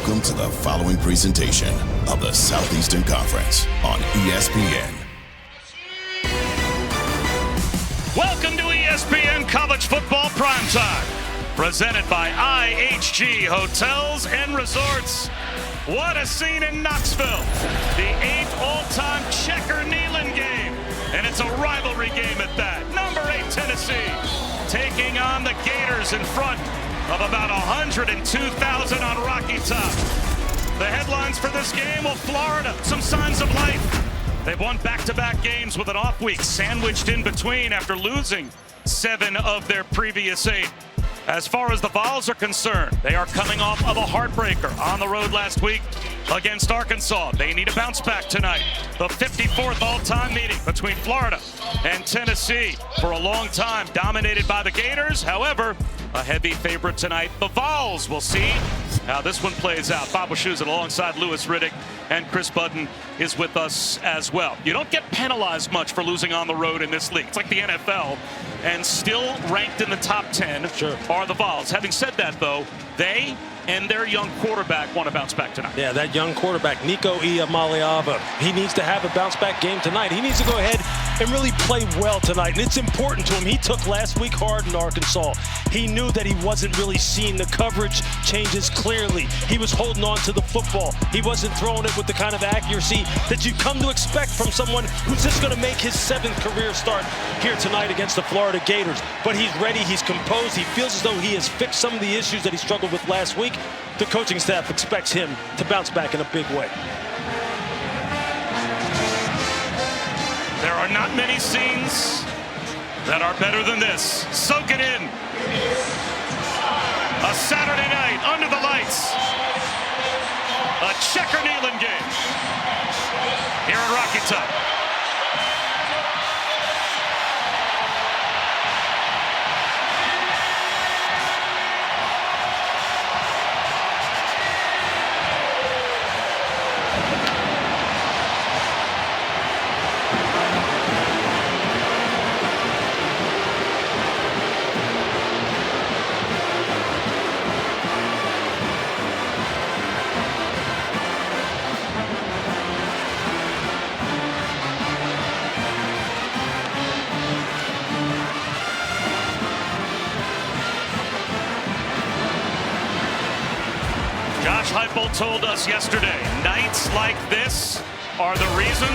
Welcome to the following presentation of the Southeastern Conference on ESPN. Welcome to ESPN College Football Primetime, presented by IHG Hotels and Resorts. What a scene in Knoxville, the 8th all-time checker-kneeling game, and it's a rivalry game at that. Number 8 Tennessee taking on the Gators in front of about 102,000 on Rocky Top. The headlines for this game: well, Florida, some signs of life. They've won back-to-back games with an off week sandwiched in between after losing 7 of their previous 8. As far as the Vols are concerned, they are coming off of a heartbreaker on the road last week against Arkansas. They need a bounce back tonight. The 54th all-time meeting between Florida and Tennessee, for a long time dominated by the Gators. However, a heavy favorite tonight, the Vols. We'll see how this one plays out. Bob Wischusen alongside Lewis Riddick, and Chris Budden is with us as well. You don't get penalized much for losing on the road in this league. It's like the NFL, and still ranked in the top 10 are the Vols. Having said that, though, they and their young quarterback want to bounce back tonight. Yeah, that young quarterback, Nico Iamaleava, he needs to have a bounce back game tonight. He needs to go ahead and really play well tonight, and it's important to him. He took last week hard in Arkansas. He knew that he wasn't really seeing the coverage changes clearly. He was holding on to the football. He wasn't throwing it with the kind of accuracy that you come to expect from someone who's just going to make his 7th career start here tonight against the Florida Gators. But he's ready, he's composed, he feels as though he has fixed some of the issues that he struggled with last week. The coaching staff expects him to bounce back in a big way. There are not many scenes that are better than this. Soak it in. A Saturday night under the lights. A checker-kneeling game here in Rocky Top. Heupel told us yesterday, nights like this are the reason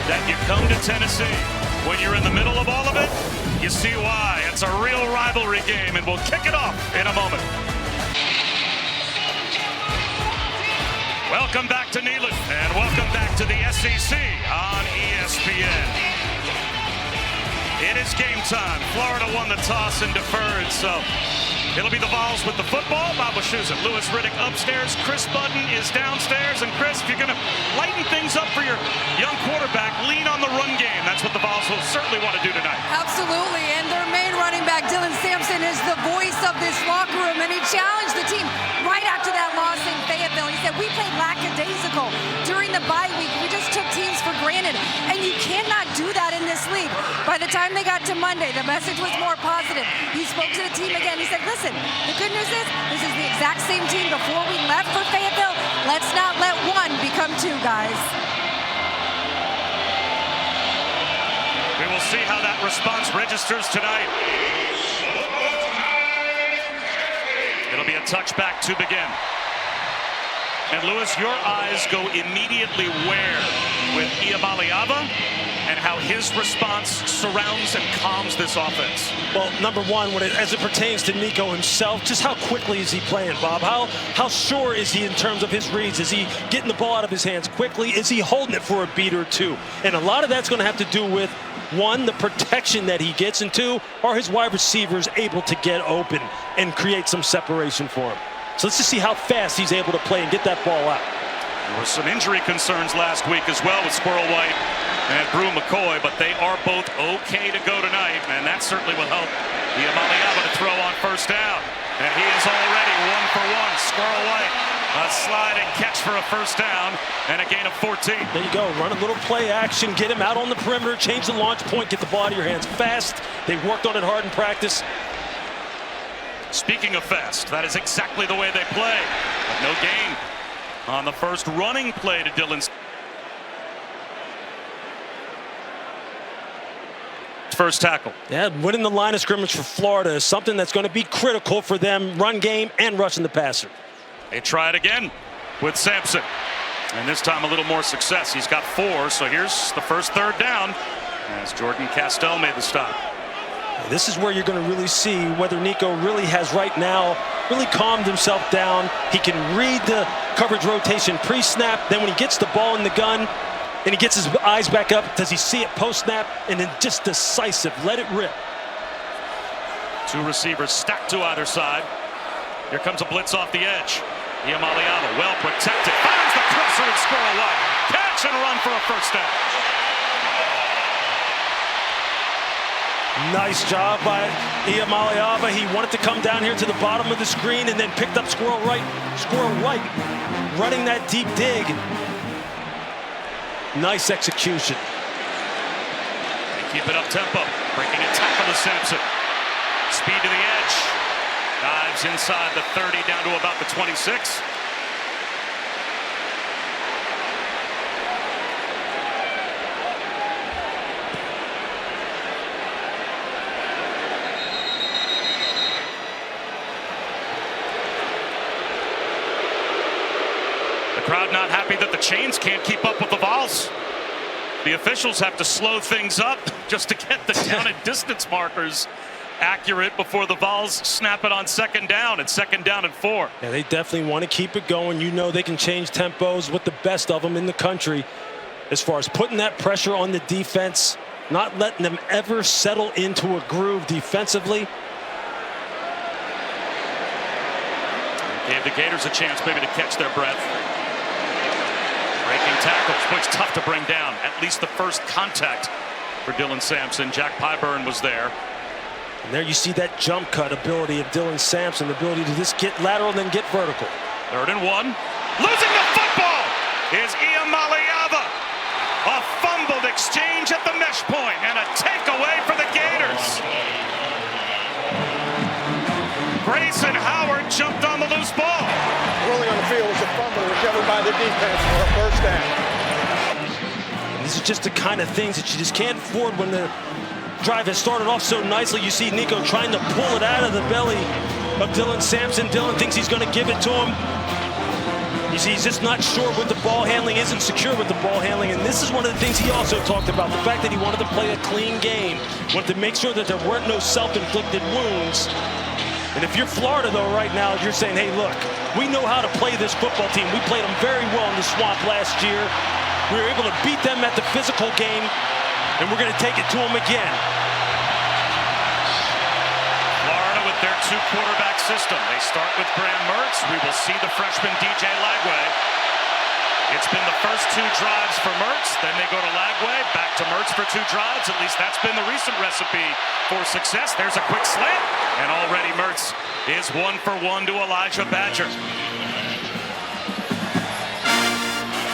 that you come to Tennessee. When you're in the middle of all of it, you see why. It's a real rivalry game, and we'll kick it off in a moment. Welcome back to Neyland, and welcome back to the SEC on ESPN. It is game time. Florida won the toss and deferred, so it'll be the Vols with the football. Bob Wischusen, Lewis Riddick upstairs. Chris Budden is downstairs. And Chris, if you're going to lighten things up for your young quarterback, lean on the run game. That's what the Vols will certainly want to do tonight. Absolutely. And their main running back, Dylan Sampson, is the voice of this locker room. And he challenged the team right after that loss in Fayetteville. He said, we played lackadaisical during the bye week. We just took teams for granted. And you cannot do that in this league. By the time they got to Monday, the message was more positive. He spoke to the team again. He said, listen, the good news is this is the exact same team before we left for Fayetteville. Let's not let one become 2, guys. We will see how that response registers tonight. It'll be a touchback to begin. And Lewis, your eyes go immediately where with Iamaleava and how his response surrounds and calms this offense? Well, number one, as it pertains to Nico himself, just how quickly is he playing, Bob? How sure is he in terms of his reads? Is he getting the ball out of his hands quickly? Is he holding it for a beat or 2? And a lot of that's going to have to do with, 1, the protection that he gets, and 2, are his wide receivers able to get open and create some separation for him. So let's just see how fast he's able to play and get that ball out. There were some injury concerns last week as well with Squirrel White and Brew McCoy, but they are both okay to go tonight, and that certainly will help Iamaleava to throw on first down. And he is already 1 for 1. Squirrel White, a slide and catch for a first down and a gain of 14. There you go. Run a little play action, get him out on the perimeter, change the launch point, get the ball out of your hands fast. They worked on it hard in practice. Speaking of fast, that is exactly the way they play. But no gain on the first running play to Dylan's first tackle. Yeah, winning the line of scrimmage for Florida is something that's going to be critical for them, run game and rushing the passer. They try it again with Sampson. And this time a little more success. He's got 4, so here's the first third down as Jordan Castell made the stop. This is where you're going to really see whether Nico really has right now really calmed himself down. He can read the coverage rotation pre-snap. Then when he gets the ball in the gun and he gets his eyes back up, does he see it post-snap? And then just decisive, let it rip. 2 receivers stacked to either side. Here comes a blitz off the edge. Iamaleava, well protected, finds the crosser and Squirrel White. Catch and run for a first down. Nice job by Iamaleava. He wanted to come down here to the bottom of the screen and then picked up Squirrel White running that deep dig. Nice execution. They keep it up tempo, breaking a tackle to Sampson. Speed to the edge. Dives inside the 30 down to about the 26. The crowd not happy that the Chains can't keep up with the Vols. The officials have to slow things up just to get the down and distance markers accurate before the Vols snap it on second down. It's second down and 4. Yeah, they definitely want to keep it going. You know they can change tempos with the best of them in the country as far as putting that pressure on the defense, not letting them ever settle into a groove defensively. Gave the Gators a chance maybe to catch their breath. Breaking tackles, which tough to bring down. At least the first contact for Dylan Sampson. Jack Pyburn was there. And there you see that jump cut ability of Dylan Sampson, the ability to just get lateral and then get vertical. 3rd and 1. Losing the football is Iamaleava. A fumbled exchange at the mesh point and a takeaway for the Gators. Grayson Howard jumped on the loose ball. Rolling on the field was a fumble recovered by the defense for a first down. And these are just the kind of things that you just can't afford when the drive has started off so nicely. You see Nico trying to pull it out of the belly of Dylan Sampson. Dylan thinks he's going to give it to him. You see, he's just not sure with the ball handling, isn't secure with the ball handling. And this is one of the things he also talked about, the fact that he wanted to play a clean game, wanted to make sure that there weren't no self-inflicted wounds. And if you're Florida, though, right now, you're saying, hey, look, we know how to play this football team. We played them very well in the Swamp last year. We were able to beat them at the physical game, and we're going to take it to them again. Florida with their 2-quarterback system. They start with Graham Mertz. We will see the freshman DJ Lagway. It's been the first 2 drives for Mertz. Then they go to Lagway, back to Mertz for 2 drives. At least that's been the recent recipe for success. There's a quick slant, and already Mertz is 1 for 1 to Elijah Badger.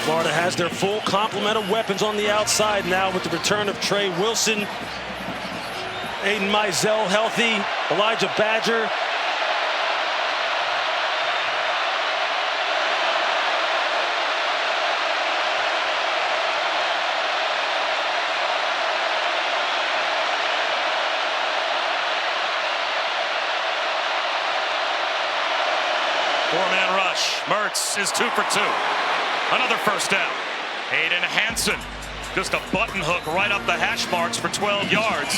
Florida has their full complement of weapons on the outside now with the return of Trey Wilson, Aiden Mizell healthy, Elijah Badger. Four-man rush. Mertz is 2 for 2. Another first down. Aiden Hansen, just a button hook right up the hash marks for 12 yards.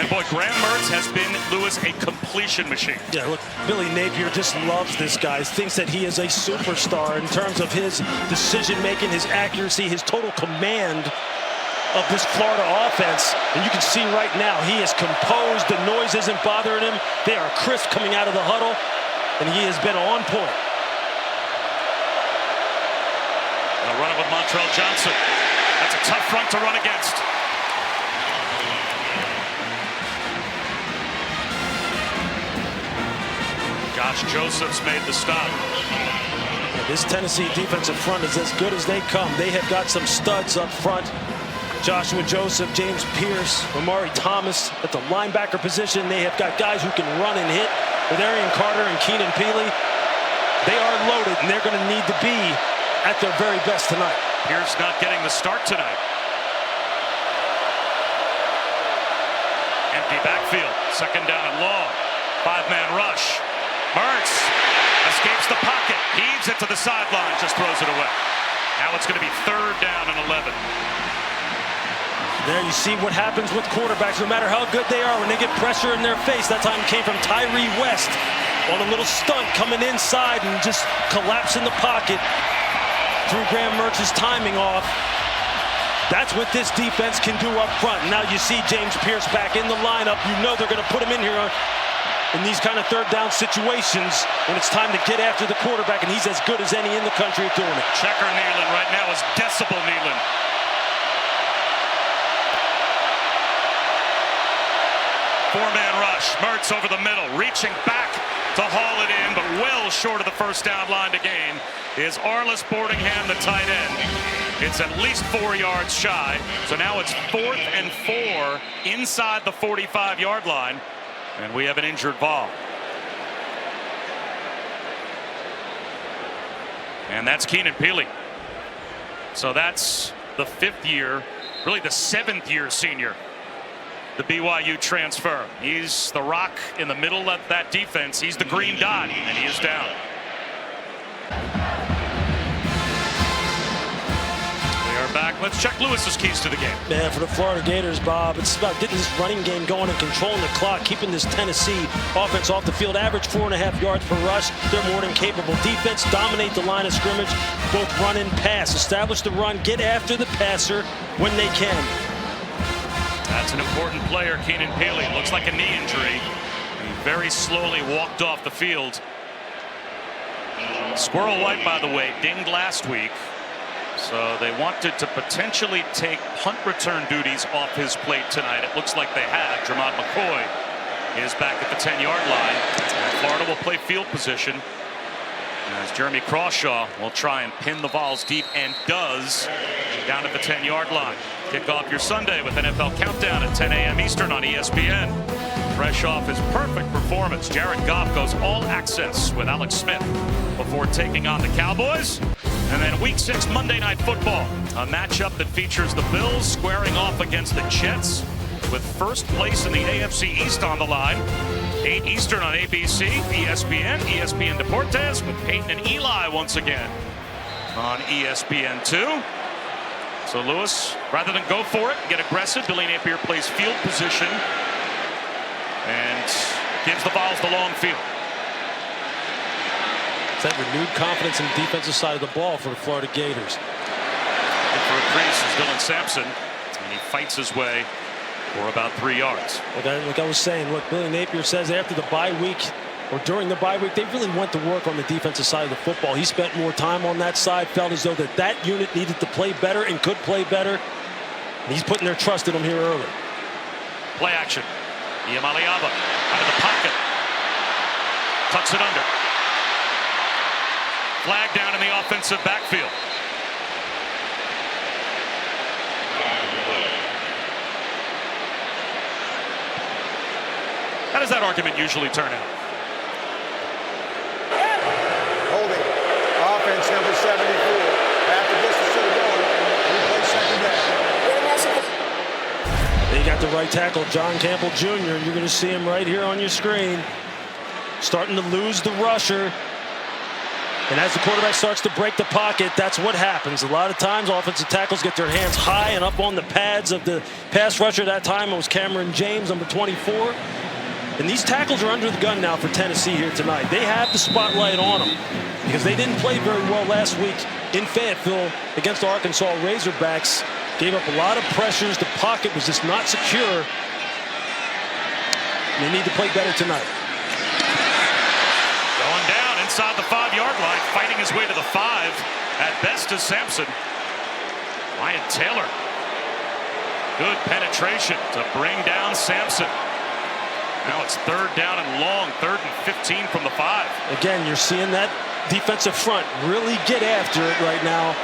And boy, Graham Mertz has been, Lewis, a completion machine. Yeah, look, Billy Napier just loves this guy. Thinks that he is a superstar in terms of his decision-making, his accuracy, his total command of this Florida offense. And you can see right now, he is composed. The noise isn't bothering him. They are crisp coming out of the huddle, and he has been on point. A run with Montrell Johnson. That's a tough front to run against. Josh Josephs made the stop. This Tennessee defensive front is as good as they come. They have got some studs up front. Joshua Joseph, James Pierce, Omari Thomas at the linebacker position. They have got guys who can run and hit with Arian Carter and Keenan Peely. They are loaded, and they're going to need to be at their very best tonight. Pierce not getting the start tonight. Empty backfield, second down and long. 5-man rush. Mertz escapes the pocket, heaves it to the sideline, just throws it away. Now it's going to be third down and 11. There you see what happens with quarterbacks, no matter how good they are, when they get pressure in their face. That time came from Tyree West on a little stunt coming inside and just collapsing the pocket. Threw Graham Mertz's timing off. That's what this defense can do up front. Now you see James Pierce back in the lineup. You know they're going to put him in here in these kind of third down situations when it's time to get after the quarterback, and he's as good as any in the country at doing it. Checker Nealon right now is Decibel Nealon. Four-man rush. Mertz over the middle, reaching back to haul it in, but well short of the first down line to gain is Arliss Boardingham, the tight end. It's at least 4 yards shy, so now it's 4th and 4 inside the 45-yard line, and we have an injured ball. And that's Keenan Pili. So that's the 5th year, really the 7th year senior. The BYU transfer. He's the rock in the middle of that defense. He's the green dot, and he is down. We are back. Let's check Lewis's keys to the game. Yeah, for the Florida Gators, Bob, it's about getting this running game going and controlling the clock, keeping this Tennessee offense off the field. Average 4.5 yards per rush. They're more than capable. Defense, dominate the line of scrimmage, both run and pass. Establish the run, get after the passer when they can. That's an important player, Keenan Pili. Looks like a knee injury. He very slowly walked off the field. Squirrel White, by the way, dinged last week. So they wanted to potentially take punt return duties off his plate tonight. It looks like they have. Jermod McCoy is back at the 10-yard line. And Florida will play field position as Jeremy Crawshaw will try and pin the Vols deep, and does, down at the 10-yard line. Kick off your Sunday with NFL Countdown at 10 a.m. Eastern on ESPN. Fresh off his perfect performance, Jared Goff goes all access with Alex Smith before taking on the Cowboys. And then Week 6 Monday Night Football, a matchup that features the Bills squaring off against the Jets, with first place in the AFC East on the line. 8 Eastern on ABC, ESPN, ESPN Deportes, with Peyton and Eli once again on ESPN2. So Lewis, rather than go for it, get aggressive, Billy Napier plays field position and gives the Vols the long field. It's that renewed confidence in the defensive side of the ball for the Florida Gators. And for a crease is Dylan Sampson, and he fights his way for about 3 yards. Like I was saying, look, Billy Napier says after the bye week, or during the bye week, they really went to work on the defensive side of the football. He spent more time on that side, felt as though that unit needed to play better and could play better. And he's putting their trust in him here early. Play action. Iamaleava out of the pocket. Tucks it under. Flag down in the offensive backfield. How does that argument usually turn out? Holding. Offense number 74. After this is still going. We play second down. They got the right tackle, John Campbell Jr., and you're going to see him right here on your screen. Starting to lose the rusher. And as the quarterback starts to break the pocket, that's what happens. A lot of times, offensive tackles get their hands high and up on the pads of the pass rusher. That time it was Cameron James, number 24. And these tackles are under the gun now for Tennessee here tonight. They have the spotlight on them because they didn't play very well last week in Fayetteville against the Arkansas Razorbacks. Gave up a lot of pressures. The pocket was just not secure. And they need to play better tonight. Going down inside the 5-yard line, fighting his way to the 5. At best is Sampson. Ryan Taylor. Good penetration to bring down Sampson. Now it's third down and long, 3rd and 15 from the 5. Again, you're seeing that defensive front really get after it right now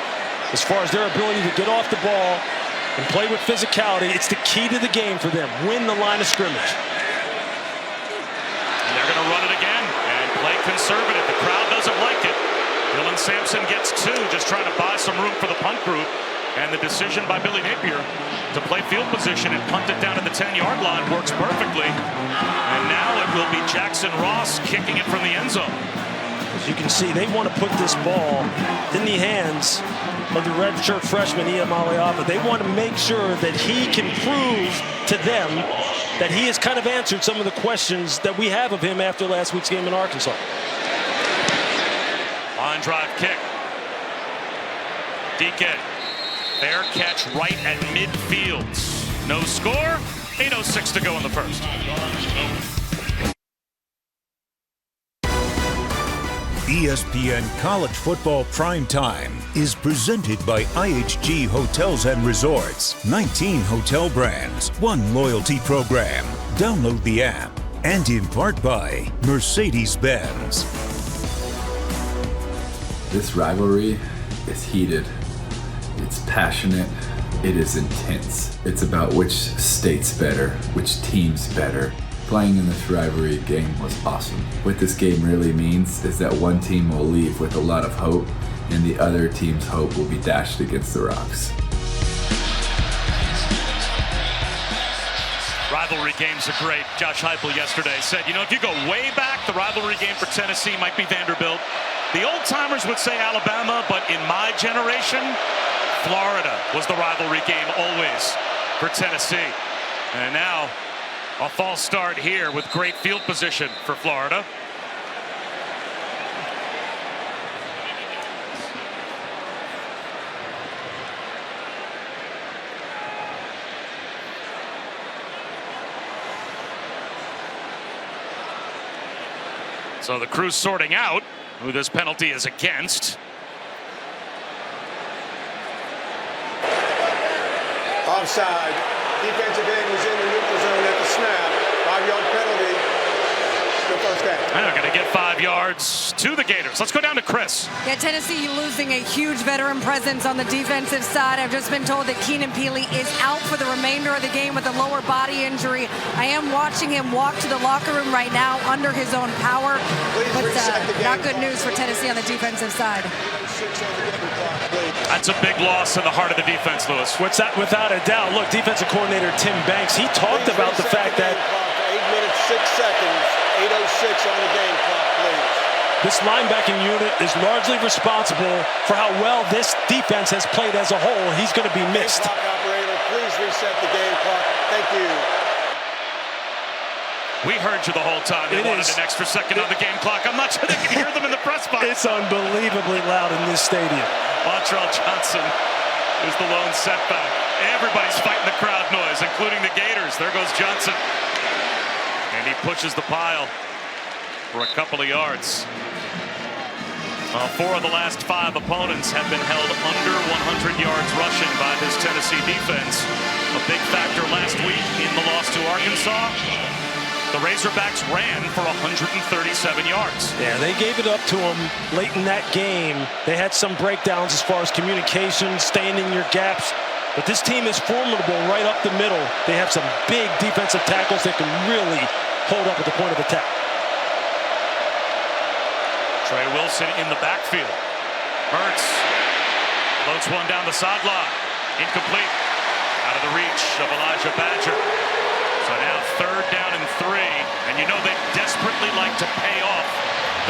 as far as their ability to get off the ball and play with physicality. It's the key to the game for them. Win the line of scrimmage. And they're going to run it again and play conservative. The crowd doesn't like it. Dylan Sampson gets 2, just trying to buy some room for the punt group. And the decision by Billy Napier to play field position and punt it down at the 10-yard line works perfectly. And now it will be Jackson Ross kicking it from the end zone. As you can see, they want to put this ball in the hands of the redshirt freshman Ia Maliaba. They want to make sure that he can prove to them that he has kind of answered some of the questions that we have of him after last week's game in Arkansas. Line drive kick. DK. Fair catch right at midfield. No score. 8:06 to go in the first. ESPN College Football Primetime is presented by IHG Hotels and Resorts. 19 hotel brands, 1 loyalty program. Download the app. And in part by Mercedes-Benz. This rivalry is heated. It's passionate. It is intense. It's about which state's better, which team's better. Playing in this rivalry game was awesome. What this game really means is that one team will leave with a lot of hope, and the other team's hope will be dashed against the rocks. Rivalry games are great. Josh Heupel yesterday said, you know, if you go way back, the rivalry game for Tennessee might be Vanderbilt. The old-timers would say Alabama, but in my generation, Florida was the rivalry game always for Tennessee. And now a false start here with great field position for Florida. So the crew's sorting out who this penalty is against. Offside. Defensive end was in the neutral zone at the snap. 5-yard penalty. Still first down. And they're going to get 5 yards to the Gators. Let's go down to Chris. Yeah, Tennessee losing a huge veteran presence on the defensive side. I've just been told that Keenan Peely is out for the remainder of the game with a lower body injury. I am watching him walk to the locker room right now under his own power. But not good news for Tennessee on the defensive side. That's a big loss in the heart of the defense, Lewis. What's that? Without a doubt. Look, defensive coordinator Tim Banks, he talked about the fact that 8 minutes, 6 seconds, 8:06 on the game clock, please. this linebacking unit is largely responsible for how well this defense has played as a whole. He's going to be missed. Game clock operator, please reset the game clock. Thank you. We heard you the whole time. They wanted an extra second on the game clock. I'm not sure they can hear them in the press box. It's unbelievably loud in this stadium. Montrell Johnson is the lone setback. Everybody's fighting the crowd noise, including the Gators. There goes Johnson. And he pushes the pile for a couple of yards. 4 of the last 5 opponents have been held under 100 yards rushing by this Tennessee defense. A big factor last week in the loss to Arkansas. The Razorbacks ran for 137 yards. Yeah, they gave it up to them late in that game. They had some breakdowns as far as communication, staying in your gaps. But this team is formidable right up the middle. They have some big defensive tackles that can really hold up at the point of attack. Trey Wilson in the backfield. Hurts floats one down the sideline. Incomplete. Out of the reach of Elijah Badger. So now 3rd down and 3. And you know they desperately like to pay off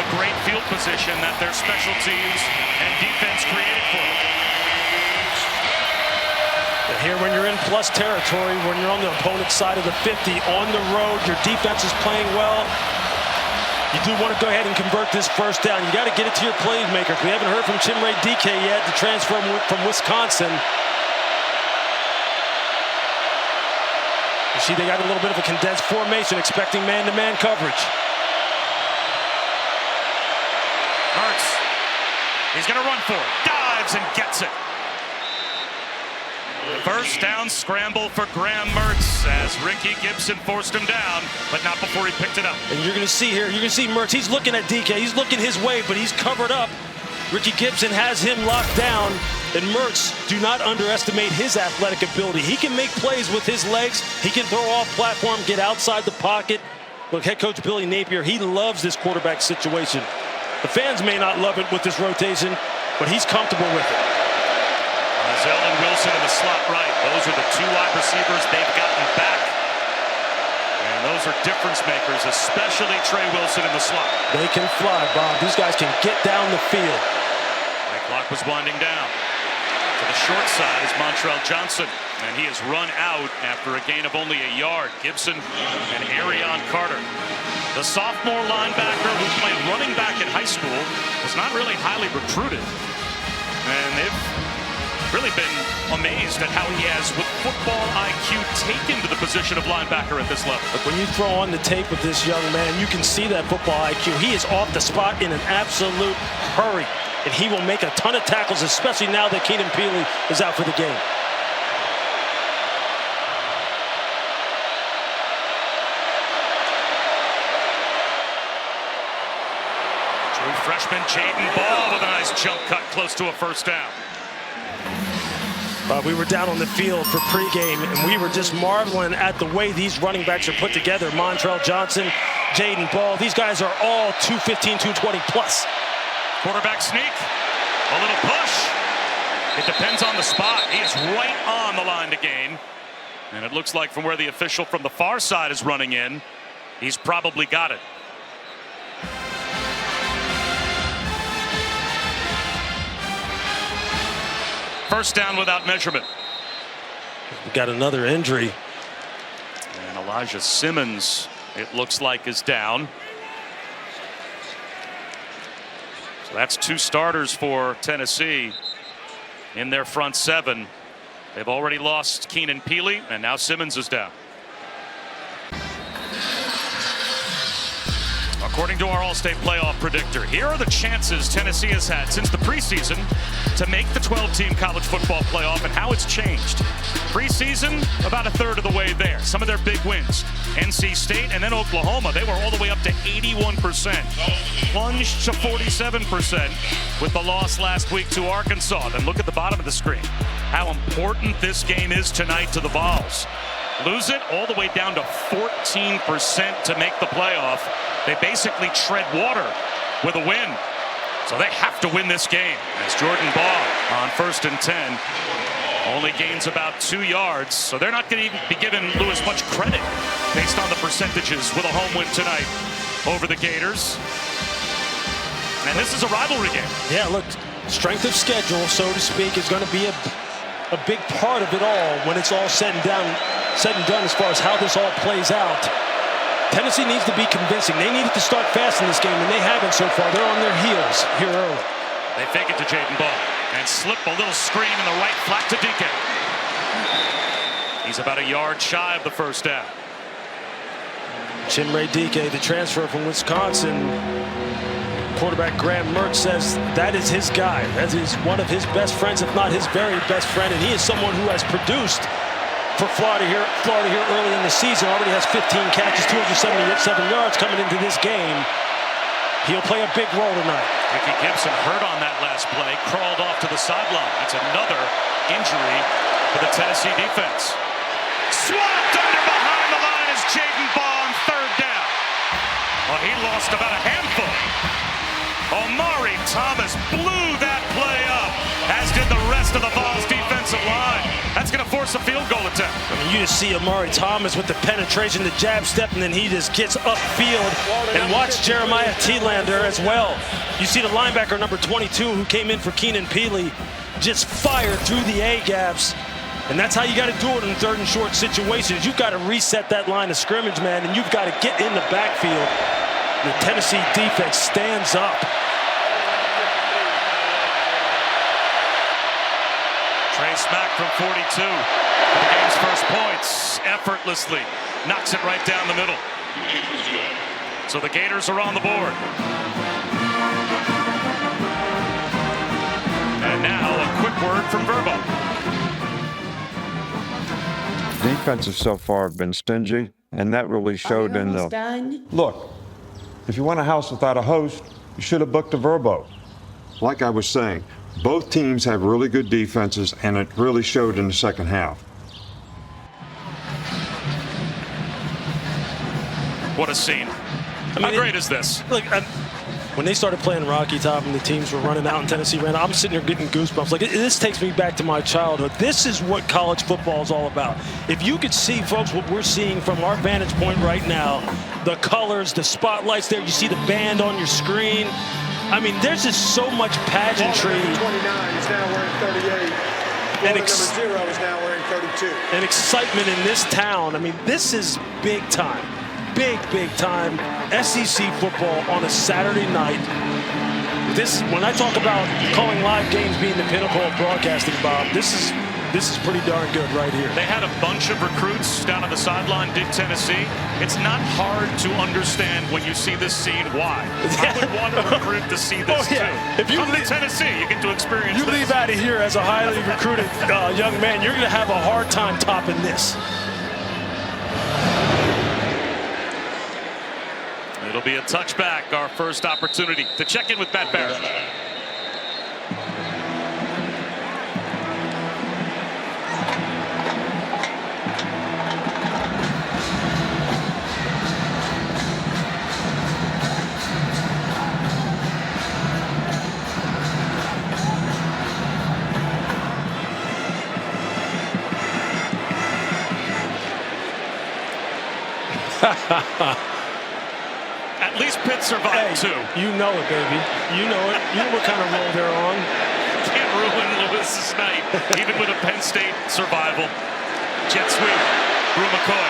the great field position that their special teams and defense created for them. And here when you're in plus territory, when you're on the opponent's side of the 50, on the road, your defense is playing well. You do want to go ahead and convert this 1st down. You got to get it to your playmakers. We haven't heard from Chimere DK yet, the transfer from Wisconsin. You see they got a little bit of a condensed formation, expecting man-to-man coverage. Hurts. He's going to run for it. Dives and gets it. 1st down scramble for Graham Mertz as Ricky Gibson forced him down, but not before he picked it up. And you're going to see here, you're going to see Mertz. He's looking at DK. He's looking his way, but he's covered up. Ricky Gibson has him locked down. And Mertz, do not underestimate his athletic ability. He can make plays with his legs. He can throw off platform, get outside the pocket. Look, head coach Billy Napier, he loves this quarterback situation. The fans may not love it with this rotation, but he's comfortable with it. Zell and Wilson in the slot right. Those are the two wide receivers they've gotten back. And those are difference makers, especially Trey Wilson in the slot. They can fly, Bob. These guys can get down the field. The clock was winding down. To the short side is Montrell Johnson, and he has run out after a gain of only a yard. Gibson and Arion Carter. The sophomore linebacker who played running back in high school was not really highly recruited. And they've really been amazed at how he has, with football IQ, taken to the position of linebacker at this level. Look, when you throw on the tape of this young man, you can see that football IQ. He is off the spot in an absolute hurry, and he will make a ton of tackles, especially now that Keenan Peely is out for the game. True freshman Jaden Ball with a nice jump cut close to a first down. We were down on the field for pregame, and we were just marveling at the way these running backs are put together. Montrell Johnson, Jaden Ball, these guys are all 215, 220 plus. Quarterback sneak, a little push. It depends on the spot. He is right on the line to gain. And it looks like from where the official from the far side is running in, he's probably got it. First down without measurement. We got another injury. And Elijah Simmons, it looks like, is down. So that's two starters for Tennessee in their front seven. They've already lost Keenan Peely, and now Simmons is down. According to our All-State playoff predictor, here are the chances Tennessee has had since the preseason to make the 12-team college football playoff and how it's changed. Preseason, about a third of the way there. Some of their big wins, NC State and then Oklahoma, they were all the way up to 81%. Plunged to 47% with the loss last week to Arkansas. Then look at the bottom of the screen. How important this game is tonight to the Vols. Lose it all the way down to 14% to make the playoff. They basically tread water with a win. So they have to win this game. As Jordan Ball on 1st and 10 only gains about 2 yards. So they're not going to be giving Lewis much credit based on the percentages with a home win tonight over the Gators. And this is a rivalry game. Yeah, look, strength of schedule, so to speak, is going to be a big part of it all when it's all said and done as far as how this all plays out. Tennessee needs to be convincing. They needed to start fast in this game, and they haven't so far. They're on their heels here early. They fake it to Jaden Ball and slip a little screen in the right flat to DK. He's about a yard shy of the first down. Chimere Dike, the transfer from Wisconsin. Quarterback Graham Mertz says that is his guy. That is one of his best friends, if not his very best friend, and he is someone who has produced for Florida here early in the season. Already has 15 catches, 277 yards coming into this game. He'll play a big role tonight. Ricky Gibson hurt on that last play, crawled off to the sideline. That's another injury for the Tennessee defense. Swapped under behind the line is Jaden Ball on 3rd down. Well, he lost about a handful. Omari Thomas blew that play up, as did the rest of the Vols defensive line. That's going to force a field goal attempt. I mean, you just see Omari Thomas with the penetration, the jab step, and then he just gets upfield. And watch Jeremiah Thielander as well. You see the linebacker number 22 who came in for Keenan Peely just fire through the A-gaps. And that's how you got to do it in 3rd and short situations. You've got to reset that line of scrimmage, man, and you've got to get in the backfield. The Tennessee defense stands up. Trey Smack from 42 for the game's first points, effortlessly knocks it right down the middle. So the Gators are on the board. And now a quick word from Verbo. Defenses so far have been stingy, and that really showed in the... Look, if you want a house without a host, you should have booked a Verbo. Like I was saying, both teams have really good defenses, and it really showed in the second half. What a scene. How great is this? Look, When they started playing Rocky Top and the teams were running out and Tennessee ran out, I'm sitting there getting goosebumps. Like, this takes me back to my childhood. This is what college football is all about. If you could see, folks, what we're seeing from our vantage point right now, the colors, the spotlights there, you see the band on your screen. I mean, there's just so much pageantry. Number 29 is now wearing 38. Number 0 is now wearing 32. And excitement in this town. I mean, this is big time. Big time SEC football on a Saturday night. When I talk about calling live games being the pinnacle of broadcasting, Bob, this is pretty darn good right here. They had a bunch of recruits down on the sideline, did Tennessee. It's not hard to understand when you see this scene why. I would want a recruit to see this too. If you come to Tennessee, you get to experience this. You leave out of here as a highly recruited young man, you're going to have a hard time topping this. It'll be a touchback, our first opportunity to check in with Matt Barrett. At least Pitt survived too. You know it, baby. You know it. You know what kind of roll they're on. Can't ruin Lewis's night, even with a Penn State survival. Jet sweep. Brew McCoy.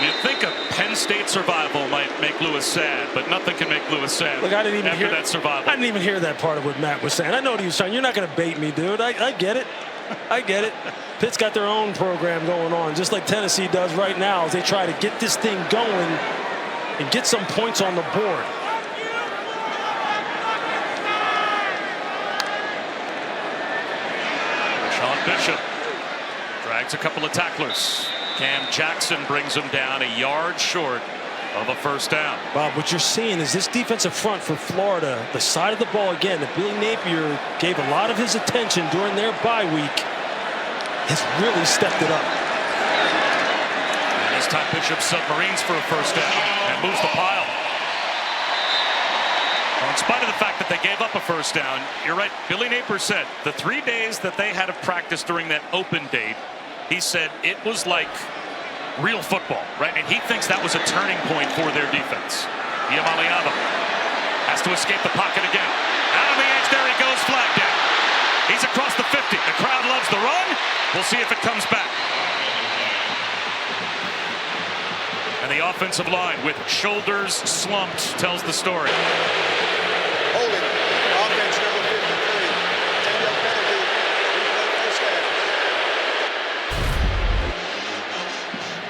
You'd think a Penn State survival might make Lewis sad, but nothing can make Lewis sad. Look, I didn't even hear that survival. I didn't even hear that part of what Matt was saying. I know what he was saying. You're not going to bait me, dude. I get it. I get it. Pitt's got their own program going on, just like Tennessee does right now, as they try to get this thing going and get some points on the board. Sean Bishop drags a couple of tacklers. Cam Jackson brings him down a yard short of a first down. Bob, what you're seeing is this defensive front for Florida, the side of the ball again that Billy Napier gave a lot of his attention during their bye week, has really stepped it up. And this time Bishop submarines for a first down and moves the pile. Well, in spite of the fact that they gave up a first down, you're right, Billy Napier said the 3 days that they had of practice during that open date, he said it was like real football, right? And he thinks that was a turning point for their defense. Iamaleava has to escape the pocket again. Out on the edge, there he goes, flag down. He's across the 50. The crowd loves the run. We'll see if it comes back. And the offensive line with shoulders slumped tells the story. Holding. Offense number 53. 10-yard penalty. Replay first down.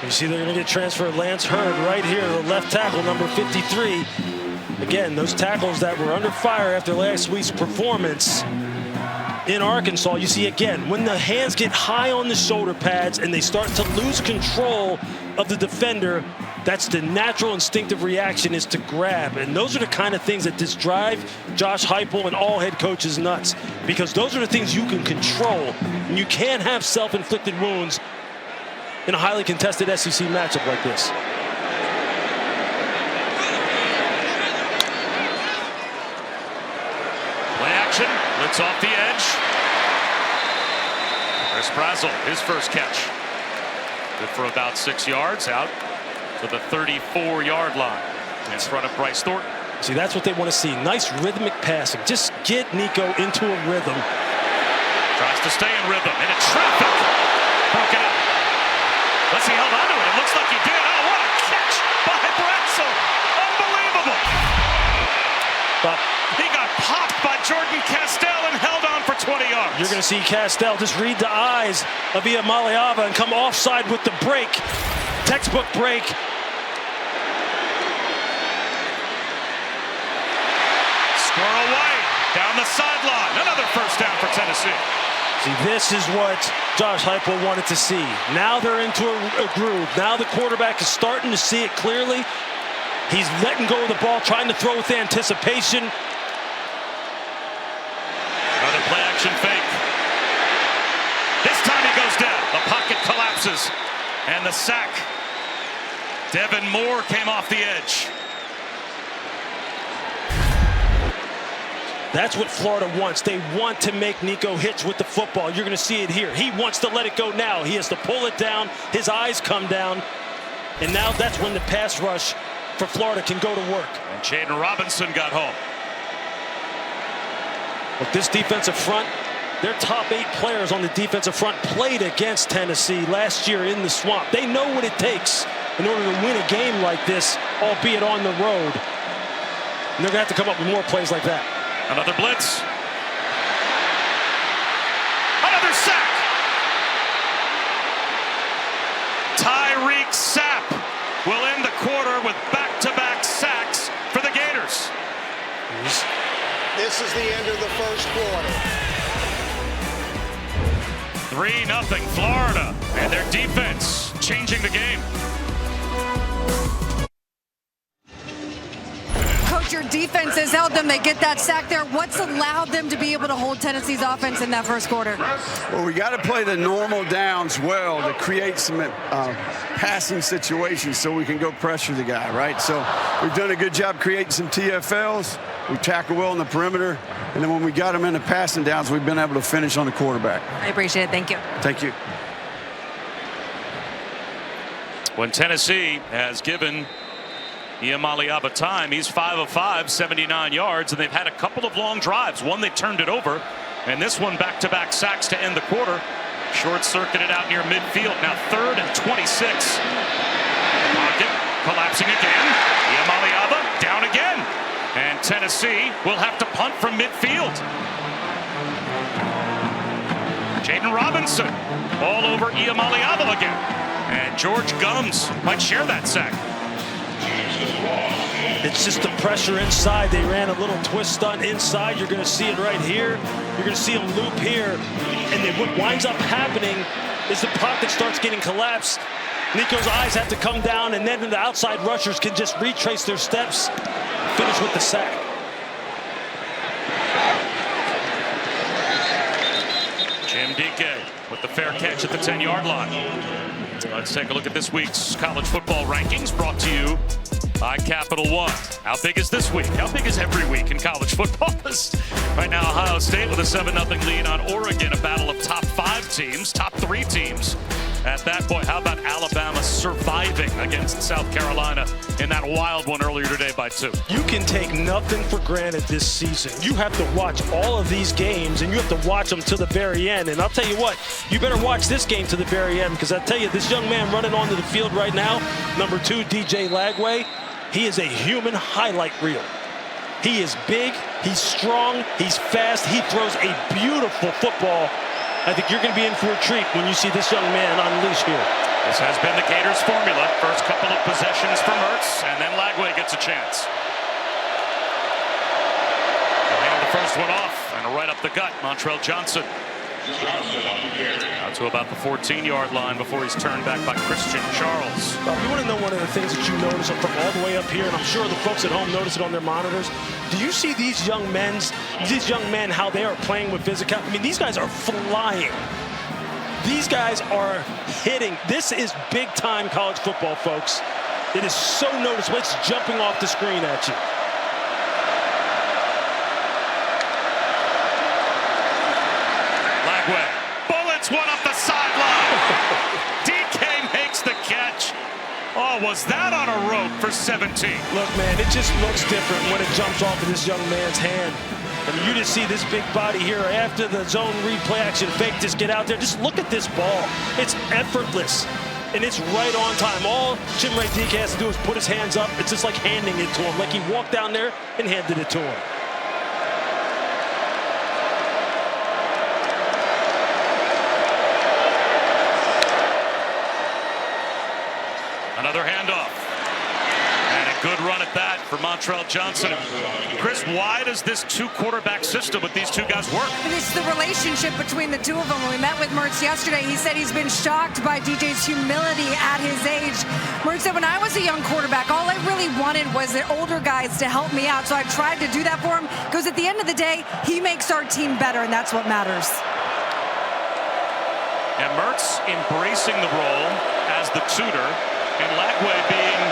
You see they're going to get transferred. Lance Hurd right here, the left tackle, number 53. Again, those tackles that were under fire after last week's performance in Arkansas. You see again, when the hands get high on the shoulder pads and they start to lose control of the defender, that's the natural instinctive reaction, is to grab. And those are the kind of things that just drive Josh Heupel and all head coaches nuts, because those are the things you can control. And you can't have self-inflicted wounds in a highly contested SEC matchup like this. Play action, blitz off the edge. There's Brazel, his first catch. Good for about 6 yards, out to the 34-yard line in front of Bryce Thornton. See, that's what they want to see. Nice rhythmic passing. Just get Nico into a rhythm. Tries to stay in rhythm, and it's traffic. Broken up. Let's see, held onto it. It looks like he did. Oh, what a catch by Brazel. Unbelievable. But he got popped by Jordan Castell and held on for 20 yards. You're going to see Castell just read the eyes of Iamaleava and come offside with the break. Textbook break. Squirrel White down the sideline. Another first down for Tennessee. See, this is what Josh Heupel wanted to see. Now they're into a groove. Now the quarterback is starting to see it clearly. He's letting go of the ball, trying to throw with anticipation. Another play action fake. This time he goes down. The pocket collapses. And the sack. Devin Moore came off the edge. That's what Florida wants. They want to make Nico hits with the football. You're going to see it here. He wants to let it go now. He has to pull it down. His eyes come down. And now that's when the pass rush for Florida can go to work. And Jaden Robinson got home. With this defensive front, their top 8 players on the defensive front played against Tennessee last year in the swamp. They know what it takes in order to win a game like this, albeit on the road. And they're going to have to come up with more plays like that. Another blitz. Another sack. Tyreek Sapp will end the quarter with back-to-back sacks for the Gators. This is the end of the first quarter. 3-0 Florida, and their defense changing the game. Coach, your defense has held them. They get that sack there. What's allowed them to be able to hold Tennessee's offense in that first quarter? Well, we got to play the normal downs well to create some passing situations so we can go pressure the guy, right? So we've done a good job creating some TFLs. We tackle well on the perimeter. And then when we got them in the passing downs, we've been able to finish on the quarterback. I appreciate it. Thank you. Thank you. When Tennessee has given Iamaleava time, he's 5 of 5, 79 yards, and they've had a couple of long drives. One they turned it over, and this one back-to-back sacks to end the quarter. Short-circuited out near midfield. Now 3rd and 26. Pocket collapsing again. Iamaleava down again. And Tennessee will have to punt from midfield. Jaden Robinson all over Iamaleava again. And George Gums might share that sack. It's just the pressure inside. They ran a little twist stunt inside. You're going to see it right here. You're going to see them loop here. And then what winds up happening is the pocket starts getting collapsed. Nico's eyes have to come down, and then the outside rushers can just retrace their steps, finish with the sack. Jim Dike with the fair catch at the 10-yard line. Let's take a look at this week's college football rankings brought to you by Capital One. How big is this week? How big is every week in college football? Right now, Ohio State with a 7-0 lead on Oregon, a battle of top 5 teams, top 3 teams. At that point, how about Alabama surviving against South Carolina in that wild one earlier today by 2? You can take nothing for granted this season. You have to watch all of these games, and you have to watch them to the very end. And I'll tell you what, you better watch this game to the very end, because I tell you, this young man running onto the field right now, number 2, DJ Lagway, he is a human highlight reel. He is big, he's strong, he's fast, he throws a beautiful football. I think you're going to be in for a treat when you see this young man unleash here. This has been the Gators formula. First couple of possessions from Mertz, and then Lagway gets a chance. He'll hand the first one off, and right up the gut, Montrell Johnson. Out to about the 14-yard line before he's turned back by Christian Charles. Well, you want to know one of the things that you notice from all the way up here, and I'm sure the folks at home notice it on their monitors. Do you see these young men, how they are playing with physical? I mean, these guys are flying. These guys are hitting. This is big-time college football, folks. It is so noticeable. It's jumping off the screen at you. Bullets one up the sideline. DK makes the catch. Oh, was that on a rope for 17? Look, man, it just looks different when it jumps off of this young man's hand. I mean, you just see this big body here after the zone replay action fake. Just get out there. Just look at this ball. It's effortless, and it's right on time. All Chimere DK has to do is put his hands up. It's just like handing it to him, like he walked down there and handed it to him. Another handoff. And a good run at that for Montrell Johnson. Chris, why does this 2-quarterback system with these 2 guys work? It's the relationship between the 2 of them. When we met with Mertz yesterday, he said he's been shocked by DJ's humility at his age. Mertz said, when I was a young quarterback, all I really wanted was the older guys to help me out. So I tried to do that for him, because at the end of the day, he makes our team better, and that's what matters. And Mertz embracing the role as the tutor, and Lagway being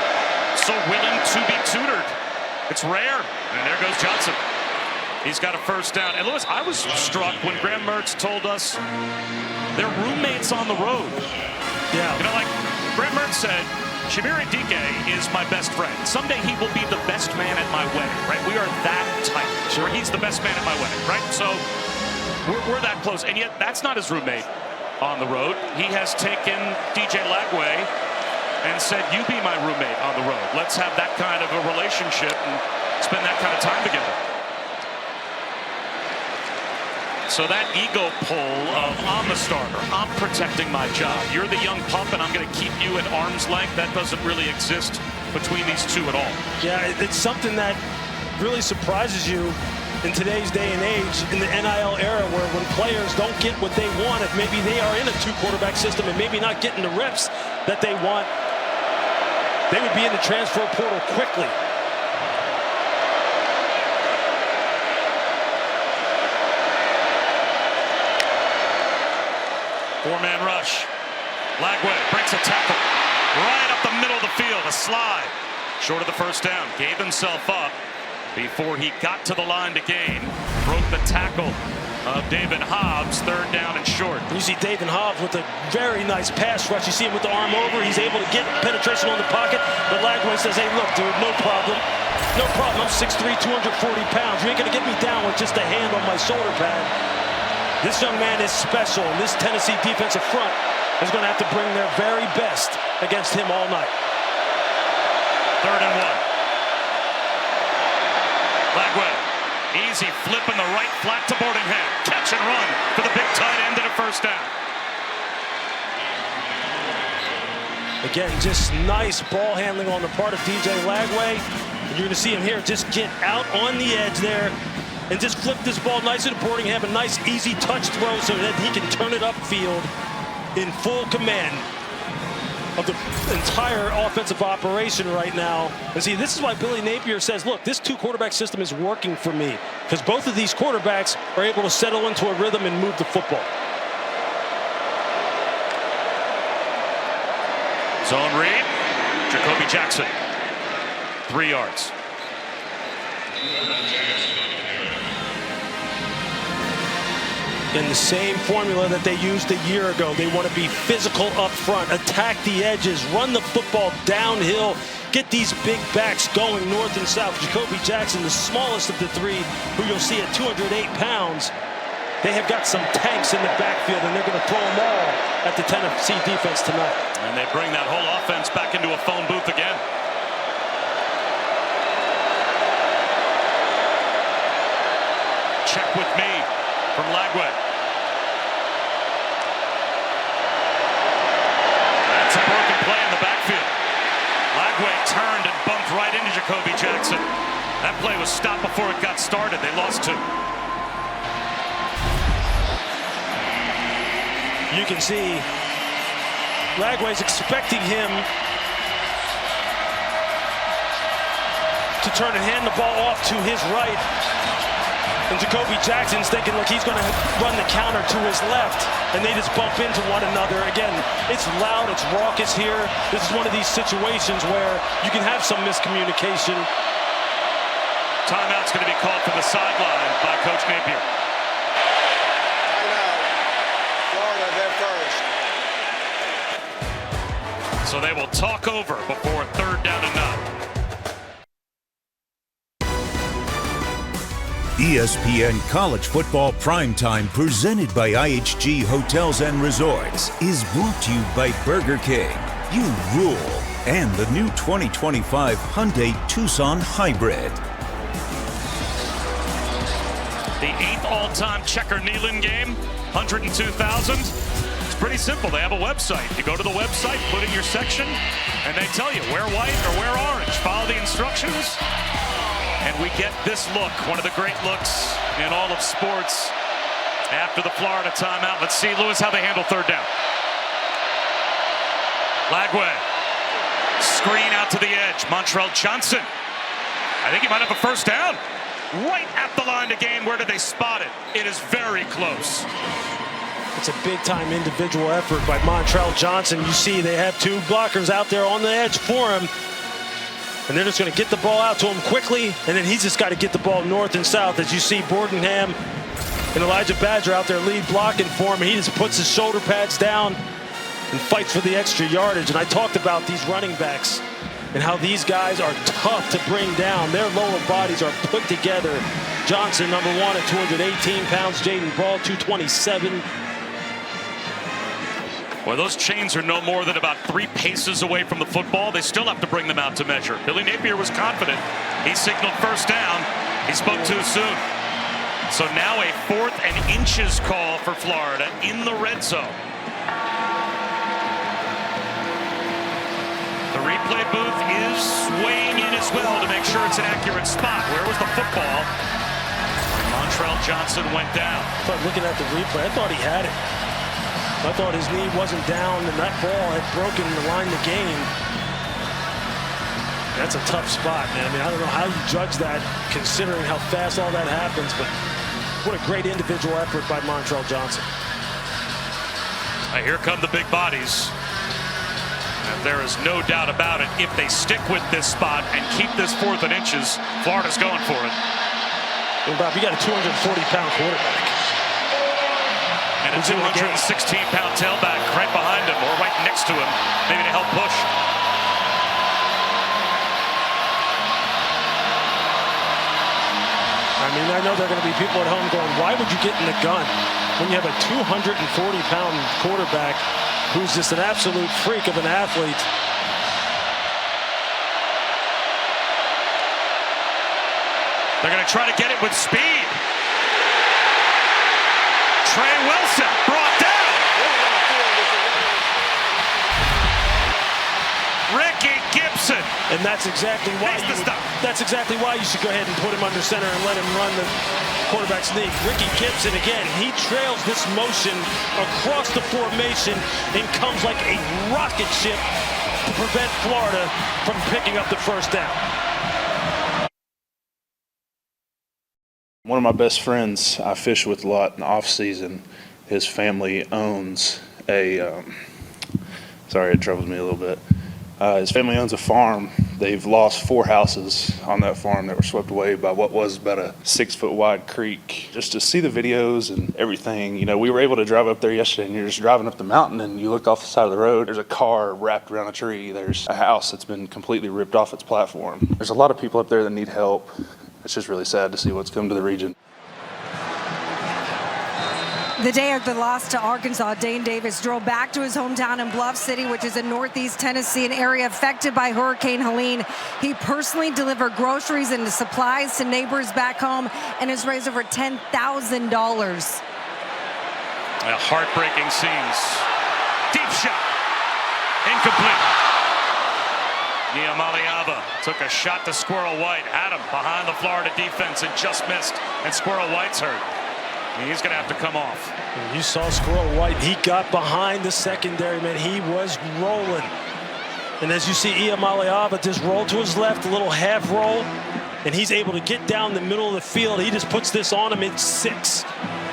so willing to be tutored. It's rare. And there goes Johnson. He's got a first down. And Lewis, I was struck when Graham Mertz told us they're roommates on the road. Yeah. You know, like Graham Mertz said, Shamir Adike is my best friend. Someday he will be the best man at my wedding, right? We are that tight. Sure. He's the best man at my wedding, right? So we're that close. And yet that's not his roommate on the road. He has taken DJ Lagway and said, you be my roommate on the road. Let's have that kind of a relationship and spend that kind of time together. So that ego pull of I'm the starter, I'm protecting my job. You're the young pup and I'm going to keep you at arm's length. That doesn't really exist between these two at all. Yeah, it's something that really surprises you in today's day and age in the NIL era, where when players don't get what they want, if maybe they are in a 2-quarterback system and maybe not getting the reps that they want, they would be in the transfer portal quickly. Four-man rush. Lagway breaks a tackle right up the middle of the field. A slide short of the first down. Gave himself up before he got to the line to gain. Broke the tackle of David Hobbs. Third down and short. You see David Hobbs with a very nice pass rush. You see him with the arm over. He's able to get penetration on the pocket. But Lagway says, hey, look, dude, no problem. No problem. I'm 6'3", 240 pounds. You ain't going to get me down with just a hand on my shoulder pad. This young man is special, and this Tennessee defensive front is going to have to bring their very best against him all night. Third and one. Lagway, easy flip in the right flat to Boardingham. Catch and run for the big tight end and a first down. Again, just nice ball handling on the part of DJ Lagway. And you're going to see him here just get out on the edge there and just flip this ball nicely to Boardingham. A nice, easy touch throw so that he can turn it upfield in full command of the entire offensive operation right now. And see, this is why Billy Napier says, look, this 2-quarterback system is working for me, because both of these quarterbacks are able to settle into a rhythm and move the football. Zone read. Jacoby Jackson. 3 yards. In the same formula that they used a year ago. They want to be physical up front, attack the edges, run the football downhill, get these big backs going north and south. Jacoby Jackson, the smallest of the three, who you'll see at 208 pounds. They have got some tanks in the backfield, and they're going to throw them all at the Tennessee defense tonight. And they bring that whole offense back into a phone booth again. Check with me from Lagway. That's a broken play in the backfield. Lagway turned and bumped right into Jacoby Jackson. That play was stopped before it got started. They lost 2. You can see Lagway's expecting him to turn and hand the ball off to his right. And Jacoby Jackson's thinking, look, he's going to run the counter to his left, and they just bump into one another. Again, it's loud, it's raucous here. This is one of these situations where you can have some miscommunication. Timeout's going to be called from the sideline by Coach Napier. Florida, they're first. So they will talk over before third down and 9. ESPN College Football Primetime, presented by IHG Hotels and Resorts, is brought to you by Burger King, You Rule, and the new 2025 Hyundai Tucson Hybrid. The 8th all-time Checker Neyland game, 102,000. It's pretty simple. They have a website. You go to the website, put in your section, and they tell you wear white or wear orange. Follow the instructions. And we get this look, one of the great looks in all of sports after the Florida timeout. Let's see, Lewis, how they handle third down. Lagway, screen out to the edge. Montrell Johnson, I think he might have a first down. Right at the line to gain. Where did they spot it? It is very close. It's a big-time individual effort by Montrell Johnson. You see they have 2 blockers out there on the edge for him. And they're just going to get the ball out to him quickly, and then he's just got to get the ball north and south. As you see Bordenham and Elijah Badger out there lead blocking for him. He just puts his shoulder pads down and fights for the extra yardage. And I talked about these running backs and how these guys are tough to bring down. Their lower bodies are put together. Johnson, number 1 at 218 pounds. Jaden Ball, 227. Well, those chains are no more than about 3 paces away from the football. They still have to bring them out to measure. Billy Napier was confident. He signaled first down. He spoke too soon. So now a 4th and inches call for Florida in the red zone. The replay booth is weighing in as well to make sure it's an accurate spot. Where was the football when Montrell Johnson went down? Looking at the replay, I thought he had it. I thought his knee wasn't down and that ball had broken the line of the game. That's a tough spot, man. I mean, I don't know how you judge that considering how fast all that happens, but what a great individual effort by Montrell Johnson. Here come the big bodies. And there is no doubt about it. If they stick with this spot and keep this 4th and inches, Florida's going for it. Well, Bob, you got a 240-pound quarterback. And a 216-pound tailback right behind him or right next to him, maybe to help push. I mean, I know there are going to be people at home going, why would you get in the gun when you have a 240-pound quarterback who's just an absolute freak of an athlete? They're going to try to get it with speed. Trey Wilson brought down. Ricky Gibson. And that's exactly why you should go ahead and put him under center and let him run the quarterback sneak. Ricky Gibson, again, he trails this motion across the formation and comes like a rocket ship to prevent Florida from picking up the first down. One of my best friends I fish with a lot in the off season, his family owns a, sorry, it troubles me a little bit. His family owns a farm. They've lost 4 houses on that farm that were swept away by what was about a 6-foot wide creek. Just to see the videos and everything, you know, we were able to drive up there yesterday and you're just driving up the mountain and you look off the side of the road, there's a car wrapped around a tree. There's a house that's been completely ripped off its platform. There's a lot of people up there that need help. It's just really sad to see what's come to the region. The day of the loss to Arkansas, Dane Davis drove back to his hometown in Bluff City, which is in northeast Tennessee, an area affected by Hurricane Helene. He personally delivered groceries and supplies to neighbors back home and has raised over $10,000. Heartbreaking scenes. Deep shot. Incomplete. Niamaliava took a shot to Squirrel White. Adam behind the Florida defense and just missed. And Squirrel White's hurt. He's going to have to come off. And you saw Squirrel White. He got behind the secondary, man. He was rolling. And as you see, Niamaliava just roll to his left, a little half roll. And he's able to get down the middle of the field. He just puts this on him in 6.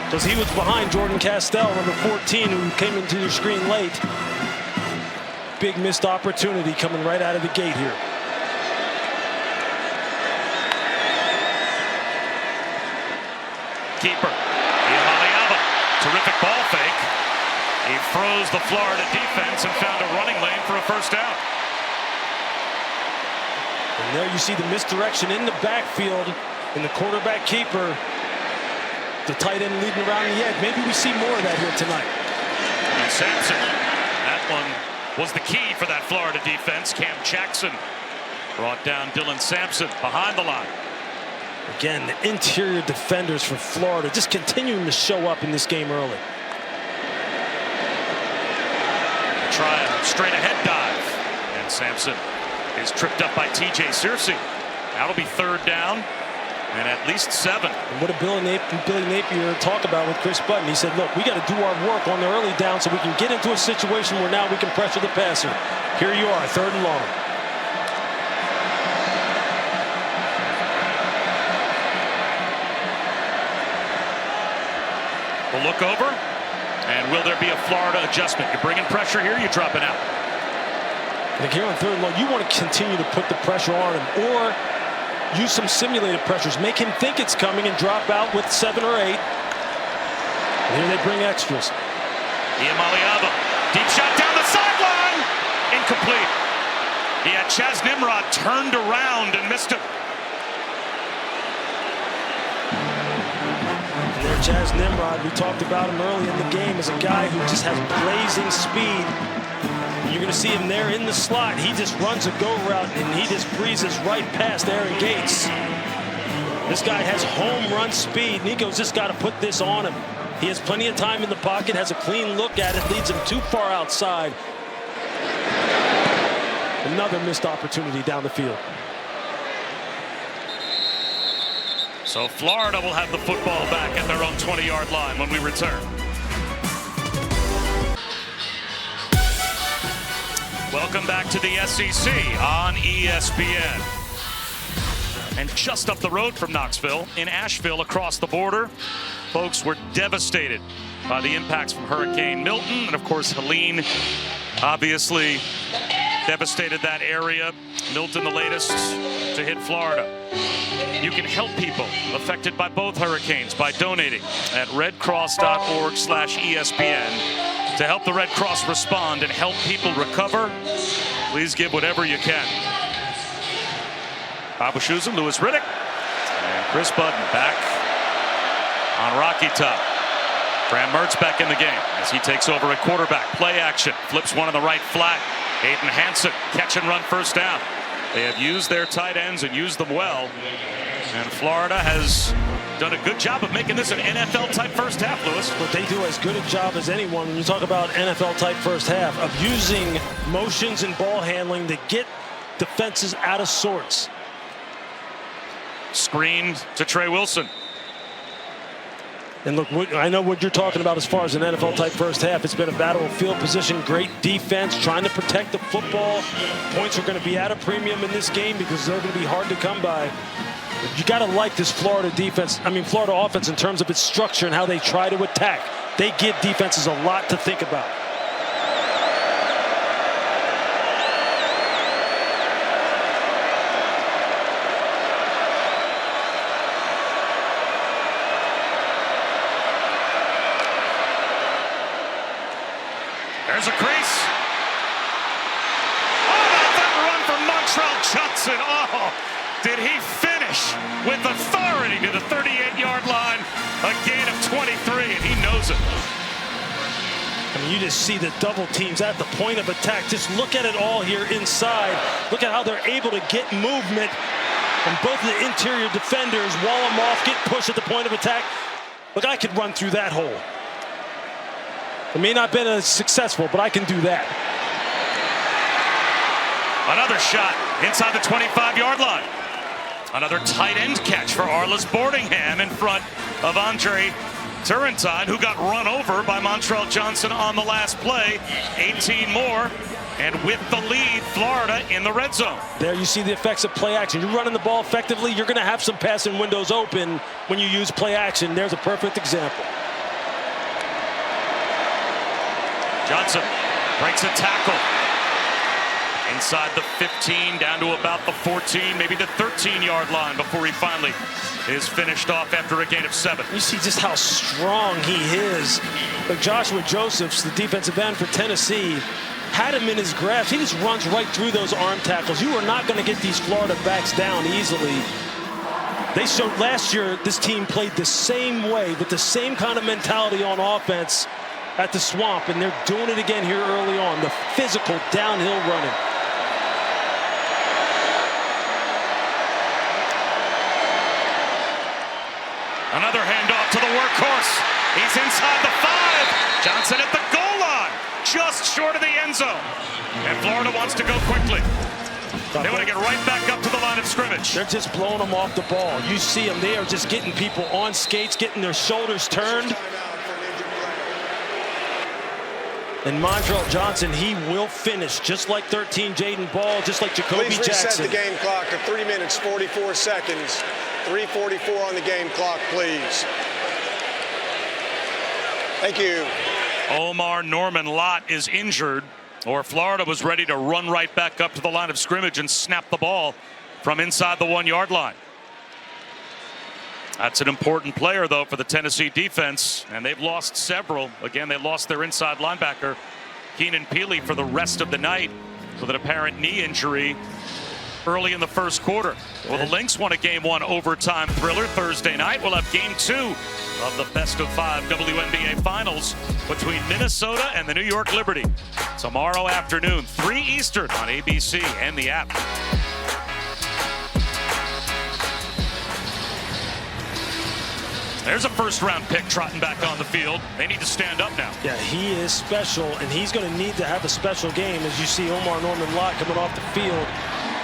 Because he was behind Jordan Castell, number 14, who came into your screen late. Big missed opportunity coming right out of the gate here. Keeper. Niamaliava. Terrific ball fake. He froze the Florida defense and found a running lane for a first down. And there you see the misdirection in the backfield and the quarterback keeper. The tight end leading around the edge. Maybe we see more of that here tonight. And Sampson. That one was the key for that Florida defense. Cam Jackson brought down Dylan Sampson behind the line. Again, the interior defenders for Florida just continuing to show up in this game early. Try a straight ahead dive. And Sampson is tripped up by TJ Searcy. That'll be 3rd down and at least 7. And what did Billy Napier talk about with Chris Button? He said, look, we got to do our work on the early down so we can get into a situation where now we can pressure the passer. Here you are, 3rd and long. We'll look over, and will there be a Florida adjustment? You're bringing pressure here, you're dropping out. Like here on third and long, you want to continue to put the pressure on him or use some simulated pressures. Make him think it's coming and drop out with 7 or 8. And here they bring extras. Iamaleava, deep shot down the sideline. Incomplete. He had Chaz Nimrod turned around and missed him. And there, Chaz Nimrod, we talked about him early in the game as a guy who just has blazing speed. And you're going to see him there in the slot. He just runs a go route and he just breezes right past Aaron Gates. This guy has home run speed. Nico's just got to put this on him. He has plenty of time in the pocket, has a clean look at it, leads him too far outside. Another missed opportunity down the field. So Florida will have the football back at their own 20-yard line when we return. Welcome back to the SEC on ESPN. And just up the road from Knoxville, in Asheville, across the border, folks were devastated by the impacts from Hurricane Milton. And of course, Helene obviously devastated that area. Milton, the latest to hit Florida. You can help people affected by both hurricanes by donating at redcross.org/ESPN. To help the Red Cross respond and help people recover, please give whatever you can. Bob Wischusen, Louis Riddick, and Chris Budden back on Rocky Top. Graham Mertz back in the game as he takes over at quarterback. Play action, flips one on the right flat. Aiden Hansen, catch and run first down. They have used their tight ends and used them well. And Florida has done a good job of making this an NFL-type first half, Lewis. But they do as good a job as anyone when you talk about NFL-type first half of using motions and ball handling to get defenses out of sorts. Screen to Trey Wilson. And look, I know what you're talking about as far as an NFL-type first half. It's been a battle of field position, great defense, trying to protect the football. Points are going to be at a premium in this game because they're going to be hard to come by. But you got to like this Florida offense in terms of its structure and how they try to attack. They give defenses a lot to think about. There's a crease. Oh, that run from Montrell Johnson. Oh, did he finish with authority to the 38-yard line? A gain of 23, and he knows it. I mean, you just see the double teams at the point of attack. Just look at it all here inside. Look at how they're able to get movement from both the interior defenders, wall them off, get pushed at the point of attack. Look, I could run through that hole. It may not have been as successful, but I can do that. Another shot inside the 25-yard line. Another tight end catch for Arliss Boardingham in front of Andre Turrentine, who got run over by Montrell Johnson on the last play. 18 more, and with the lead, Florida in the red zone. There you see the effects of play action. You're running the ball effectively, you're going to have some passing windows open when you use play action. There's a perfect example. Johnson breaks a tackle inside the 15, down to about the 14, maybe the 13-yard line before he finally is finished off after a gain of 7. You see just how strong he is. Like Joshua Josephs, the defensive end for Tennessee, had him in his grasp. He just runs right through those arm tackles. You are not going to get these Florida backs down easily. They showed last year this team played the same way with the same kind of mentality on offense at the Swamp, and they're doing it again here early on. The physical downhill running. Another handoff to the workhorse. He's inside the 5. Johnson at the goal line, just short of the end zone. And Florida wants to go quickly. They want to get right back up to the line of scrimmage. They're just blowing them off the ball. You see them. They are just getting people on skates, getting their shoulders turned. And Montrell Johnson, he will finish just like 13 Jaden Ball, just like Jacoby Jackson. Please reset the game clock to 3 minutes, 44 seconds. 3:44 on the game clock, please. Thank you. Omar Norman Lott is injured. Or Florida was ready to run right back up to the line of scrimmage and snap the ball from inside the 1-yard line. That's an important player, though, for the Tennessee defense, and they've lost several. Again, they lost their inside linebacker, Keenan Peely, for the rest of the night with an apparent knee injury early in the first quarter. Well, the Lynx won a Game 1 overtime thriller Thursday night. We'll have Game 2 of the best-of-5 WNBA Finals between Minnesota and the New York Liberty tomorrow afternoon, 3 Eastern on ABC and the app. There's a first-round pick trotting back on the field. They need to stand up now. Yeah, he is special, and he's going to need to have a special game as you see Omar Norman-Lott coming off the field.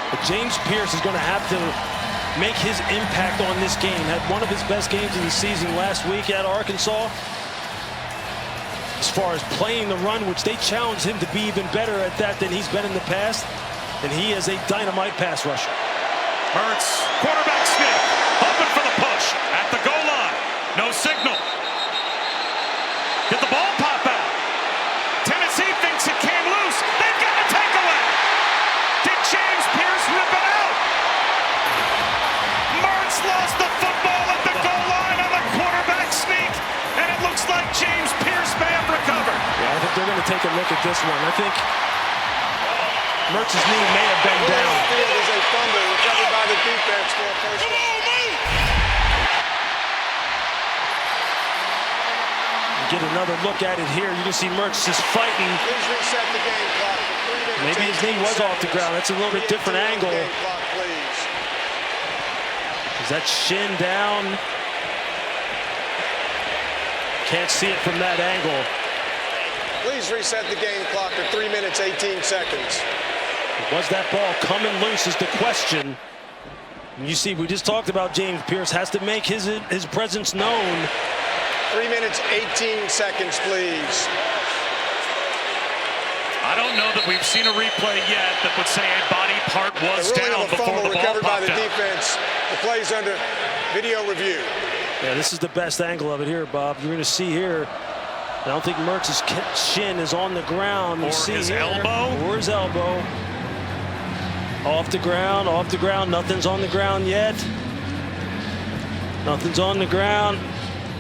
But James Pierce is going to have to make his impact on this game. Had one of his best games of the season last week at Arkansas. As far as playing the run, which they challenged him to be even better at that than he's been in the past. And he is a dynamite pass rusher. Hurts, quarterback sneak, hoping for the push at the goal line. No signal. Did the ball pop out? Tennessee thinks it came loose. They've got a takeaway. Did James Pierce rip it out? Mertz lost the football at the goal line on the quarterback sneak, and it looks like James Pierce may have recovered. Yeah, I think they're going to take a look at this one. I think Mertz's knee may have been down. The field is a fumble recovered by the defense for a first down. Get another look at it here. You can see Mertz just fighting. Please reset the game clock. Maybe his knee was off the ground. That's a little bit different angle. Is that shin down? Can't see it from that angle. Please reset the game clock at 3 minutes, 18 seconds. Was that ball coming loose is the question. You see, we just talked about James Pierce has to make his presence known. 3 minutes, 18 seconds, please. I don't know that we've seen a replay yet that would say a body part was down before the ball recovered by popped the out. defense. The play's under video review. Yeah, this is the best angle of it here, Bob. You're going to see here. I don't think Mertz's shin is on the ground. Or his elbow. Or his elbow. Off the ground, off the ground. Nothing's on the ground yet. Nothing's on the ground.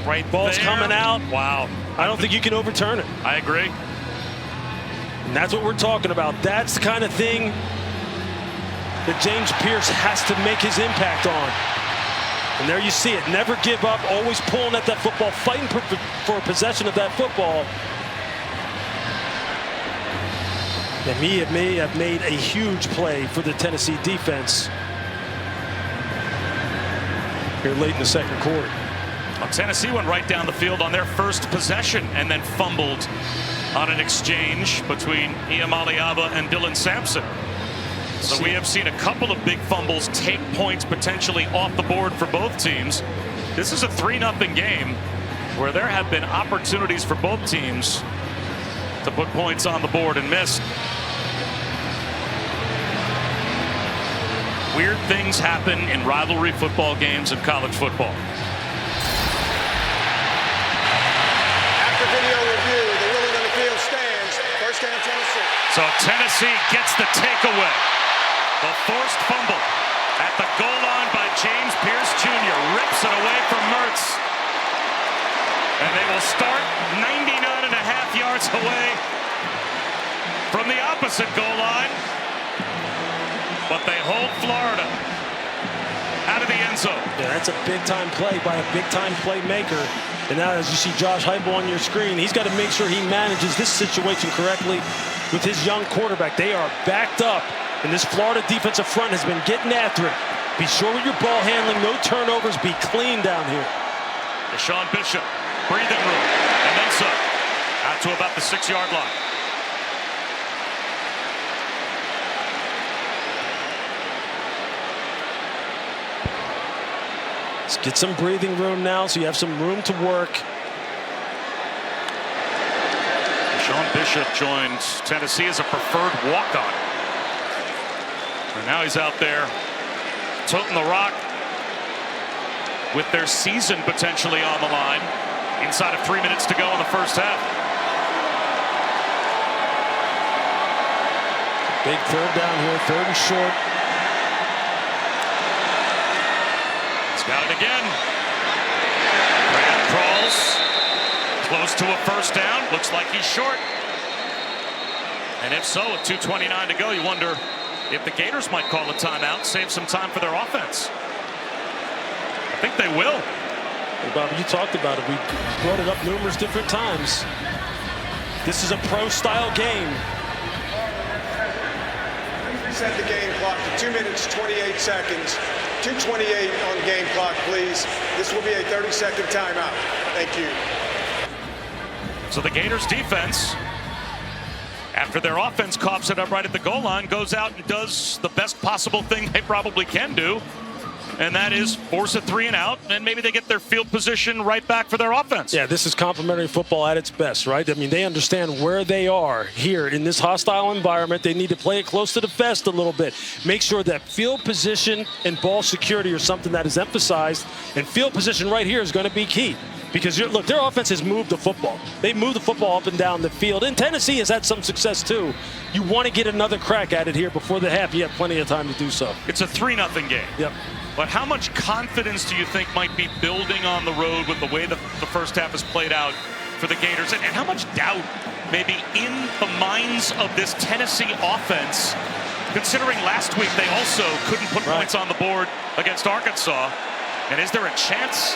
Right, ball's there. coming out. Wow. I don't think you can overturn it. I agree. And that's what we're talking about. That's the kind of thing that James Pierce has to make his impact on. And there you see it. Never give up. Always pulling at that football. Fighting for possession of that football. And he may have made a huge play for the Tennessee defense here late in the second quarter. Well, Tennessee went right down the field on their first possession and then fumbled on an exchange between Iamaleava and Dylan Sampson. So we have seen a couple of big fumbles take points potentially off the board for both teams. This is a 3-0 game where there have been opportunities for both teams to put points on the board and miss. Weird things happen in rivalry football games in college football. After video review, the ruling on the field stands. First down, Tennessee. So Tennessee gets the takeaway. The forced fumble at the goal line by James Pierce Jr. rips it away from Mertz. And they will start 99.5 yards away from the opposite goal line. But they hold Florida out of the end zone. Yeah, that's a big-time play by a big-time playmaker. And now as you see Josh Heupel on your screen, he's got to make sure he manages this situation correctly with his young quarterback. They are backed up, and this Florida defensive front has been getting after it. Be sure with your ball handling, no turnovers, be clean down here. Deshaun Bishop, breathing room, and then some. Out to about the 6-yard line. Let's get some breathing room now so you have some room to work. Deshaun Bishop joined Tennessee as a preferred walk-on. And now he's out there toting the rock with their season potentially on the line inside of 3 minutes to go in the first half. Big third down here, 3rd and short. He's got it again. Graham crawls. Close to a 1st down. Looks like he's short. And if so, with 2:29 to go, you wonder if the Gators might call a timeout, save some time for their offense. I think they will. Well, Bobby, you talked about it. We brought it up numerous different times. This is a pro-style game. Reset the game clock to 2 minutes, 28 seconds. 2:28 on the game clock, please. This will be a 30-second timeout. Thank you. So the Gators defense, after their offense coughs it up right at the goal line, goes out and does the best possible thing they probably can do, and that is force a 3 and out, and maybe they get their field position right back for their offense. Yeah, this is complementary football at its best, right? I mean, they understand where they are here in this hostile environment. They need to play it close to the vest a little bit. Make sure that field position and ball security are something that is emphasized, and field position right here is going to be key. Because, look, their offense has moved the football. They moved the football up and down the field. And Tennessee has had some success, too. You want to get another crack at it here before the half. You have plenty of time to do so. It's a 3-0 game. Yep. But how much confidence do you think might be building on the road with the way the first half has played out for the Gators? And how much doubt maybe in the minds of this Tennessee offense, considering last week they also couldn't put points on the board against Arkansas? And is there a chance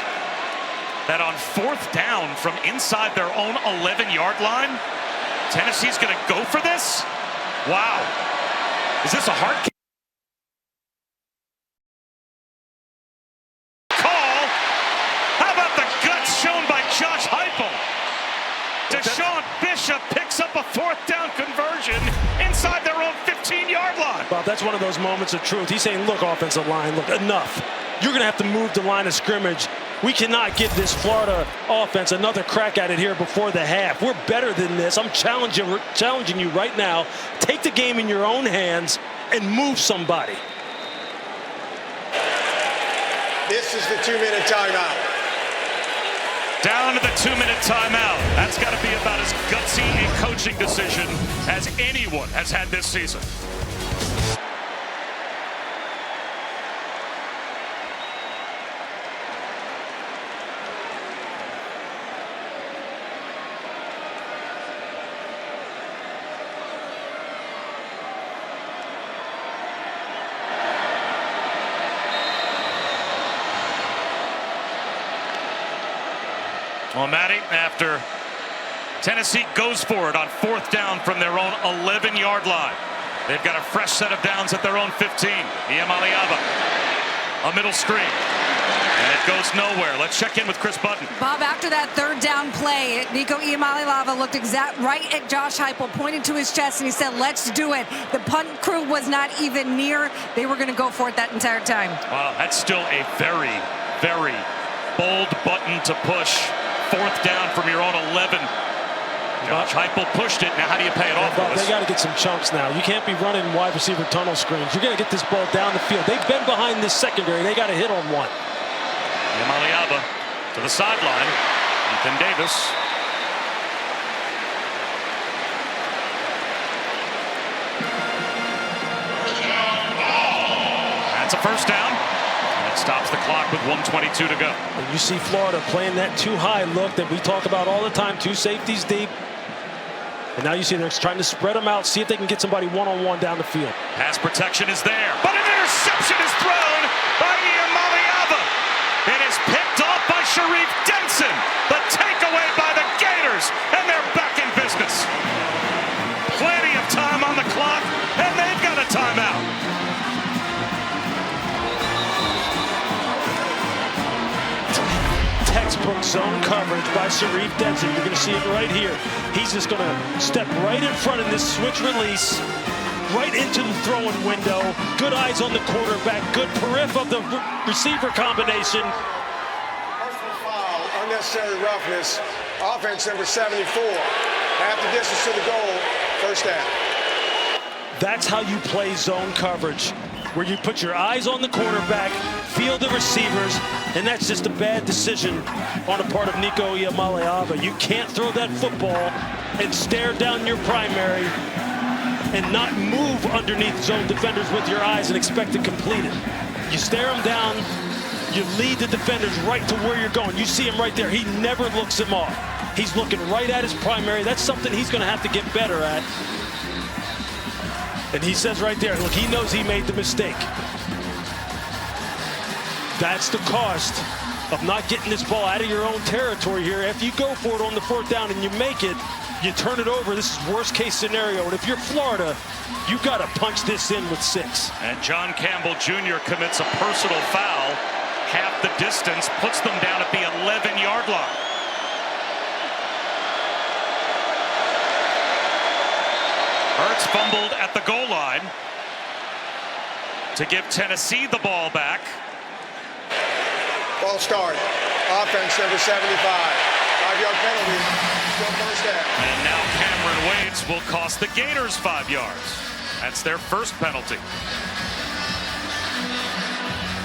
that on 4th down from inside their own 11-yard line, Tennessee's going to go for this? Wow. Is this a hard call? How about the guts shown by Josh Heupel? Deshaun Bishop picks up a 4th down conversion inside their own 15-yard line. Bob, that's one of those moments of truth. He's saying, look, offensive line, look, enough. You're going to have to move the line of scrimmage. We cannot give this Florida offense another crack at it here before the half. We're better than this. I'm challenging you right now. Take the game in your own hands and move somebody. This is the 2-minute timeout. Down to the 2-minute timeout. That's got to be about as gutsy a coaching decision as anyone has had this season. Well, Matty, after Tennessee goes for it on 4th down from their own 11-yard line, they've got a fresh set of downs at their own 15. Iamaleava, a middle screen, and it goes nowhere. Let's check in with Chris Button. Bob, after that 3rd down play, Nico Iamaleava looked right at Josh Heupel, pointed to his chest, and he said, let's do it. The punt crew was not even near. They were going to go for it that entire time. Wow, that's still a very, very bold button to push. 4th down from your own 11. Josh Heupel pushed it. Now how do you pay it off? They got to get some chunks now. You can't be running wide receiver tunnel screens. You're going to get this ball down the field. They've been behind this secondary. They got to hit on one. Iamaleava to the sideline. Ethan Davis. That's a 1st down. And it stops the clock with 1:22 to go. And you see Florida playing that too high look that we talk about all the time, 2 safeties deep. And now you see they're trying to spread them out, see if they can get somebody one-on-one down the field. Pass protection is there, but an interception is thrown by Iamaleava. It is picked off by Sharif Denson. The takeaway by the Gators, and they're back in business. Plenty of time on the clock, and they've got a timeout. Textbook zone coverage by Sharif Denson. You're going to see it right here. He's just going to step right in front of this switch release, right into the throwing window. Good eyes on the quarterback. Good periph of the receiver combination. Personal foul, unnecessary roughness. Offense number 74. Half the distance to the goal. 1st down. That's how you play zone coverage, where you put your eyes on the quarterback, feel the receivers, and that's just a bad decision on the part of Nico Iamaleava. You can't throw that football and stare down your primary and not move underneath zone defenders with your eyes and expect to complete it. You stare them down, you lead the defenders right to where you're going. You see him right there. He never looks him off. He's looking right at his primary. That's something he's going to have to get better at. And he says right there, look, he knows he made the mistake. That's the cost of not getting this ball out of your own territory here. If you go for it on the 4th down and you make it, you turn it over. This is worst case scenario. And if you're Florida, you got to punch this in with 6. And John Campbell Jr. commits a personal foul. Half the distance, puts them down at the 11-yard line. Hurts fumbled at the goal line to give Tennessee the ball back. Ball start. Offense number 75. 5-yard penalty. Still first down. And now Cameron Wades will cost the Gators 5 yards. That's their first penalty.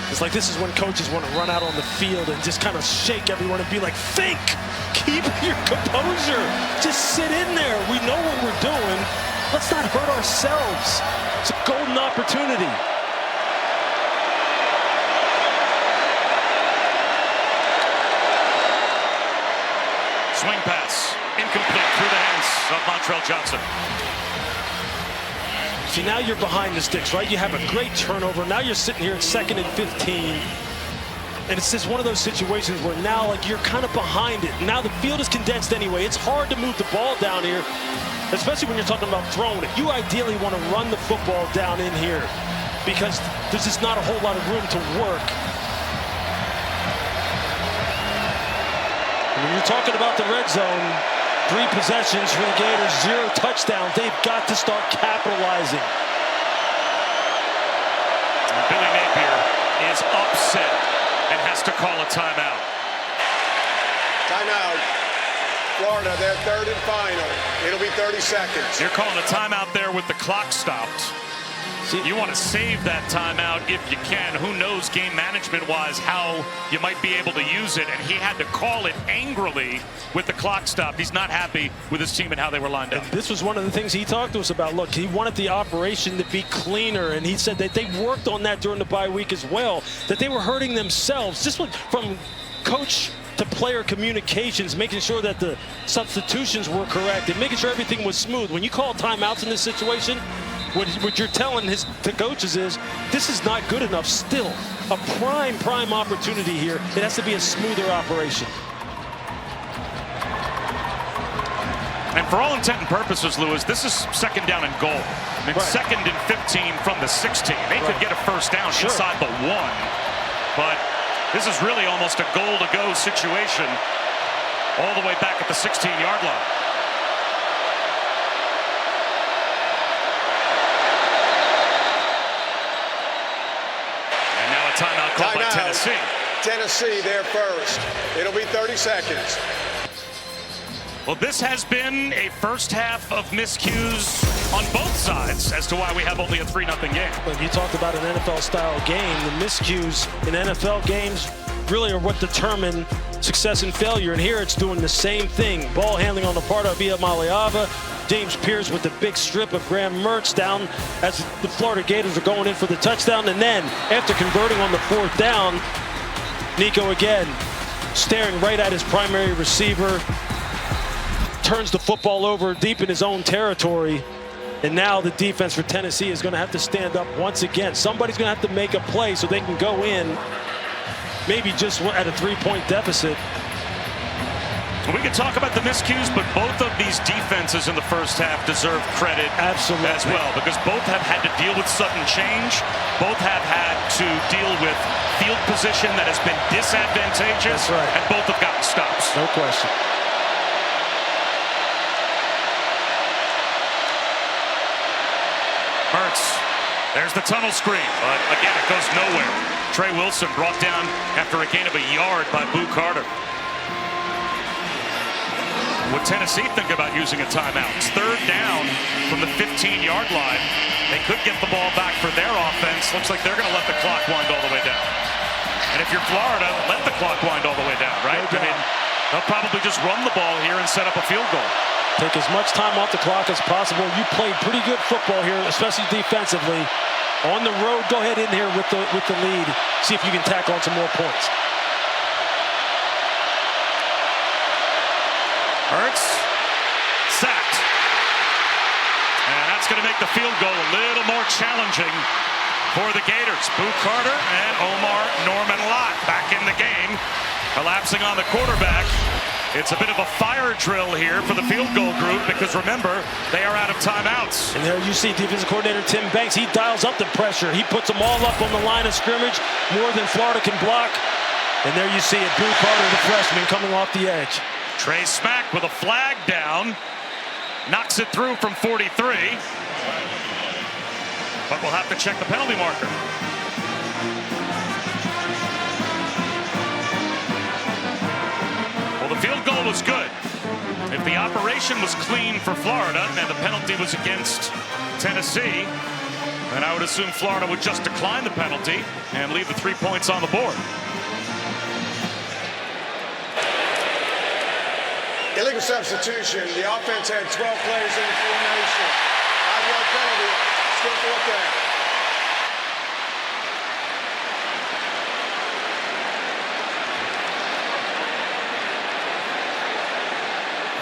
It's like this is when coaches want to run out on the field and just kind of shake everyone and be like, think, keep your composure. Just sit in there. We know what we're doing. Let's not hurt ourselves. It's a golden opportunity. Swing pass, incomplete through the hands of Montrell Johnson. See, now you're behind the sticks, right? You have a great turnover. Now you're sitting here at 2nd and 15. And it's just one of those situations where now, like, you're kind of behind it. Now the field is condensed anyway. It's hard to move the ball down here, especially when you're talking about throwing it. You ideally want to run the football down in here because there's just not a whole lot of room to work. When you're talking about the red zone, 3 possessions for the Gators, 0 touchdowns. They've got to start capitalizing. And Billy Napier is upset and has to call a timeout. Timeout. Florida, their 3rd and final. It'll be 30 seconds. You're calling a timeout there with the clock stopped. See, you want to save that timeout if you can. Who knows game management-wise how you might be able to use it. And he had to call it angrily with the clock stopped. He's not happy with his team and how they were lined up. And this was one of the things he talked to us about. Look, he wanted the operation to be cleaner. And he said that they worked on that during the bye week as well, that they were hurting themselves. Just from coach to player communications, making sure that the substitutions were correct and making sure everything was smooth. When you call timeouts in this situation, what you're telling the coaches is this is not good enough still. A prime opportunity here. It has to be a smoother operation. And for all intent and purposes, Lewis, this is 2nd down and goal. I mean, 2nd and 15 from the 16. They could get a first down inside the 1. But this is really almost a goal-to-go situation all the way back at the 16-yard line. Timeout called by Tennessee. Tennessee, they're first. It'll be 30 seconds. Well, this has been a first half of miscues on both sides as to why we have only a 3-0 game. When you talked about an NFL-style game, the miscues in NFL games really are what determine success and failure. And here it's doing the same thing. Ball handling on the part of Maliava. James Pierce with the big strip of Graham Mertz down as the Florida Gators are going in for the touchdown. And then after converting on the 4th down, Nico again staring right at his primary receiver, turns the football over deep in his own territory. And now the defense for Tennessee is going to have to stand up once again. Somebody's going to have to make a play so they can go in, maybe just at a 3-point deficit. We can talk about the miscues, but both of these defenses in the first half deserve credit as well, because both have had to deal with sudden change. Both have had to deal with field position that has been disadvantageous. That's right. And both have gotten stops. No question. Hurts. There's the tunnel screen, but again, it goes nowhere. Trey Wilson brought down after a gain of a yard by Boo Carter. Would Tennessee think about using a timeout? It's 3rd down from the 15-yard line. They could get the ball back for their offense. Looks like they're going to let the clock wind all the way down. And if you're Florida, let the clock wind all the way down, right? I mean, they'll probably just run the ball here and set up a field goal. Take as much time off the clock as possible. You played pretty good football here, especially defensively. On the road, go ahead in here with the lead. See if you can tack on some more points. Hurts, sacked. And that's going to make the field goal a little more challenging for the Gators. Boo Carter and Omar Norman Lott back in the game, collapsing on the quarterback. It's a bit of a fire drill here for the field goal group because remember, they are out of timeouts. And there you see defensive coordinator Tim Banks. He dials up the pressure. He puts them all up on the line of scrimmage, more than Florida can block. And there you see it, Boo Carter, the freshman, coming off the edge. Trey Smack with a flag down, knocks it through from 43. But we'll have to check the penalty marker. Well, the field goal was good. If the operation was clean for Florida and the penalty was against Tennessee, then I would assume Florida would just decline the penalty and leave the 3 points on the board. Illegal substitution. The offense had 12 players in the formation. 5-yard penalty. Still fourth down.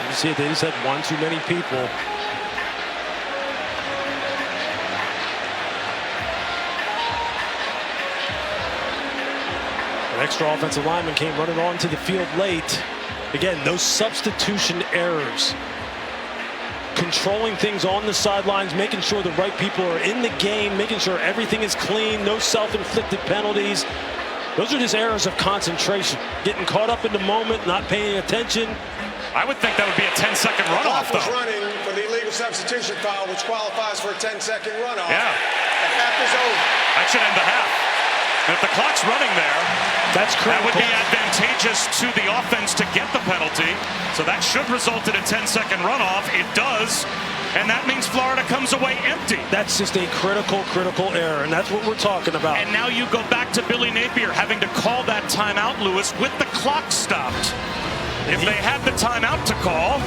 You see it, they just had one too many people. An extra offensive lineman came running onto the field late. Again, those substitution errors. Controlling things on the sidelines, making sure the right people are in the game, making sure everything is clean, no self-inflicted penalties. Those are just errors of concentration. Getting caught up in the moment, not paying attention. I would think that would be a 10-second runoff, The clock was though. running for the illegal substitution foul, which qualifies for a 10-second runoff. Yeah. The half is over. That should end the half. And if the clock's running there, that's critical. That would be advantageous to the offense to get the penalty. So that should result in a 10-second runoff. It does. And that means Florida comes away empty. That's just a critical error, and that's what we're talking about. And now you go back to Billy Napier having to call that timeout, Lewis, with the clock stopped. If they had the timeout to call.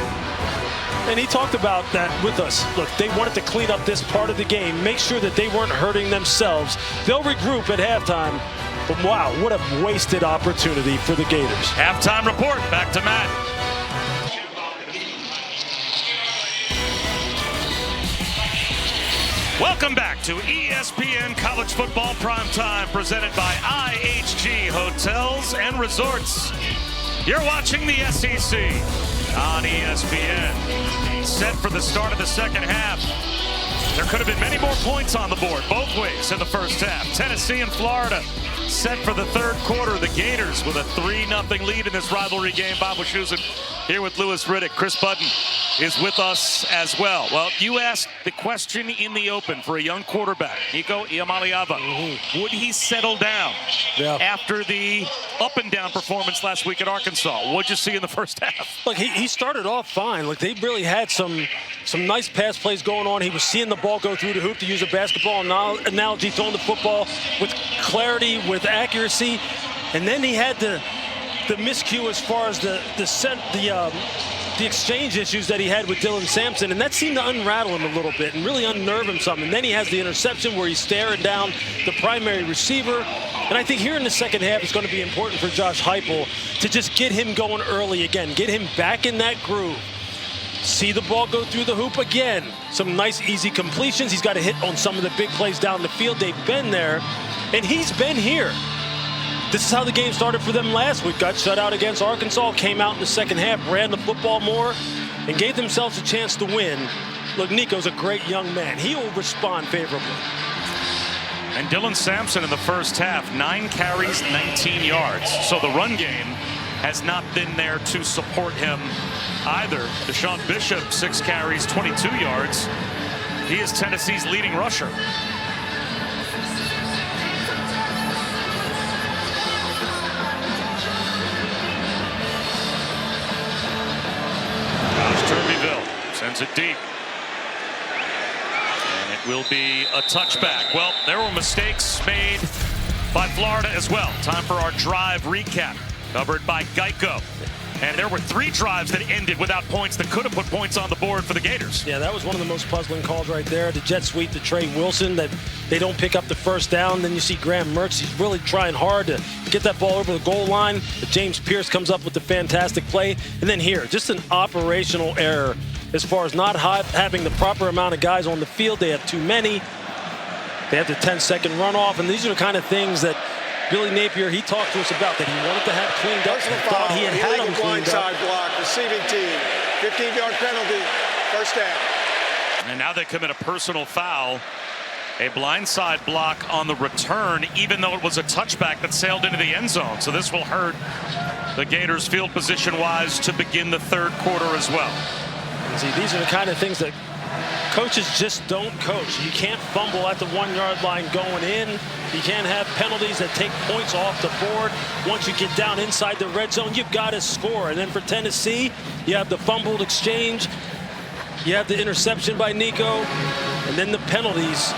And he talked about that with us. Look, they wanted to clean up this part of the game, make sure that they weren't hurting themselves. They'll regroup at halftime. But wow, what a wasted opportunity for the Gators. Halftime report, back to Matt. Welcome back to ESPN College Football Primetime, presented by IHG Hotels and Resorts. You're watching the SEC on ESPN. Set for the start of the second half. There could have been many more points on the board, both ways in the first half. Tennessee and Florida set for the third quarter. The Gators with a 3-0 lead in this rivalry game. Bob Wischusen here with Lewis Riddick. Chris Budden is with us as well. Well, you asked the question in the open for a young quarterback, Nico Iamaleava. Would he settle down after the up-and-down performance last week at Arkansas? What'd you see in the first half? Look, he started off fine. Look, they really had some nice pass plays going on. He was seeing the ball go through the hoop, to use a basketball analogy, throwing the football with clarity, with accuracy. And then he had the miscue as far as the exchange issues that he had with Dylan Sampson, and that seemed to unrattle him a little bit and really unnerve him some. And then he has the interception where he's staring down the primary receiver. And I think here in the second half, it's going to be important for Josh Heupel to just get him going early again, get him back in that groove. See the ball go through the hoop again. Some nice, easy completions. He's got to hit on some of the big plays down the field. They've been there, and he's been here. This is how the game started for them last week. Got shut out against Arkansas, came out in the second half, ran the football more, and gave themselves a chance to win. Look, Nico's a great young man. He will respond favorably. And Dylan Sampson in the first half, 9 carries, 19 yards. So the run game has not been there to support him either. Deshaun Bishop, 6 carries, 22 yards. He is Tennessee's leading rusher. Sends it deep. And it will be a touchback. Well, there were mistakes made by Florida as well. Time for our drive recap, covered by Geico. And there were 3 drives that ended without points that could have put points on the board for the Gators. Yeah, that was one of the most puzzling calls right there. The jet sweep to Trey Wilson that they don't pick up the first down. Then you see Graham Mertz. He's really trying hard to get that ball over the goal line. But James Pierce comes up with the fantastic play. And then here, just an operational error as far as not having the proper amount of guys on the field. They have too many. They have the 10-second runoff. And these are the kind of things that Billy Napier, he talked to us about, that he wanted to have cleaned up. Personal He thought foul, he had them cleaned up. blindside block, receiving team, 15-yard penalty, first down. And now they commit a personal foul. A blindside block on the return, even though it was a touchback that sailed into the end zone. So this will hurt the Gators field position-wise to begin the third quarter as well. See, these are the kind of things that coaches just don't coach. You can't fumble at the 1-yard line going in. You can't have penalties that take points off the board. Once you get down inside the red zone, you've got to score. And then for Tennessee, you have the fumbled exchange. You have the interception by Nico. And then the penalties.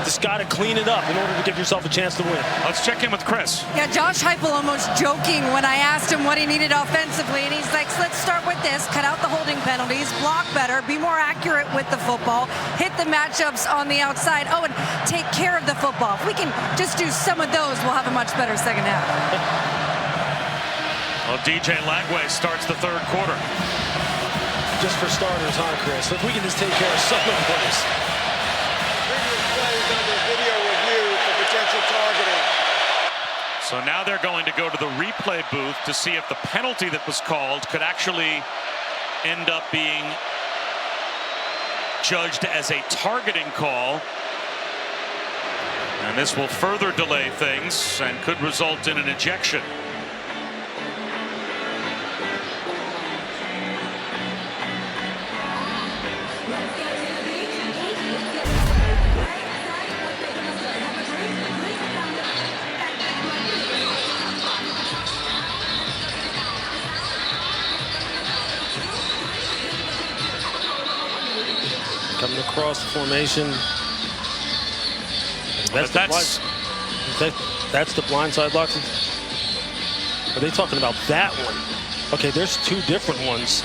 Just got to clean it up in order to give yourself a chance to win. Let's check in with Chris. Yeah, Josh Heupel almost joking when I asked him what he needed offensively, and he's like, let's start with this, cut out the holding penalties, block better, be more accurate with the football, hit the matchups on the outside, oh, and take care of the football. If we can just do some of those, we'll have a much better second half. Well, DJ Lagway starts the third quarter. Just for starters, huh, Chris? If we can just take care of some of those. So now they're going to go to the replay booth to see if the penalty that was called could actually end up being judged as a targeting call. And this will further delay things and could result in an ejection. Coming across the formation. That's the blindside block. Are they talking about that one? Okay, there's 2 different ones.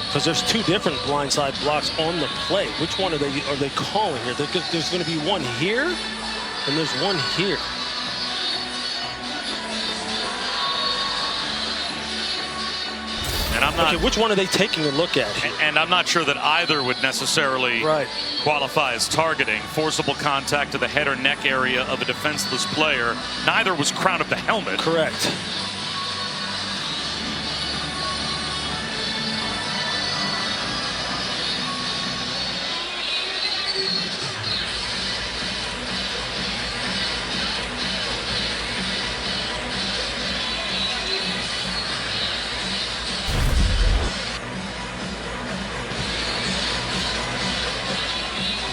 Because there's 2 different blindside blocks on the play. Which one are they calling here? There's going to be one here, and there's one here. And I'm not, okay, which one are they taking a look at here? And I'm not sure that either would necessarily qualify as targeting. Forcible contact to the head or neck area of a defenseless player. Neither was crown of the helmet. Correct.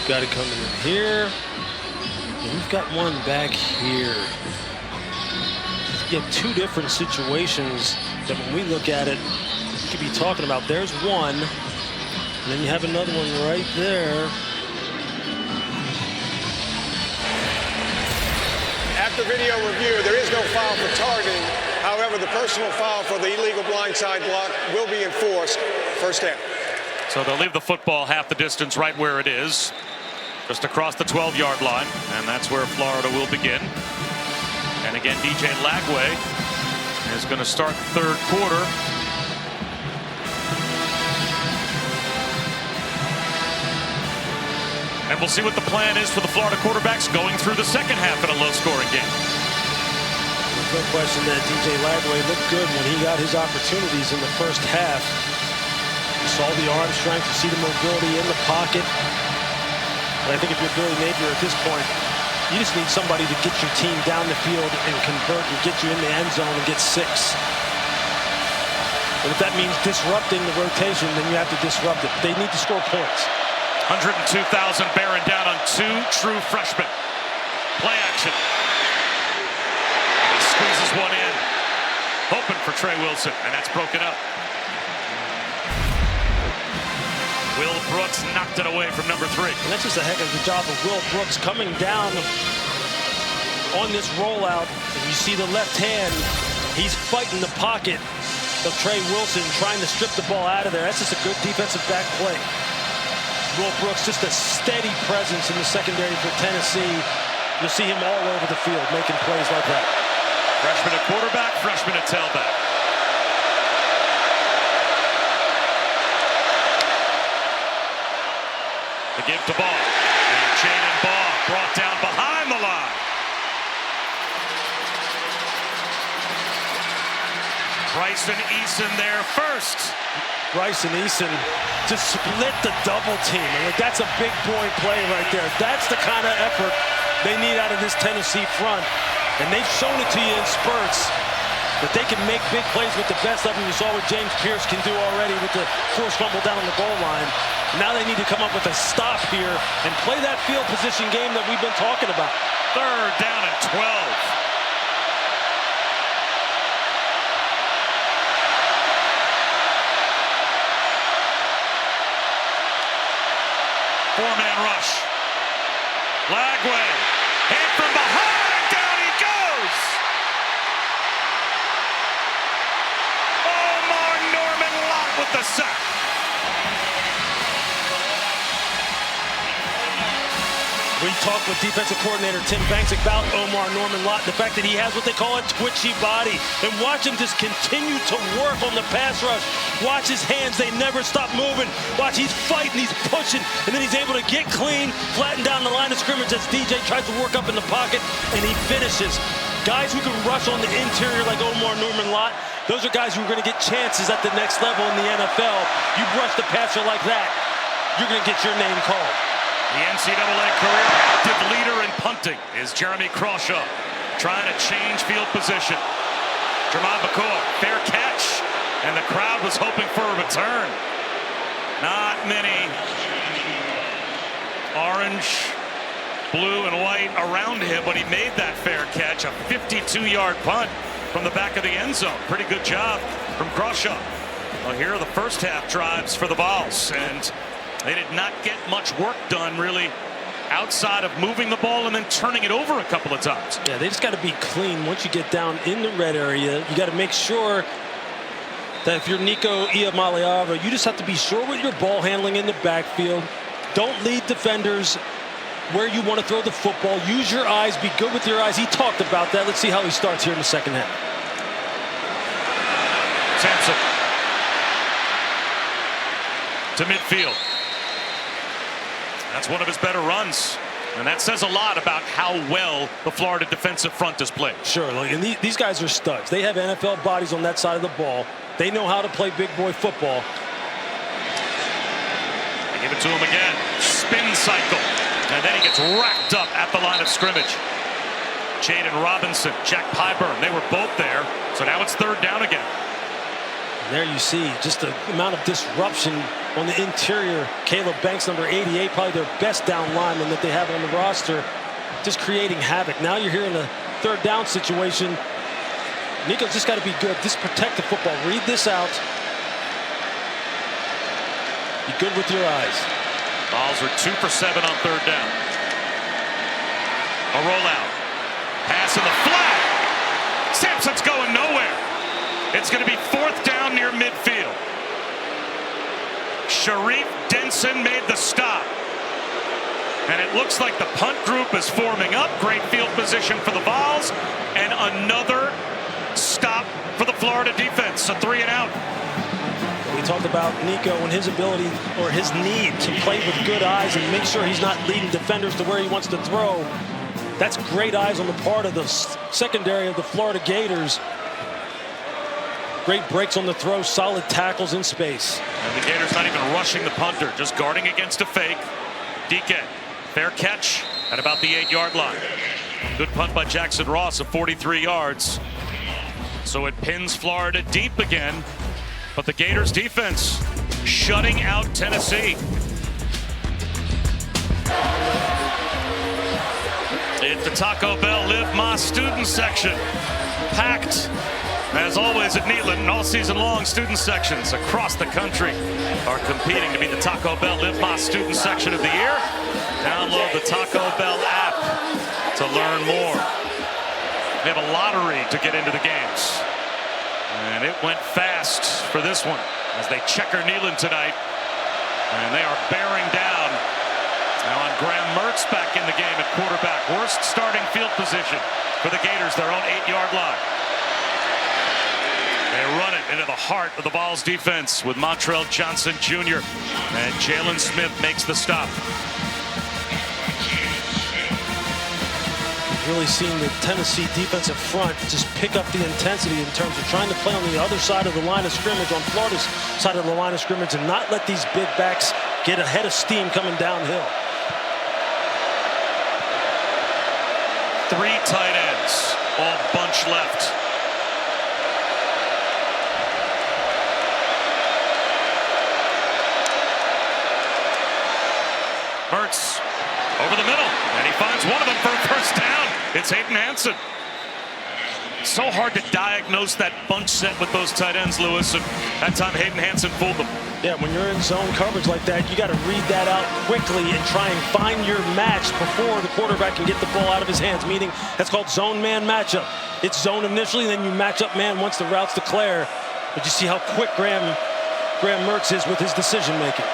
Got it coming in here. And we've got one back here. You have 2 different situations that when we look at it, we could be talking about. There's one, and then you have another one right there. After video review, there is no foul for targeting. However, the personal foul for the illegal blindside block will be enforced. First down. So they'll leave the football half the distance right where it is, just across the 12-yard line, and that's where Florida will begin. And again, DJ Lagway is going to start the third quarter. And we'll see what the plan is for the Florida quarterbacks going through the second half in a low-scoring game. There's no question that DJ Lagway looked good when he got his opportunities in the first half. You saw the arm strength, you see the mobility in the pocket. But I think if you're Billy Napier at this point, you just need somebody to get your team down the field and convert and get you in the end zone and get 6. And if that means disrupting the rotation, then you have to disrupt it. They need to score points. 102,000 bearing down on 2 true freshmen. Play action. And he squeezes one in, hoping for Trey Wilson, and that's broken up. Will Brooks knocked it away from number 3. And that's just a heck of a job of Will Brooks coming down on this rollout. And you see the left hand, he's fighting the pocket. of Trey Wilson trying to strip the ball out of there. That's just a good defensive back play. Will Brooks, just a steady presence in the secondary for Tennessee. You'll see him all over the field making plays like that. Freshman at quarterback, freshman at tailback. The give to Ball. And Jaden Ball brought down behind the line. Bryson Eason there first. Bryson Eason just split the double team. I mean, that's a big boy play right there. That's the kind of effort they need out of this Tennessee front. And they've shown it to you in spurts that they can make big plays with the best of them. You saw what James Pierce can do already with the forced fumble down on the goal line. Now they need to come up with a stop here and play that field position game that we've been talking about. 3rd down and 12. Four-man rush. Lagway. Hit from behind. Down he goes. Omar Norman Lott with the sack. We talked with defensive coordinator Tim Banks about Omar Norman Lott, the fact that he has what they call a twitchy body. And watch him just continue to work on the pass rush. Watch his hands, they never stop moving. Watch, he's fighting, he's pushing, and then he's able to get clean, flatten down the line of scrimmage as DJ tries to work up in the pocket, and he finishes. Guys who can rush on the interior like Omar Norman Lott, those are guys who are going to get chances at the next level in the NFL. You brush the passer like that, you're going to get your name called. The NCAA career active leader in punting is Jeremy Crawshaw, trying to change field position. Jermon McCoy, fair catch, and the crowd was hoping for a return. Not many orange, blue, and white around him, but he made that fair catch, a 52-yard punt from the back of the end zone. Pretty good job from Crawshaw. Well, here are the first half drives for the Vols, and they did not get much work done, really, outside of moving the ball and then turning it over a couple of times. Yeah, they just got to be clean. Once you get down in the red area, you got to make sure that if you're Nico Iamaleava, you just have to be sure with your ball handling in the backfield. Don't lead defenders where you want to throw the football. Use your eyes. Be good with your eyes. He talked about that. Let's see how he starts here in the second half. Sampson to midfield. That's one of his better runs. And that says a lot about how well the Florida defensive front has played. Sure, and these guys are studs. They have NFL bodies on that side of the ball. They know how to play big boy football. They give it to him again. Spin cycle. And then he gets racked up at the line of scrimmage. Jaden Robinson, Jack Pyburn, they were both there. So now it's 3rd down again. And there you see just the amount of disruption on the interior. Caleb Banks, number 88, probably their best down lineman that they have on the roster, just creating havoc. Now you're here in a 3rd down situation. Nico's just got to be good. Just protect the football. Read this out. Be good with your eyes. Vols are 2 for 7 on 3rd down. A rollout. Pass in the flat. Sampson's going nowhere. It's going to be 4th down near midfield. Sharif Denson made the stop. And it looks like the punt group is forming up. Great field position for the Vols. And another stop for the Florida defense. A 3 and out. We talked about Nico and his ability or his need to play with good eyes and make sure he's not leading defenders to where he wants to throw. That's great eyes on the part of the secondary of the Florida Gators. Great breaks on the throw, solid tackles in space. And the Gators not even rushing the punter, just guarding against a fake. Deacon, fair catch at about the 8-yard line. Good punt by Jackson Ross of 43 yards. So it pins Florida deep again. But the Gators defense shutting out Tennessee. It's the Taco Bell Live Más student section. Packed, as always, at Neyland, and all season long, student sections across the country are competing to be the Taco Bell Live Más student section of the year. Download the Taco Bell app to learn more. We have a lottery to get into the games. And it went fast for this one as they checker Nealon tonight. And they are bearing down. Now on Graham Mertz back in the game at quarterback. Worst starting field position for the Gators, their own 8-yard line. They run it into the heart of the Vols defense with Montrell Johnson Jr. And Jalen Smith makes the stop. Really seen the Tennessee defensive front just pick up the intensity in terms of trying to play on the other side of the line of scrimmage, on Florida's side of the line of scrimmage, and not let these big backs get ahead of steam coming downhill. 3 tight ends, all bunch left. Mertz over the middle, and he finds one of them for a first down. It's Hayden Hansen. So hard to diagnose that bunch set with those tight ends, Lewis, and that time Hayden Hansen fooled them. Yeah, when you're in zone coverage like that, you got to read that out quickly and try and find your match before the quarterback can get the ball out of his hands, meaning that's called zone man matchup. It's zone initially, then you match up man once the route's declared. But you see how quick Graham Mertz is with his decision making.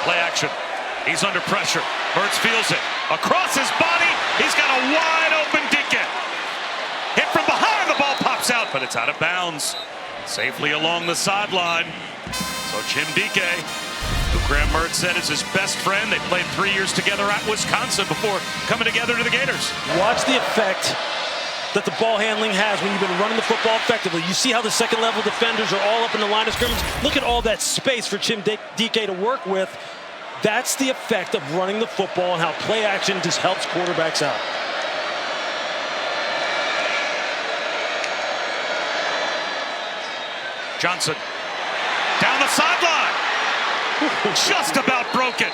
Play action. He's under pressure. Mertz feels it. Across his body, he's got a wide open Dike. Hit from behind, the ball pops out, but it's out of bounds. Safely along the sideline. So Jim Dike, who Graham Mertz said is his best friend, they played 3 years together at Wisconsin before coming together to the Gators. Watch the effect that the ball handling has when you've been running the football effectively. You see how the second level defenders are all up in the line of scrimmage. Look at all that space for Jim Dike to work with. That's the effect of running the football and how play action just helps quarterbacks out. Johnson down the sideline. Just about broke it.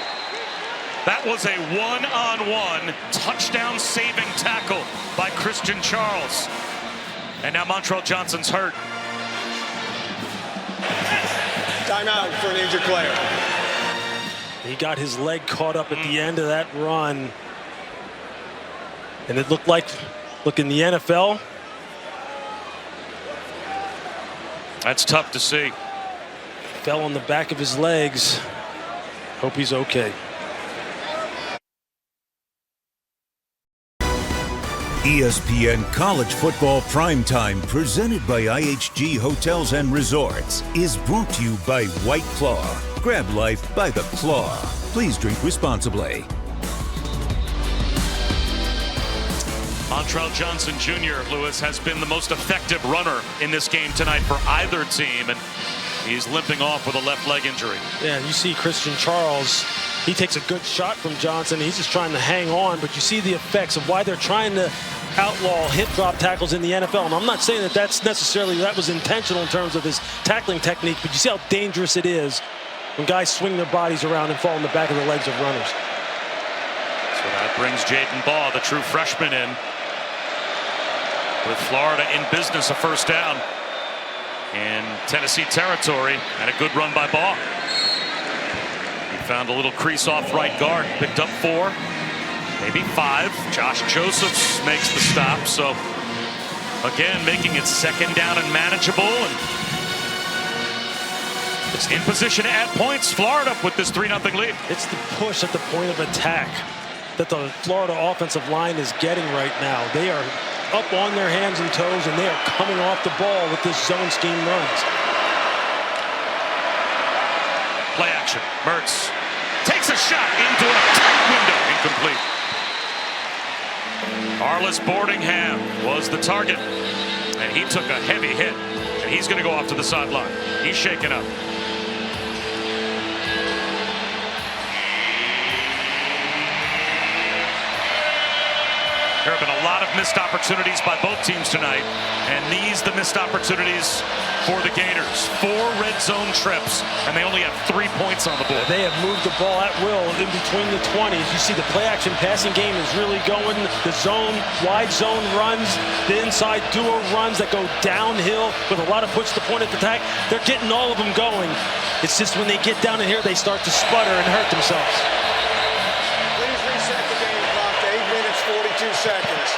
That was a one-on-one touchdown saving tackle by Christian Charles. And now Montrell Johnson's hurt. Timeout for an injured player. He got his leg caught up at the end of that run. And it looked like, look, in the NFL. That's tough to see. Fell on the back of his legs. Hope he's okay. ESPN College Football Primetime, presented by IHG Hotels and Resorts, is brought to you by White Claw. Grab life by the claw. Please drink responsibly. Montrell Johnson Jr., Lewis, has been the most effective runner in this game tonight for either team, and he's limping off with a left leg injury. Yeah, and you see Christian Charles, he takes a good shot from Johnson. He's just trying to hang on, but you see the effects of why they're trying to outlaw hip drop tackles in the NFL. And I'm not saying that that was intentional in terms of his tackling technique, but you see how dangerous it is when guys swing their bodies around and fall in the back of the legs of runners. So that brings Jaden Baugh, the true freshman, in. With Florida in business, a first down in Tennessee territory, and a good run by Baugh. He found a little crease off right guard, picked up 4, maybe 5. Josh Josephs makes the stop, so again making it second down and manageable, and it's in position to add points. Florida with this 3-0 lead. It's the push at the point of attack that the Florida offensive line is getting right now. They are up on their hands and toes, and they are coming off the ball with this zone scheme runs. Play action. Mertz takes a shot into a tight window. Incomplete. Arliss Boardingham was the target, and he took a heavy hit, and he's going to go off to the sideline. He's shaken up. There have been a lot of missed opportunities by both teams tonight, and these the missed opportunities for the Gators. 4 red zone trips, and they only have 3 points on the board. They have moved the ball at will in between the 20s. You see the play-action passing game is really going. The zone, wide zone runs, the inside duo runs that go downhill with a lot of push to point at the attack. They're getting all of them going. It's just when they get down in here, they start to sputter and hurt themselves. 42 seconds.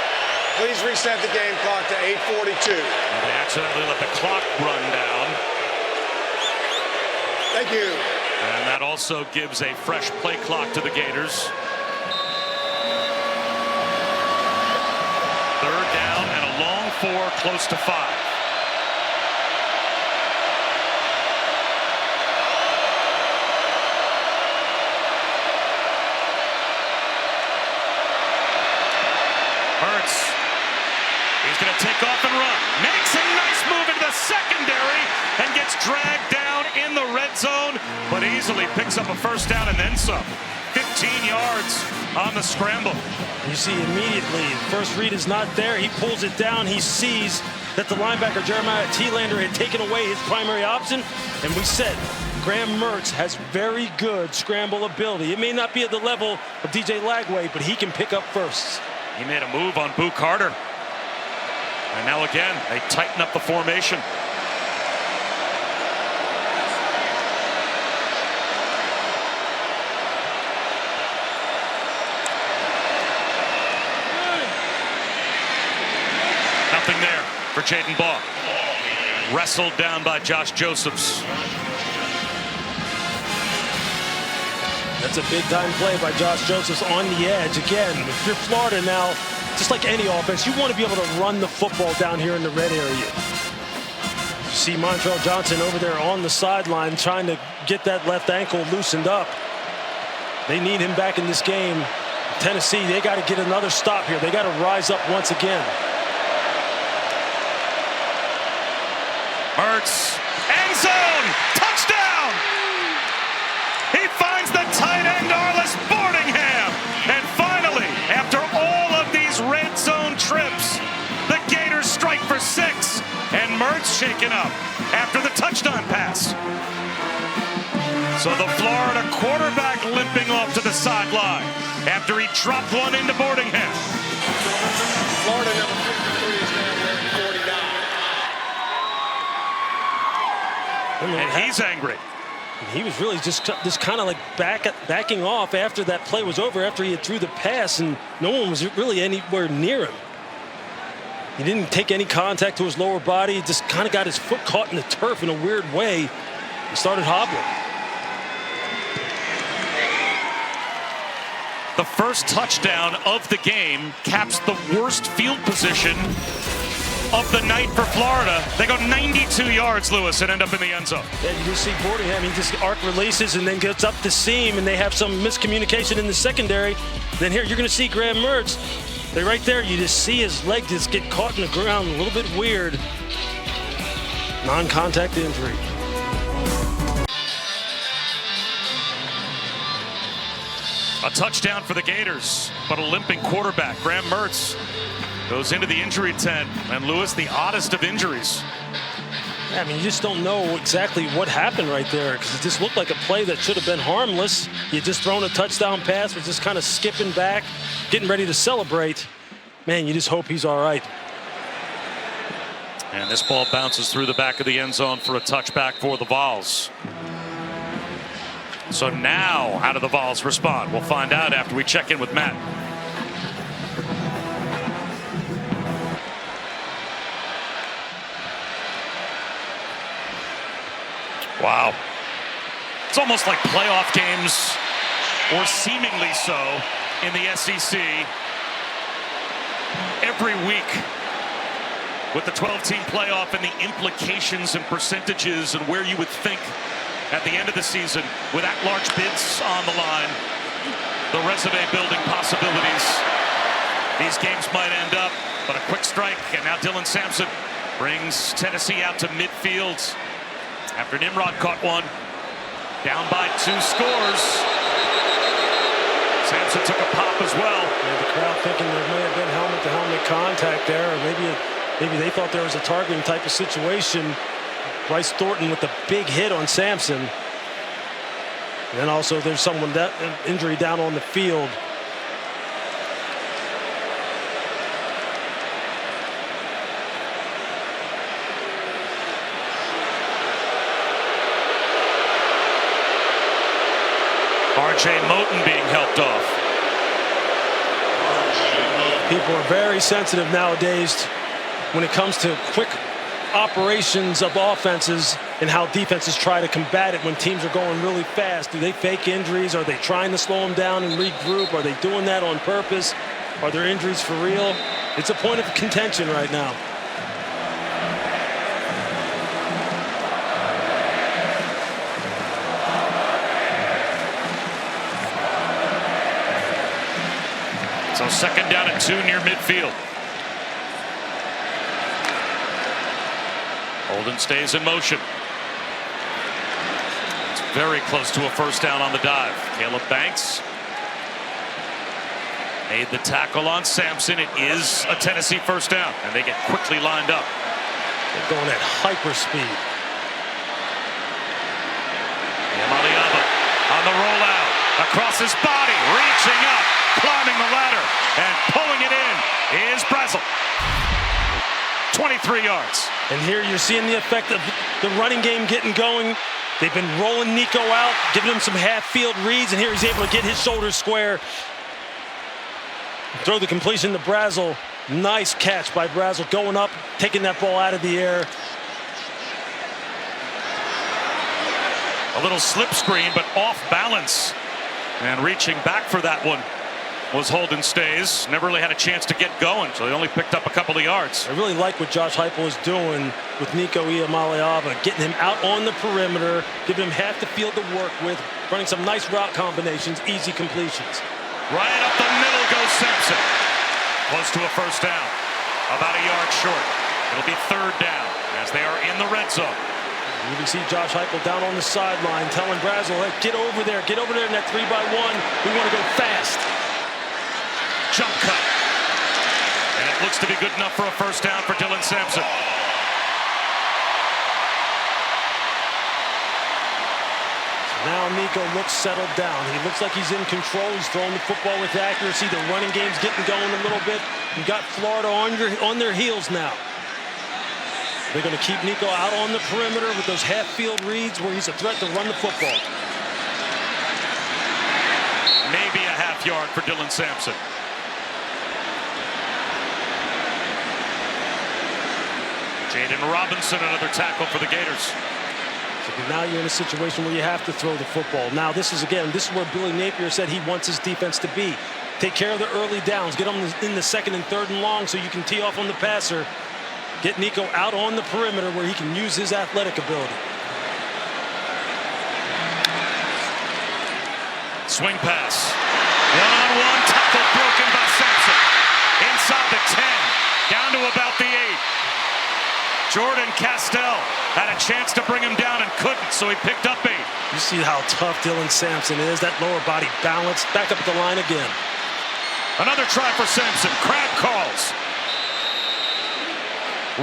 Please reset the game clock to 8:42. They accidentally let the clock run down. Thank you. And that also gives a fresh play clock to the Gators. Third down and a long 4, close to 5. Hurts. He's going to take off and run. Makes a nice move into the secondary and gets dragged down in the red zone, but easily picks up a first down and then some. 15 yards on the scramble. You see immediately, first read is not there. He pulls it down. He sees that the linebacker, Jeremiah Thielander, had taken away his primary option. And we said, Graham Mertz has very good scramble ability. It may not be at the level of DJ Lagway, but he can pick up firsts. He made a move on Boo Carter. And now again, they tighten up the formation. Nothing there for Jaden Baugh. Wrestled down by Josh Josephs. That's a big-time play by Josh Josephs on the edge. Again, if you're Florida now, just like any offense, you want to be able to run the football down here in the red area. You see Montrell Johnson over there on the sideline trying to get that left ankle loosened up. They need him back in this game. Tennessee, they got to get another stop here. They got to rise up once again. Mertz, end zone, touchdown! He finds the tight end, Arliss Boardingham. And finally, after all of these red zone trips, the Gators strike for 6. And Mertz shaken up after the touchdown pass. So the Florida quarterback limping off to the sideline after he dropped one into Boardingham. Florida number 53 is now wearing 49. And he's angry. He was really just kind of like backing off after that play was over, after he had threw the pass, and no one was really anywhere near him. He didn't take any contact to his lower body. He just kind of got his foot caught in the turf in a weird way. He started hobbling. The first touchdown of the game caps the worst field position of the night for Florida. They go 92 yards, Lewis, and end up in the end zone. Yeah, you just see Boardingham, he just arc releases and then gets up the seam, and they have some miscommunication in the secondary. Then here you're going to see Graham Mertz. They're right there. You just see his leg just get caught in the ground, a little bit weird. Non-contact injury. A touchdown for the Gators, but a limping quarterback. Graham Mertz goes into the injury tent, and Lewis, the oddest of injuries. I mean, you just don't know exactly what happened right there, because it just looked like a play that should have been harmless. You just thrown a touchdown pass, was just kind of skipping back, getting ready to celebrate. Man, you just hope he's all right. And this ball bounces through the back of the end zone for a touchback for the Vols. So now, how do the Vols respond? We'll find out after we check in with Matt. Wow. It's almost like playoff games, or seemingly so, in the SEC. Every week, with the 12-team playoff and the implications and percentages and where you would think at the end of the season, with at-large bids on the line, the resume-building possibilities. These games might end up, but a quick strike, and now Dylan Sampson brings Tennessee out to midfield after Nimrod caught one. Down by 2 scores. Sampson took a pop as well. Yeah, the crowd thinking there may have been helmet-to-helmet contact there, or maybe they thought there was a targeting type of situation. Bryce Thornton with the big hit on Sampson. And then also there's someone that injury down on the field. R.J. Moten being helped off. People are very sensitive nowadays when it comes to quick operations of offenses and how defenses try to combat it when teams are going really fast. Do they fake injuries? Are they trying to slow them down and regroup? Are they doing that on purpose? Are there injuries for real? It's a point of contention right now. So second down and 2 near midfield. Holden stays in motion. It's very close to a first down on the dive. Caleb Banks made the tackle on Sampson. It is a Tennessee first down, and they get quickly lined up. They're going at hyper speed. Maliaba on the rollout, across his body, reaching up, climbing the ladder, and pulling it in is Brazel. 23 yards. And here you're seeing the effect of the running game getting going. They've been rolling Nico out, giving him some half-field reads, and here he's able to get his shoulders square. Throw the completion to Brazel. Nice catch by Brazel, going up, taking that ball out of the air. A little slip screen, but off balance. And reaching back for that one was Holden Stays. Never really had a chance to get going, so they only picked up a couple of yards. I really like what Josh Heupel is doing with Nico Maliaba, getting him out on the perimeter, giving him half the field to work with, running some nice route combinations, easy completions. Right up the middle goes Sampson. Close to a first down. About a yard short. It'll be third down as they are in the red zone. You can see Josh Heupel down on the sideline telling Brazel, hey, get over there in that 3-by-1. We want to go fast. Jump cut. And it looks to be good enough for a first down for Dylan Sampson. Now Nico looks settled down. He looks like he's in control. He's throwing the football with accuracy. The running game's getting going a little bit. You've got Florida on their heels now. They're going to keep Nico out on the perimeter with those half-field reads where he's a threat to run the football. Maybe a half yard for Dylan Sampson. Jaden Robinson, another tackle for the Gators. So now you're in a situation where you have to throw the football. Now this is where Billy Napier said he wants his defense to be. Take care of the early downs. Get them in the second and third and long so you can tee off on the passer. Get Nico out on the perimeter where he can use his athletic ability. Swing pass. One-on-one tackle broken by Sampson. Inside the 10. Down to about the 8. Jordan Castell had a chance to bring him down and couldn't, so he picked up 8. You see how tough Dylan Sampson is. That lower body balance. Back up at the line again. Another try for Sampson. Crab calls.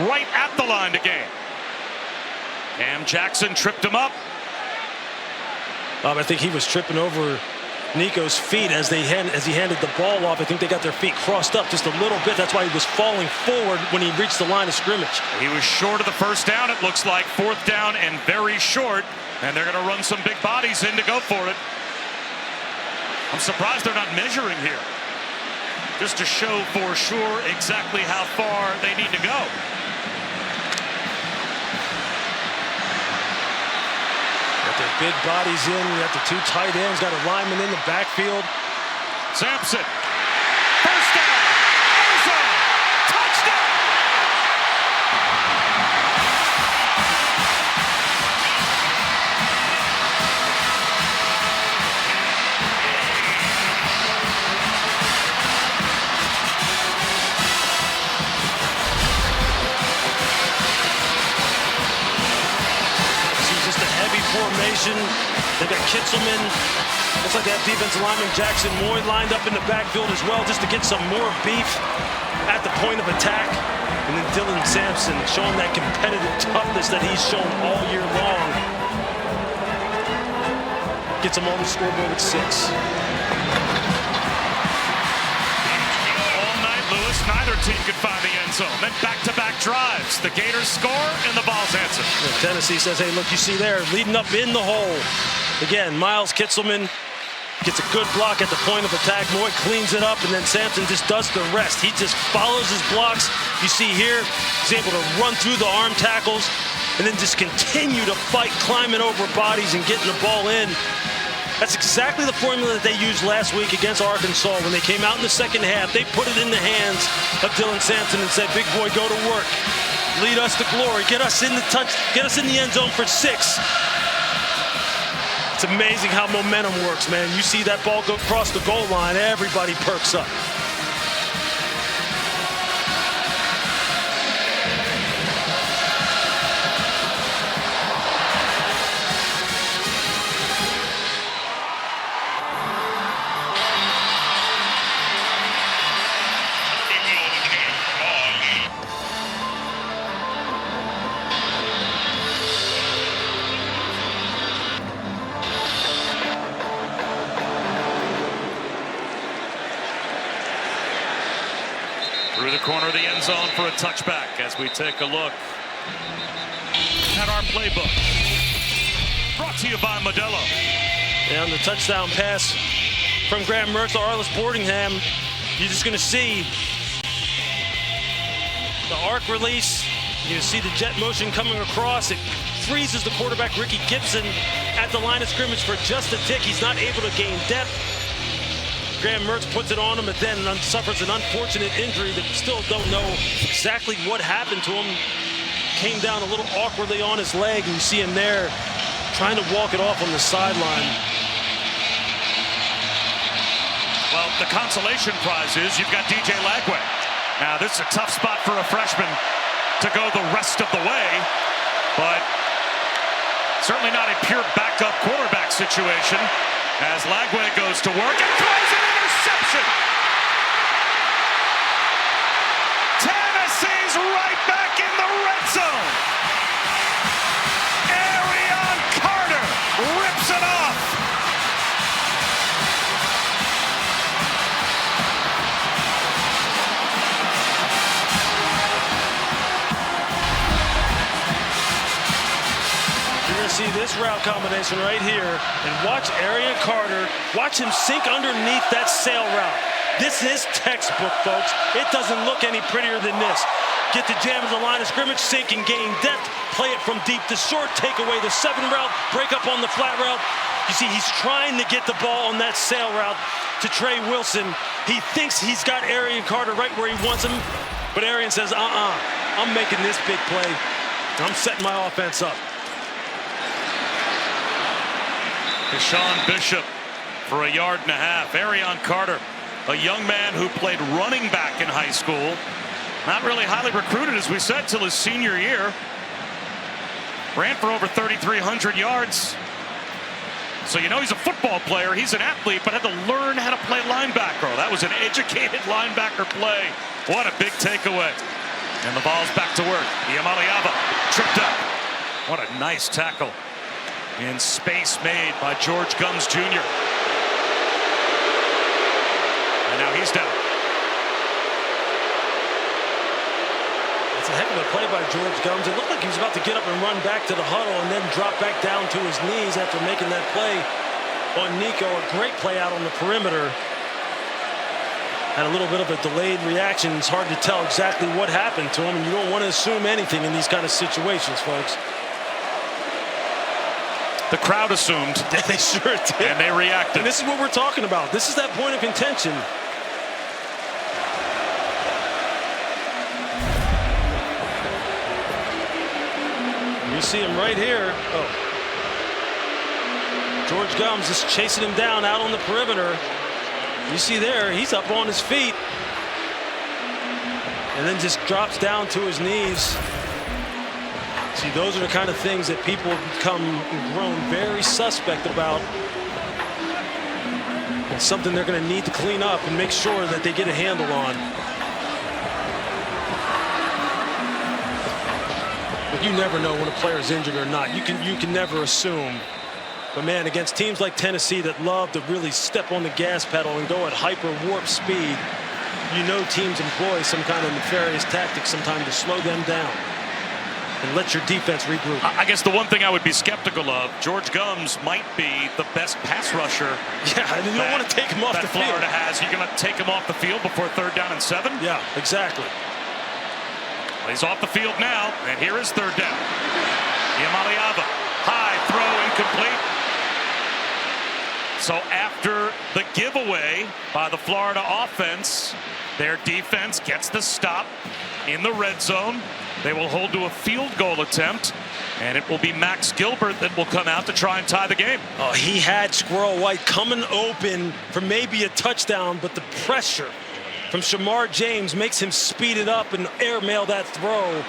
Right at the line to gain. Cam Jackson tripped him up. I think he was tripping over Nico's feet as he handed the ball off. I think they got their feet crossed up just a little bit. That's why he was falling forward when he reached the line of scrimmage. He was short of the first down, it looks like. Fourth down and very short. And they're going to run some big bodies in to go for it. I'm surprised they're not measuring here, just to show for sure exactly how far they need to go. Their big bodies in. You got the two tight ends, got a lineman in the backfield. Sampson. First down. End zone. Touchdown. Formation. They've got Kitzelman. Looks like that defensive lineman Jackson Moy lined up in the backfield as well, just to get some more beef at the point of attack. And then Dylan Sampson showing that competitive toughness that he's shown all year long. Gets him on the scoreboard at 6. All night, Lewis, neither team could find the end zone. Then back-to-back drives. The Gators score and the Vols answer. Tennessee says, hey, look, you see there, leading up in the hole. Again, Miles Kitzelman Gets a good block at the point of attack. Moy cleans it up, and then Sampson just does the rest. He just follows his blocks. You see here, he's able to run through the arm tackles and then just continue to fight, climbing over bodies and getting the ball in. That's exactly the formula that they used last week against Arkansas. When they came out in the second half, they put it in the hands of Dylan Sampson and said, big boy, go to work. Lead us to glory. Get us in the end zone for 6. It's amazing how momentum works, man. You see that ball go across the goal line, everybody perks up. Through the corner of the end zone for a touchback as we take a look at our playbook. Brought to you by Modelo. And the touchdown pass from Graham Mertz to Arlis Boardingham. You're just going to see the arc release. You see the jet motion coming across. It freezes the quarterback, Ricky Gibson, at the line of scrimmage for just a tick. He's not able to gain depth. Graham Mertz puts it on him, but then suffers an unfortunate injury that we still don't know exactly what happened to him. Came down a little awkwardly on his leg, and you see him there trying to walk it off on the sideline. Well, the consolation prize is you've got DJ Lagway. Now, this is a tough spot for a freshman to go the rest of the way, but certainly not a pure backup quarterback situation as Lagway goes to work and throws an interception. Tennessee's right back in the red zone. Arion Carter rips it off. You're going to see this route combination right here, and watch Arion Carter, watch him sink underneath that sail route. This is textbook, folks. It doesn't look any prettier than this. Get the jam at the line of scrimmage, sink and gain depth, play it from deep to short, take away the 7 route, break up on the flat route. You see, he's trying to get the ball on that sail route to Trey Wilson. He thinks he's got Arion Carter right where he wants him, but Arion says, I'm making this big play. I'm setting my offense up. Deshaun Bishop for 1.5 yards. Arion Carter, a young man who played running back in high school. Not really highly recruited, as we said, till his senior year. Ran for over 3,300 yards. So you know he's a football player. He's an athlete, but had to learn how to play linebacker. That was an educated linebacker play. What a big takeaway. And the ball's back to work. Iamaleava tripped up. What a nice tackle. In space made by George Gums Jr. And now he's down. It's a heck of a play by George Gums. It looked like he was about to get up and run back to the huddle and then drop back down to his knees after making that play on Nico. A great play out on the perimeter. Had a little bit of a delayed reaction. It's hard to tell exactly what happened to him, and you don't want to assume anything in these kind of situations, folks. The crowd assumed. They sure did. And they reacted. And this is what we're talking about. This is that point of contention. You see him right here. Oh. George Gums is chasing him down out on the perimeter. You see there, he's up on his feet. And then just drops down to his knees. See, those are the kind of things that people have become grown very suspect about. It's something they're going to need to clean up and make sure that they get a handle on. But you never know when a player is injured or not. You can never assume. But man, against teams like Tennessee that love to really step on the gas pedal and go at hyper warp speed, you know teams employ some kind of nefarious tactic sometimes to slow them down. and let your defense regroup. I guess the one thing I would be skeptical of, George Gums might be the best pass rusher. Yeah, and you don't want to take him off the field. Florida has. You're going to take him off the field before 3rd down and 7? Yeah, exactly. Well, he's off the field now, and here is 3rd down. Yamaliava, high throw, incomplete. So after the giveaway by the Florida offense, their defense gets the stop in the red zone. They will hold to a field goal attempt, and it will be Max Gilbert that will come out to try and tie the game. Oh, he had Squirrel White coming open for maybe a touchdown, but the pressure from Shamar James makes him speed it up and airmail that throw.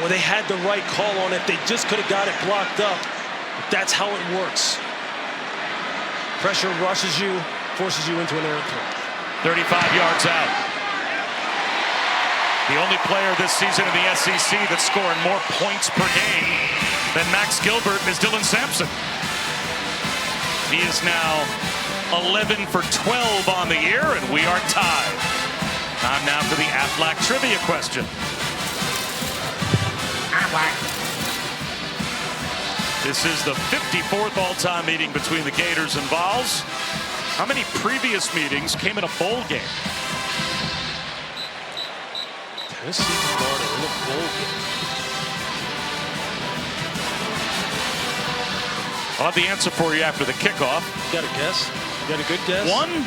Well, they had the right call on it. They just could have got it blocked up. But that's how it works. Pressure rushes you, forces you into an errant throw. 35 yards out. The only player this season in the SEC that's scoring more points per game than Max Gilbert is Dylan Sampson. He is now 11 for 12 on the year, and we are tied. Time now for the Aflac trivia question. This is the 54th all-time meeting between the Gators and Vols. How many previous meetings came in a bowl game? Tennessee, Florida in a bowl game. I'll have the answer for you after the kickoff. You got a guess? You got a good guess? One?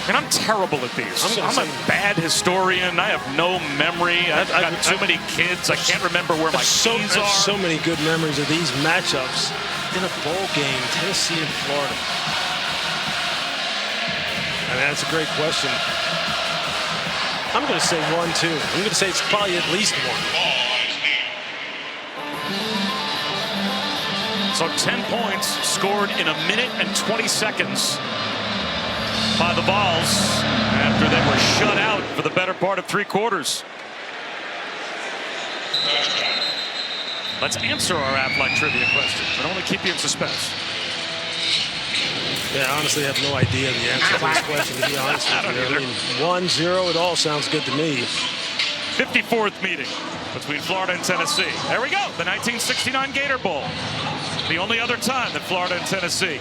And I'm terrible at these. I'm a bad historian. I have no memory. I've got too many kids. I can't remember where my keys are. So many good memories of these matchups in a bowl game, Tennessee and Florida. I mean, that's a great question. I'm going to say 1, 2. I'm going to say it's probably at least 1. So 10 points scored in a minute and 20 seconds by the Vols after they were shut out for the better part of 3 quarters. Let's answer our Aflac trivia question, but only keep you in suspense. Yeah, I honestly have no idea the answer to this question, to be honest with you. I mean, 1-0, it all sounds good to me. 54th meeting between Florida and Tennessee. There we go, the 1969 Gator Bowl. The only other time that Florida and Tennessee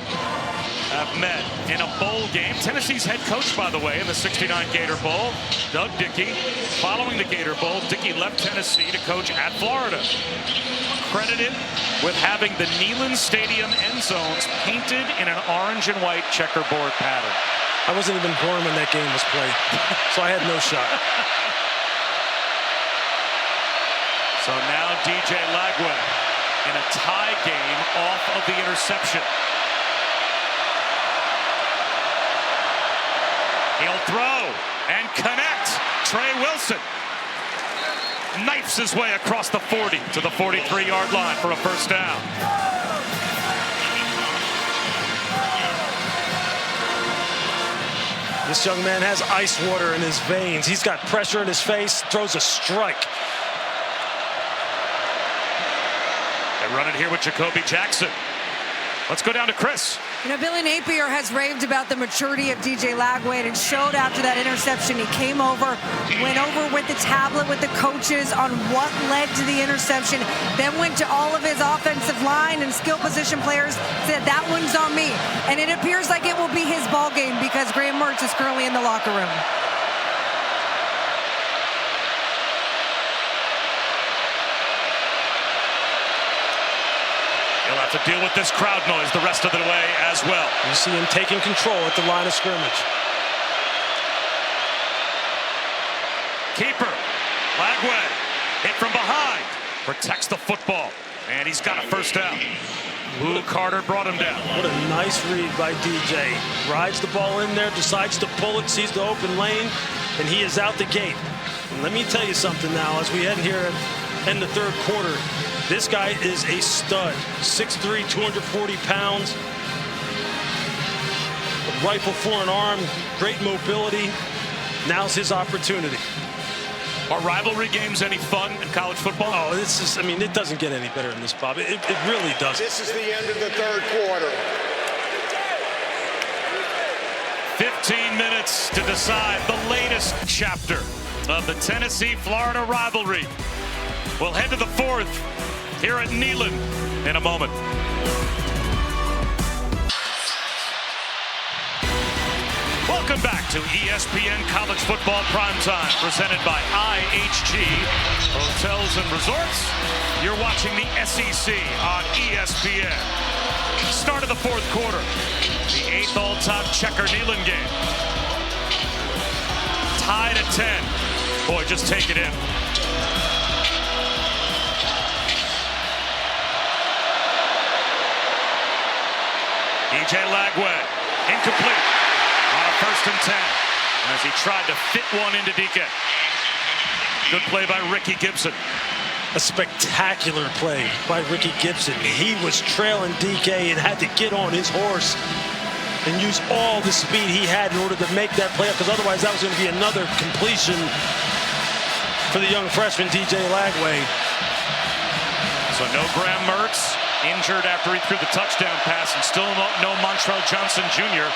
have met in a bowl game. Tennessee's head coach, by the way, in the 69 Gator Bowl, Doug Dickey. Following the Gator Bowl, Dickey left Tennessee to coach at Florida. Credited with having the Neyland Stadium end zones painted in an orange and white checkerboard pattern. I wasn't even born when that game was played, so I had no shot. So now DJ Lagway in a tie game off of the interception. He'll throw and connect. Trey Wilson knifes his way across the 40 to the 43-yard line for a first down. This young man has ice water in his veins. He's got pressure in his face, throws a strike. They run it here with Jacoby Jackson. Let's go down to Chris. You know, Billy Napier has raved about the maturity of DJ Lagway, and it showed after that interception. He came over, went over with the tablet with the coaches on what led to the interception, then went to all of his offensive line and skill position players, said that one's on me. And it appears like it will be his ball game because Graham Mertz is currently in the locker room. He'll have to deal with this crowd noise the rest of the way as well. You see him taking control at the line of scrimmage. Keeper, Lagway, hit from behind, protects the football, and he's got a first down. Lou Carter brought him down. What a nice read by DJ. Rides the ball in there, decides to pull it, sees the open lane, and he is out the gate. And let me tell you something now, as we head here in the third quarter, this guy is a stud. 6'3", 240 pounds. A rifle for an arm, great mobility. Now's his opportunity. Are rivalry games any fun in college football? Oh, this is, I mean, it doesn't get any better than this, Bob. It really doesn't. This is the end of the third quarter. 15 minutes to decide the latest chapter of the Tennessee-Florida rivalry. We'll head to the fourth here at Neyland in a moment. Welcome back to ESPN College Football Primetime, presented by IHG Hotels and Resorts. You're watching the SEC on ESPN. Start of the fourth quarter, the 8th all-time Checker Neyland game. Tied at 10. Boy, just take it in. DJ Lagway, incomplete. On a 1st and 10, as he tried to fit one into DK. Good play by Ricky Gibson. A spectacular play by Ricky Gibson. He was trailing DK and had to get on his horse and use all the speed he had in order to make that play up, because otherwise that was going to be another completion for the young freshman DJ Lagway. So no Graham Mertz, injured after he threw the touchdown pass, and still no Montrell Johnson Jr.,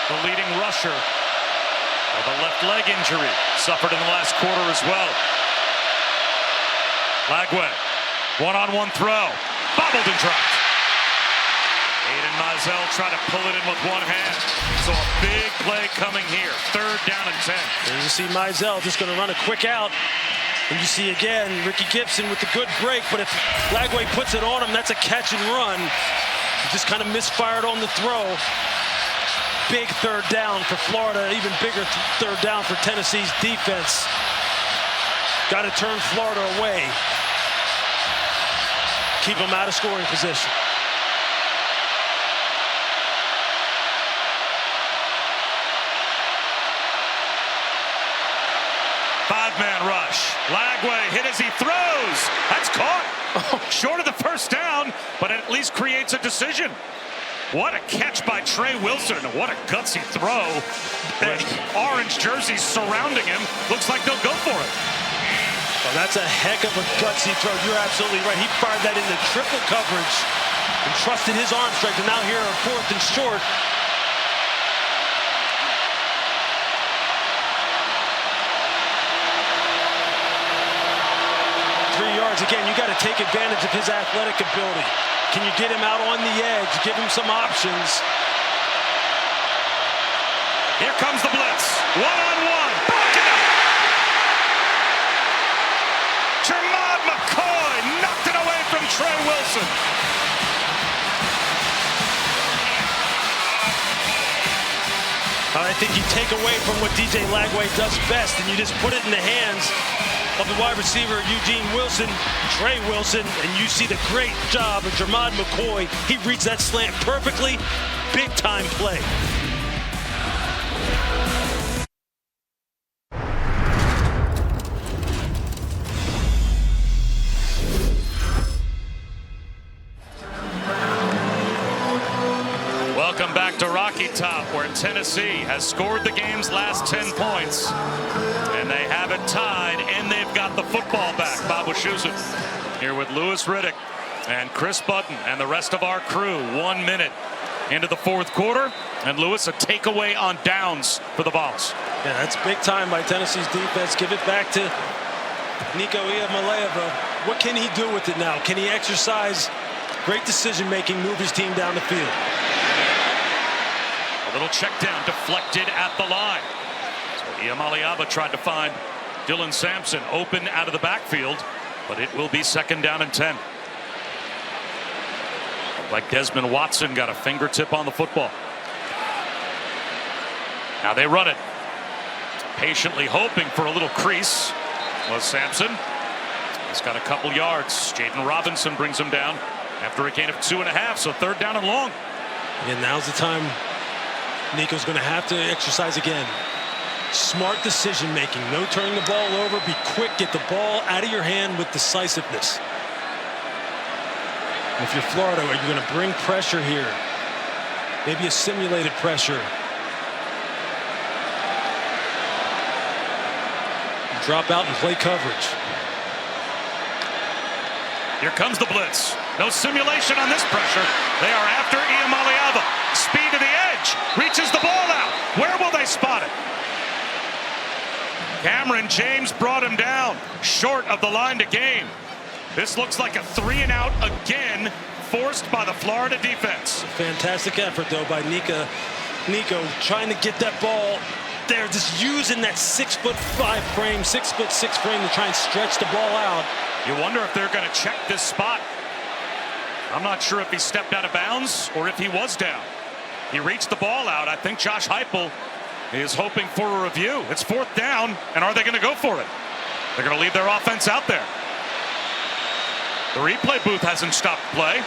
the leading rusher, with a left leg injury, suffered in the last quarter as well. Lagway, one-on-one throw, bobbled and dropped. Aiden Mizell tried to pull it in with one hand. So a big play coming here, 3rd down and 10. There you see Mizell just going to run a quick out. And you see again Ricky Gibson with the good break, but if Lagway puts it on him, that's a catch and run. He just kind of misfired on the throw. Big 3rd down for Florida, even bigger 3rd down for Tennessee's defense. Got to turn Florida away. Keep them out of scoring position. Five-man rush. Lagway hit as he throws. That's caught. Short of the 1st down, but it at least creates a decision. What a catch by Trey Wilson. What a gutsy throw. The orange jerseys surrounding him. Looks like they'll go for it. Well, that's a heck of a gutsy throw. You're absolutely right. He fired that into triple coverage and trusted his arm strength. And now here are 4th and short. Again, you got to take advantage of his athletic ability. Can you get him out on the edge? Give him some options. Here comes the blitz. One-on-one. Broken up. Jermod McCoy knocked it away from Trey Wilson. I think you take away from what DJ Lagway does best, and you just put it in the hands of the wide receiver Eugene Wilson, Trey Wilson, and you see the great job of Jermod McCoy. He reads that slant perfectly. Big time play. Welcome back to Rocky Top, where Tennessee has scored the game's last 10 points. And they have it tied, and they've got the football back. Bob Wischusen here with Louis Riddick and Chris Button and the rest of our crew. 1 minute into the 4th quarter. And Louis, a takeaway on downs for the Vols. Yeah, that's big time by Tennessee's defense. Give it back to Nico Iamaleava. What can he do with it now? Can he exercise great decision-making, move his team down the field? A little check down deflected at the line. Iamaleava tried to find Dylan Sampson open out of the backfield, but it will be 2nd down and 10. Like Desmond Watson got a fingertip on the football. Now they run it. Patiently hoping for a little crease was Sampson. He's got a couple yards. Jaden Robinson brings him down after a gain of 2.5, so 3rd down and long. And now's the time Nico's going to have to exercise again. Smart decision making, no turning the ball over, be quick, get the ball out of your hand with decisiveness. And if you're Florida, are you going to bring pressure here? Maybe a simulated pressure. Drop out and play coverage. Here comes the blitz. No simulation on this pressure. They are after Iamaleava. Speed to the edge. Reaches the ball out. Where will they spot it? Cameron James brought him down short of the line to gain. This looks like a 3-and-out again, forced by the Florida defense. Fantastic effort, though, by Nico, trying to get that ball there, just using that 6'5" frame, 6'6" frame to try and stretch the ball out. You wonder if they're going to check this spot. I'm not sure if he stepped out of bounds or if he was down. He reached the ball out. I think Josh Heupel is hoping for a review. It's 4th down, and are they going to go for it? They're going to leave their offense out there. The replay booth hasn't stopped play.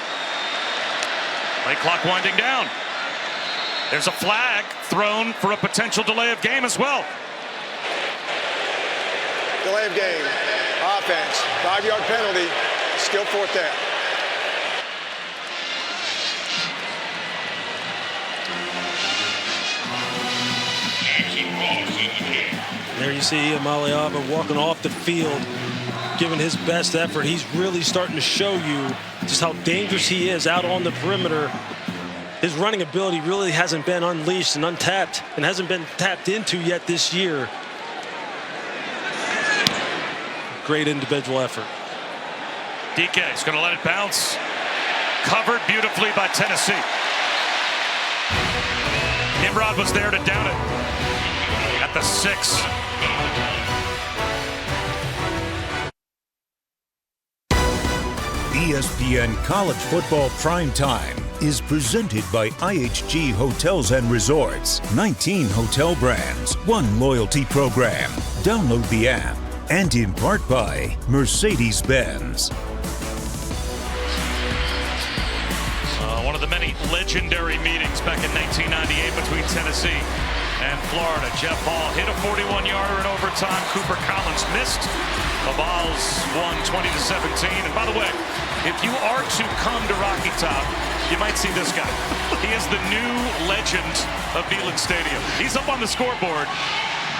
Play clock winding down. There's a flag thrown for a potential delay of game as well. Delay of game. Offense. 5-yard penalty. Still 4th down. There you see Maliaba walking off the field, giving his best effort. He's really starting to show you just how dangerous he is out on the perimeter. His running ability really hasn't been unleashed and untapped and hasn't been tapped into yet this year. Great individual effort. DK is going to let it bounce. Covered beautifully by Tennessee. Nimrod was there to down it at the 6. ESPN College Football Primetime is presented by IHG Hotels and Resorts. 19 hotel brands, 1 loyalty program. Download the app. And in part by Mercedes-Benz. One of the many legendary meetings back in 1998 between Tennessee and Florida. Jeff Hall hit a 41-yarder in overtime. Cooper Collins missed. The Vols won 20-17. And by the way, if you are to come to Rocky Top, you might see this guy. He is the new legend of Neyland Stadium. He's up on the scoreboard.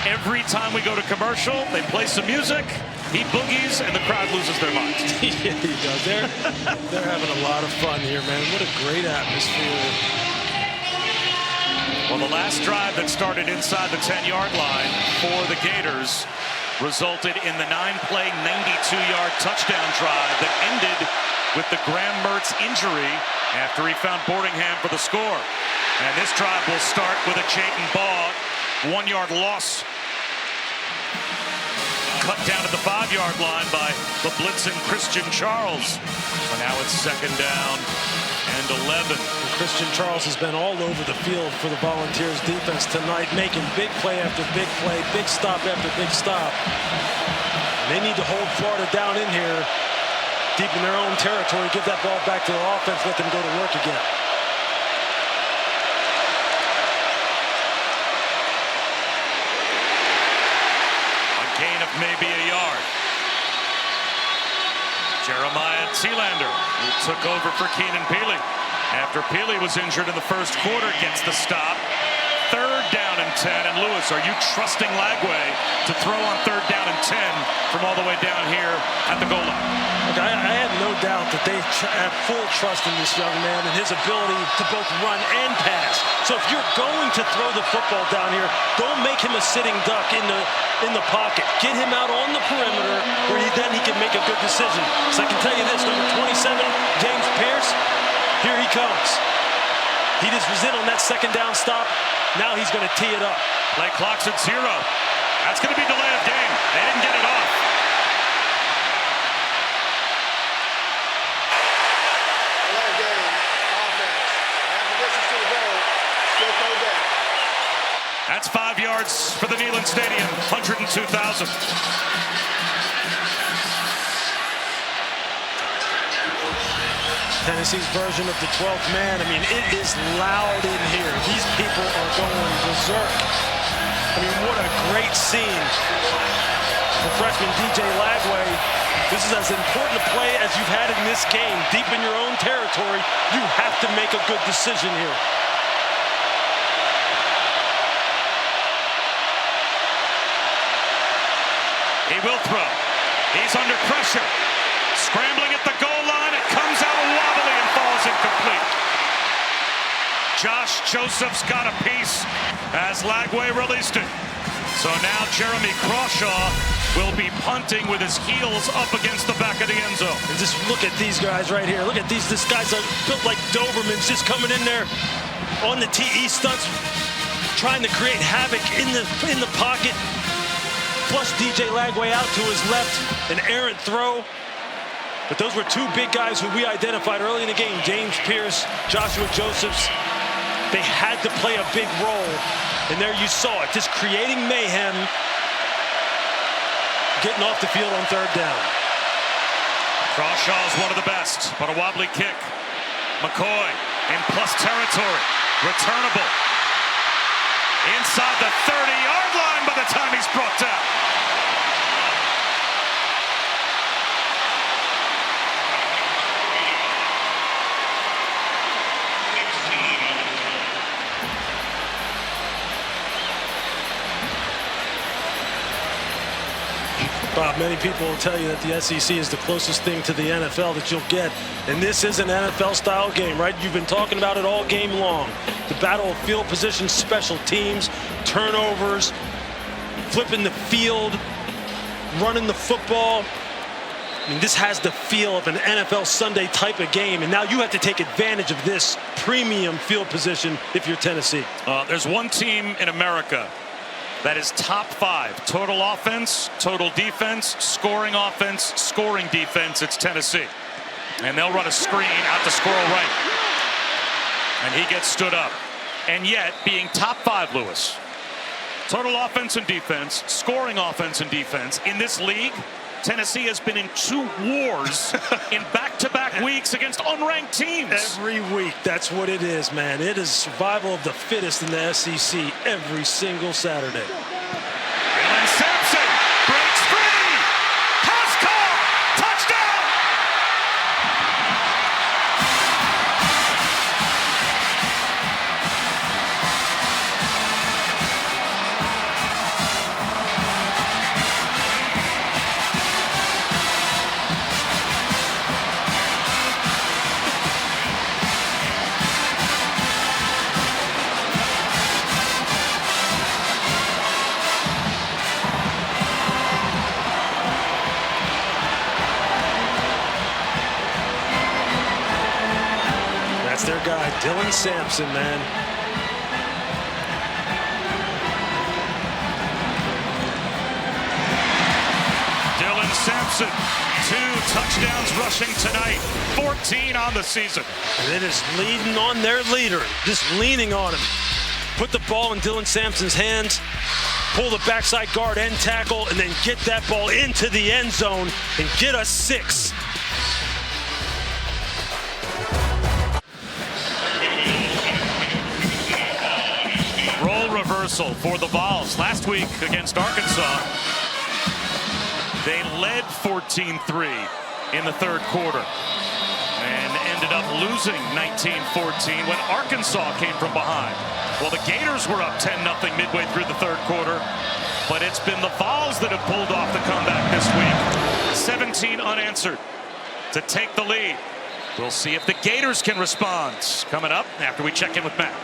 Every time we go to commercial, they play some music, he boogies, and the crowd loses their minds. Yeah, he does. They're having a lot of fun here, man. What a great atmosphere. Well, the last drive that started inside the 10-yard line for the Gators resulted in the 9-play, 92-yard touchdown drive that ended with the Graham Mertz injury after he found Boardingham for the score. And this drive will start with a Chayton Baugh 1-yard loss. Cut down at the 5-yard line by the blitzing Christian Charles. So now it's 2nd down and 11. Christian Charles has been all over the field for the Volunteers defense tonight, making big play after big play, big stop after big stop. They need to hold Florida down in here, deep in their own territory, give that ball back to their offense, let them go to work again. Gain of maybe a yard. Jeremiah Thielander, who took over for Keenan Peely after Peely was injured in the first quarter, gets the stop. 3rd down and 10. And Lewis, are you trusting Lagway to throw on 3rd down and 10 from all the way down here at the goal line? Look, I have no doubt that they have full trust in this young man and his ability to both run and pass. So if you're going to throw the football down here, don't make him a sitting duck in the pocket. Get him out on the perimeter where then he can make a good decision. So I can tell you this, number 27, James Pierce, here he comes. He just was in on that 2nd down stop. Now he's going to tee it up. Play clock's at 0. That's going to be delay of game. They didn't get it off. Delay of game. Offense. Half the distance to the goal. Still 3rd down. That's 5 yards for the Neyland Stadium. 102,000. Tennessee's version of the 12th man. I mean, it is loud in here. These people are going berserk. I mean, what a great scene for freshman DJ Lagway. This is as important a play as you've had in this game. Deep in your own territory, you have to make a good decision here. He will throw. He's under pressure. Scrambling at the goal line. It comes out wobbly and falls incomplete. Josh Joseph's got a piece as Lagway released it. So now Jeremy Crawshaw will be punting with his heels up against the back of the end zone. And just look at these guys right here. Look at these. This guy's built like Dobermans, just coming in there on the TE stunts, trying to create havoc in the pocket. Flush DJ Lagway out to his left, an errant throw. But those were two big guys who we identified early in the game, James Pierce, Joshua Josephs. They had to play a big role. And there you saw it, just creating mayhem, getting off the field on third down. Crawshaw's one of the best, but a wobbly kick. McCoy in plus territory, returnable. Inside the 30-yard line by the time he's brought down. Bob, many people will tell you that the SEC is the closest thing to the NFL that you'll get. And this is an NFL-style game, right? You've been talking about it all game long. The battle of field position, special teams, turnovers, flipping the field, running the football. I mean, this has the feel of an NFL Sunday type of game. And now you have to take advantage of this premium field position if you're Tennessee. There's one team in America that is top 5 total offense, total defense, scoring offense, scoring defense. It's Tennessee. And they'll run a screen out to squirrel right. And he gets stood up. And yet, being top 5, Lewis, total offense and defense, scoring offense and defense, in this league, Tennessee has been in 2 wars in back-to-back weeks against unranked teams. Every week, that's what it is, man. It is survival of the fittest in the SEC every single Saturday. Dylan Sampson breaks free. House call. Touchdown. Their guy, Dylan Sampson, man. Dylan Sampson, 2 touchdowns rushing tonight, 14 on the season. And it is leading on their leader, just leaning on him. Put the ball in Dylan Sampson's hands, pull the backside guard and tackle, and then get that ball into the end zone and get us 6. Reversal for the Vols. Last week against Arkansas, they led 14-3 in the third quarter and ended up losing 19-14 when Arkansas came from behind. Well, the Gators were up 10-0 midway through the third quarter, but it's been the Vols that have pulled off the comeback this week. 17 unanswered to take the lead. We'll see if the Gators can respond. Coming up after we check in with Matt.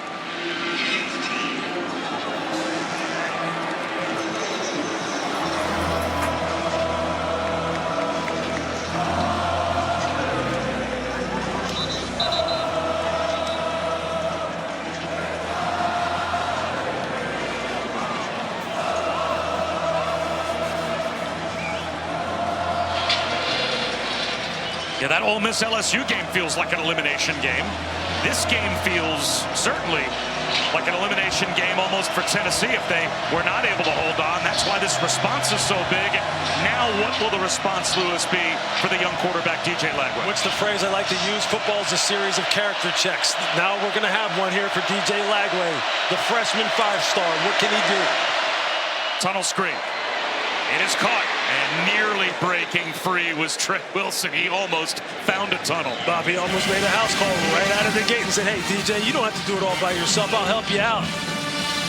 Yeah, that Ole Miss LSU game feels like an elimination game. This game feels certainly like an elimination game almost for Tennessee if they were not able to hold on. That's why this response is so big. Now what will the response, Lewis, be for the young quarterback, DJ Lagway? What's the phrase I like to use? Football is a series of character checks. Now we're going to have one here for DJ Lagway, the freshman 5-star. What can he do? Tunnel screen. It is caught, and nearly breaking free was Trey Wilson. He almost found a tunnel. Bobby almost made a house call right out of the gate and said, hey, DJ, you don't have to do it all by yourself. I'll help you out.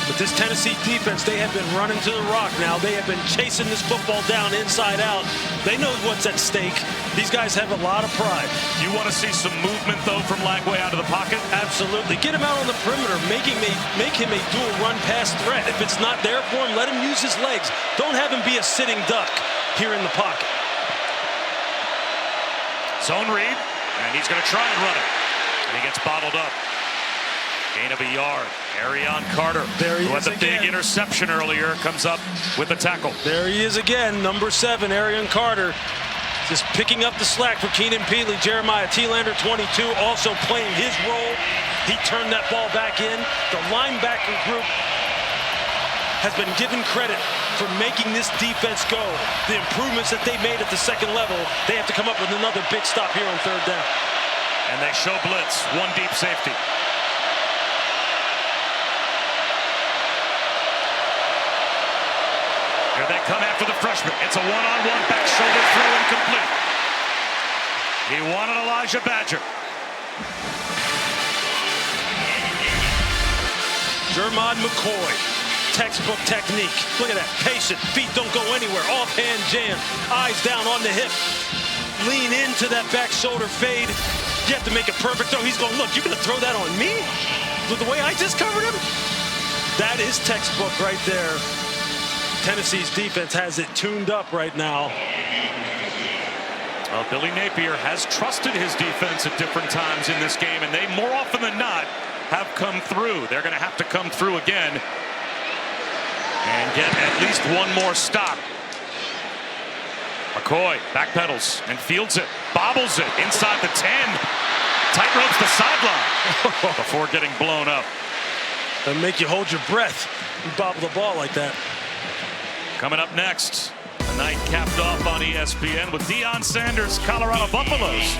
But this Tennessee defense, they have been running to the rock now. They have been chasing this football down inside out. They know what's at stake. These guys have a lot of pride. You want to see some movement, though, from Lagway out of the pocket? Absolutely. Get him out on the perimeter. Make him a dual run pass threat. If it's not there for him, let him use his legs. Don't have him be a sitting duck here in the pocket. Zone read, and he's going to try and run it. And he gets bottled up. Gain of a yard. Arion Carter, who had the big interception earlier, comes up with the tackle. There he is again, number 7, Arion Carter. Just picking up the slack for Keenan Peely. Jeremiah Thielander, 22, also playing his role. He turned that ball back in. The linebacker group has been given credit for making this defense go. The improvements that they made at the second level, they have to come up with another big stop here on third down. And they show blitz, one deep safety. Here they come after the freshman. It's a one-on-one back shoulder throw incomplete. He wanted Elijah Badger. Jermod McCoy, textbook technique. Look at that, patient, feet don't go anywhere. Offhand jam, eyes down on the hip. Lean into that back shoulder fade. You have to make it perfect throw. He's going, look, you're going to throw that on me? With the way I just covered him? That is textbook right there. Tennessee's defense has it tuned up right now. Well, Billy Napier has trusted his defense at different times in this game, and they more often than not have come through. They're going to have to come through again and get at least one more stop. McCoy backpedals and fields it, bobbles it inside the 10. Tight ropes the sideline before getting blown up. That'll make you hold your breath and bobble the ball like that. Coming up next, the night capped off on ESPN with Deion Sanders' Colorado Buffaloes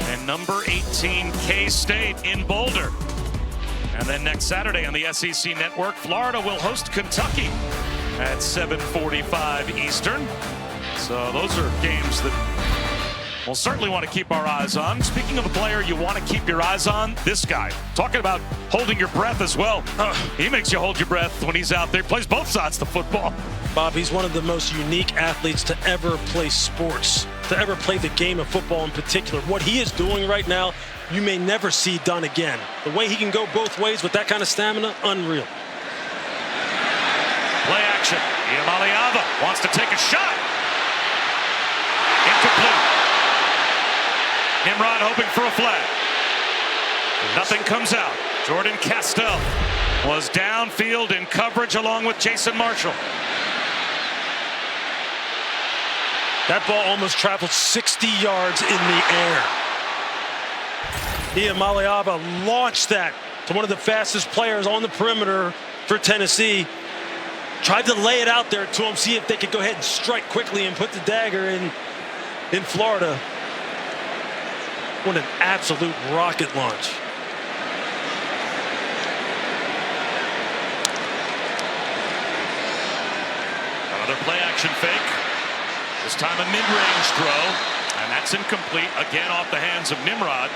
and number 18 K-State in Boulder. And then next Saturday on the SEC Network, Florida will host Kentucky at 7:45 Eastern. So those are games that we'll certainly want to keep our eyes on. Speaking of a player you want to keep your eyes on, this guy. Talking about holding your breath as well. He makes you hold your breath when he's out there. Plays both sides of the football. Bob, he's one of the most unique athletes to ever play sports, to ever play the game of football in particular. What he is doing right now, you may never see done again. The way he can go both ways with that kind of stamina, unreal. Play action. Iamaleava wants to take a shot. Incomplete. Nimrod hoping for a flag. Nothing comes out. Jordan Castell was downfield in coverage along with Jason Marshall. That ball almost traveled 60 yards in the air. Iamaleava launched that to one of the fastest players on the perimeter for Tennessee. Tried to lay it out there to him, see if they could go ahead and strike quickly and put the dagger in Florida. What an absolute rocket launch. Another play action fake. This time a mid-range throw, and that's incomplete, again off the hands of Nimrod.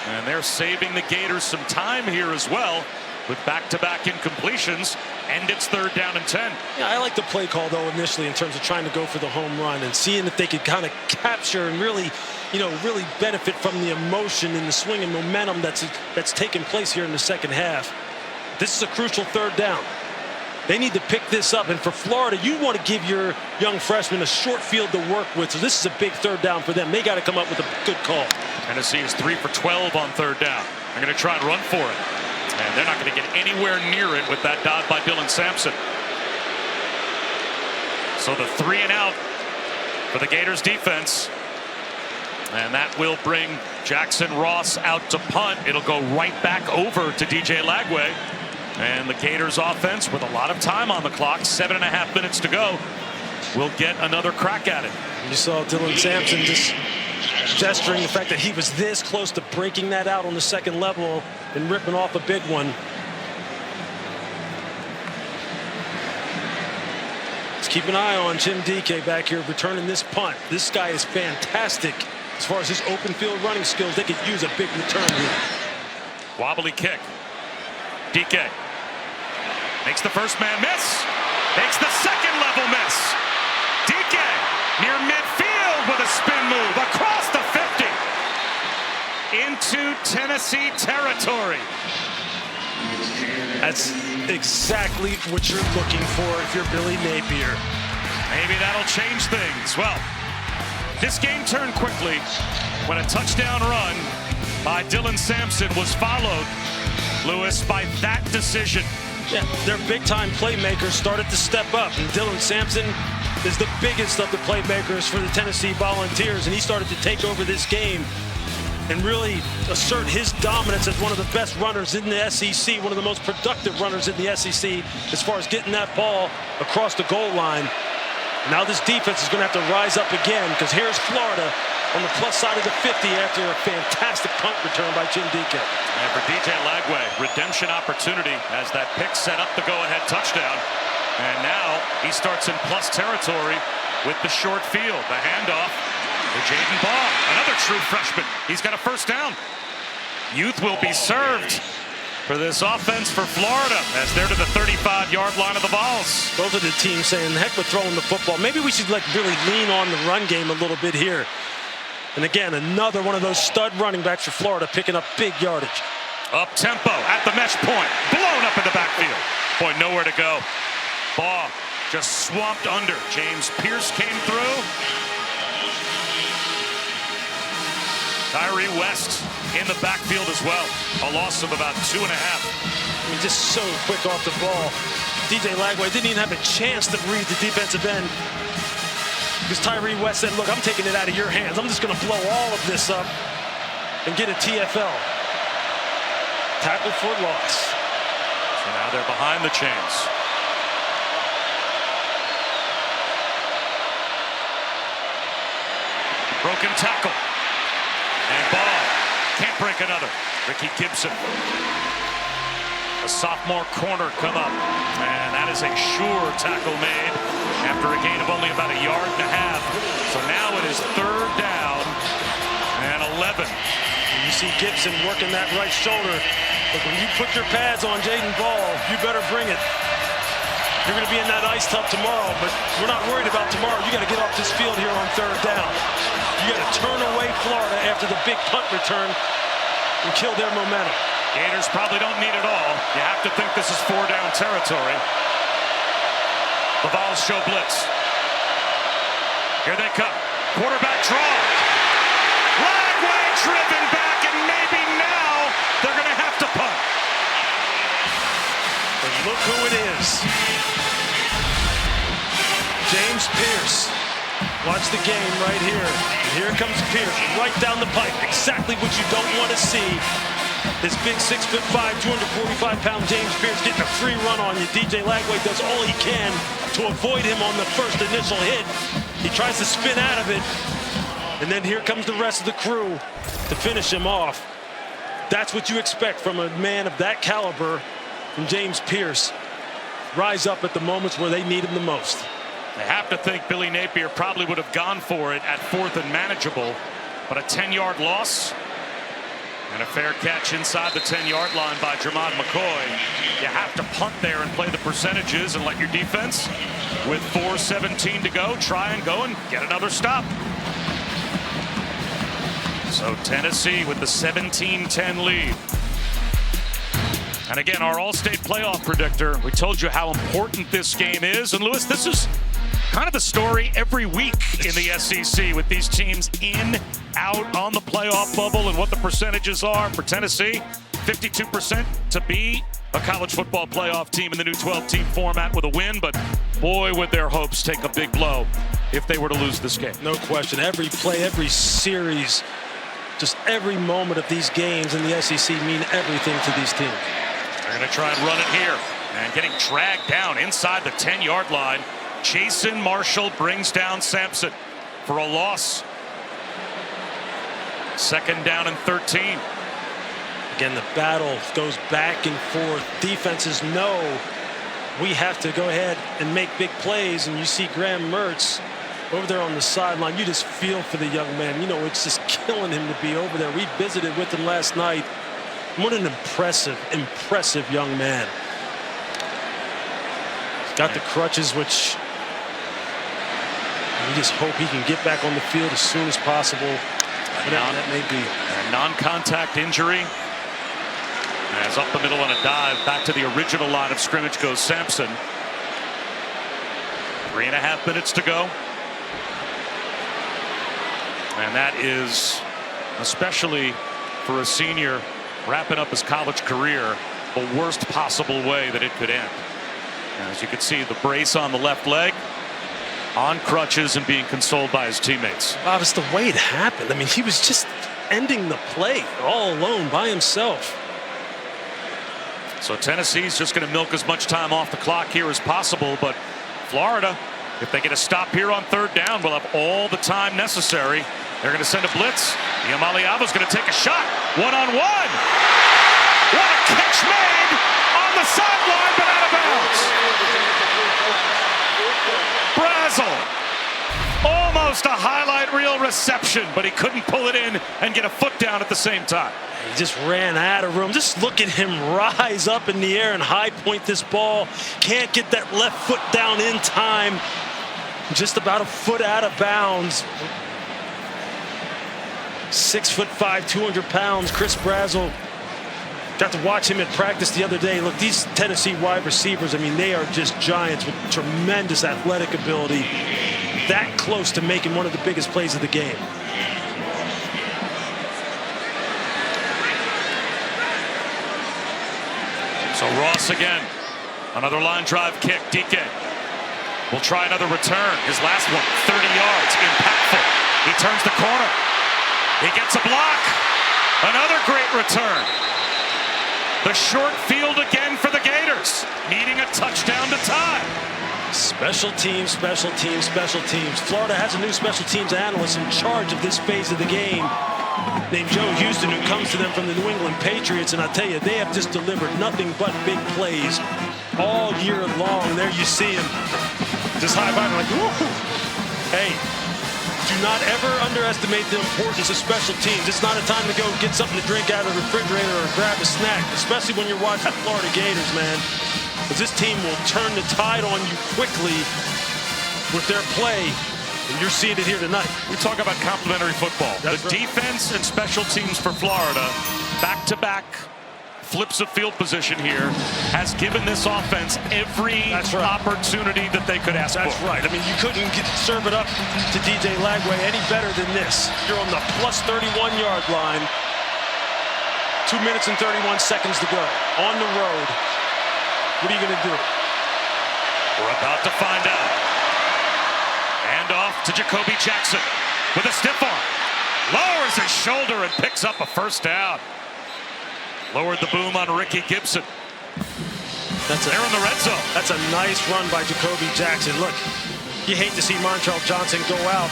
And they're saving the Gators some time here as well with back-to-back incompletions, and it's 3rd down and 10. Yeah, I like the play call, though, initially in terms of trying to go for the home run and seeing if they could kind of capture and really, really benefit from the emotion and the swing and momentum that's taken place here in the second half. This is a crucial 3rd down. They need to pick this up, and for Florida, you want to give your young freshman a short field to work with, so this is a big 3rd down for them. They got to come up with a good call. Tennessee is 3 for 12 on 3rd down. They're going to try and run for it, and they're not going to get anywhere near it with that dot by Dylan Sampson. So the 3 and out for the Gators defense, and that will bring Jackson Ross out to punt. It'll go right back over to DJ Lagway. And the Gators offense, with a lot of time on the clock, 7.5 minutes to go, will get another crack at it. You saw Dylan Sampson just gesturing the fact that he was this close to breaking that out on the second level and ripping off a big one. Let's keep an eye on Jim DK back here returning this punt. This guy is fantastic as far as his open field running skills. They could use a big return here. Wobbly kick. DK makes the first man miss. Makes the second level miss. DK near midfield with a spin move across the into Tennessee territory. That's exactly what you're looking for if you're Billy Napier. Maybe that'll change things. Well, this game turned quickly when a touchdown run by Dylan Sampson was followed, Lewis, by that decision. Yeah, their big-time playmakers started to step up, and Dylan Sampson is the biggest of the playmakers for the Tennessee Volunteers, and he started to take over this game and really assert his dominance as one of the best runners in the SEC, one of the most productive runners in the SEC as far as getting that ball across the goal line. Now this defense is going to have to rise up again, because here's Florida on the plus side of the 50 after a fantastic punt return by Jim Deacon. And for DJ Lagway, redemption opportunity as that pick set up the go-ahead touchdown. And now he starts in plus territory with the short field. The handoff to Jaden Baugh, another true freshman. He's got a first down. Youth will be served for this offense for Florida as they're to the 35-yard line of the Vols. Both of the teams saying, heck with throwing the football. Maybe we should really lean on the run game a little bit here. And again, another one of those stud running backs for Florida picking up big yardage. Up tempo at the mesh point, blown up in the backfield. Boy, nowhere to go. Baugh just swamped under. James Pierce came through. Tyree West in the backfield as well. A loss of about 2.5. I mean, just so quick off the ball. DJ Lagway didn't even have a chance to read the defensive end, because Tyree West said, look, I'm taking it out of your hands. I'm just going to blow all of this up and get a TFL. Tackle for loss. So now they're behind the chains. Broken tackle. And Baugh can't break another. Ricky Gibson. A sophomore corner come up. And that is a sure tackle made after a gain of only about 1.5 yards. So now it is 3rd down and 11. And you see Gibson working that right shoulder. But when you put your pads on Jaden Baugh, you better bring it. You're going to be in that ice tub tomorrow, but we're not worried about tomorrow. You got to get off this field here on 3rd down. You got to turn away Florida after the big punt return and kill their momentum. Gators probably don't need it all. You have to think this is 4-down territory. The Vols show blitz. Here they come. Quarterback draw. Lagway driven back, and maybe now they're going to have to punt. But look who it is. James Pierce. Watch the game right here. And here comes Pierce right down the pipe. Exactly what you don't want to see. This big 6'5", 245-pound James Pierce getting a free run on you. DJ Lagway does all he can to avoid him on the first initial hit. He tries to spin out of it. And then here comes the rest of the crew to finish him off. That's what you expect from a man of that caliber, from James Pierce. Rise up at the moments where they need him the most. They have to think Billy Napier probably would have gone for it at 4th and manageable, but a 10-yard loss and a fair catch inside the 10-yard line by Jermon McCoy. You have to punt there and play the percentages and let your defense, with 4:17 to go, try and go and get another stop. So Tennessee with the 17-10 lead. And again, our All-State playoff predictor, we told you how important this game is. And Lewis, this is kind of the story every week in the SEC, with these teams in, out, on the playoff bubble, and what the percentages are. For Tennessee, 52% to be a college football playoff team in the new 12-team format with a win. But boy, would their hopes take a big blow if they were to lose this game. No question. Every play, every series, just every moment of these games in the SEC mean everything to these teams. They're going to try and run it here. And getting dragged down inside the 10-yard line. Jason Marshall brings down Sampson for a loss. 2nd down and 13. Again, the battle goes back and forth. Defenses know we have to go ahead and make big plays. And you see Graham Mertz over there on the sideline. You just feel for the young man. You know, it's just killing him to be over there. We visited with him last night. What an impressive young man. He's got the crutches, which we just hope he can get back on the field as soon as possible. That may be a non-contact injury. As up the middle on a dive, back to the original line of scrimmage goes Sampson. 3.5 minutes to go. And that is, especially for a senior wrapping up his college career, the worst possible way that it could end. As you can see, the brace on the left leg, on crutches and being consoled by his teammates. Bob, it's the way it happened. I mean, he was just ending the play all alone by himself. So Tennessee's just going to milk as much time off the clock here as possible, but Florida, if they get a stop here on 3rd down, will have all the time necessary. They're going to send a blitz. Amaliaba's going to take a shot. One-on-one. What a catch made on the sideline, but out of bounds. Brazel, almost a highlight reel reception, but he couldn't pull it in and get a foot down at the same time. He just ran out of room. Just look at him rise up in the air and high point this ball. Can't get that left foot down in time. Just about a foot out of bounds. 6'5", 200 pounds. Chris Brazel. Got to watch him at practice the other day. Look, these Tennessee wide receivers, I mean, they are just giants with tremendous athletic ability. That close to making one of the biggest plays of the game. So Ross again. Another line drive kick. DK will try another return. His last one, 30 yards. Impactful. He turns the corner. He gets a block. Another great return. The short field again for the Gators, needing a touchdown to tie. Special teams, special teams, special teams. Florida has a new special teams analyst in charge of this phase of the game, named Joe Houston, who comes to them from the New England Patriots. And I tell you, they have just delivered nothing but big plays all year long. There you see him, just high-fiving like, woo! Hey. Do not ever underestimate the importance of special teams. It's not a time to go get something to drink out of the refrigerator or grab a snack, especially when you're watching the Florida Gators, man. Because this team will turn the tide on you quickly with their play, and you're seeing it here tonight. We talk about complementary football. That's the right. Defense and special teams for Florida, back-to-back flips of field position here, has given this offense every opportunity that they could ask for. That's right. I mean, you couldn't serve it up to DJ Lagway any better than this. You're on the plus 31-yard line. 2 minutes and 31 seconds to go. On the road. What are you going to do? We're about to find out. Hand off to Jacoby Jackson with a stiff arm. Lowers his shoulder and picks up a first down. Lowered the boom on Ricky Gibson. They're in the red zone. That's a nice run by Jacoby Jackson. Look, you hate to see Montrell Johnson go out.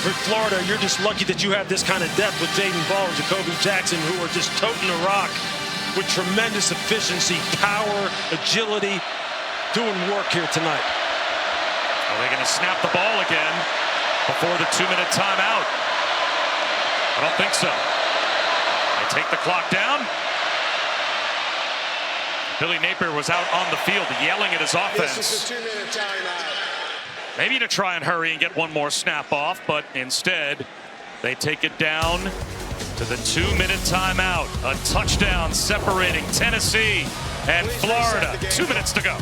For Florida, you're just lucky that you have this kind of depth with Jaden Ball and Jacoby Jackson, who are just toting the rock with tremendous efficiency, power, agility, doing work here tonight. Are they going to snap the ball again before the 2-minute timeout? I don't think so. They take the clock down. Billy Napier was out on the field yelling at his offense. This is a 2-minute timeout. Maybe to try and hurry and get one more snap off, but instead they take it down to the 2-minute timeout. A touchdown separating Tennessee and Florida. 2 minutes to go.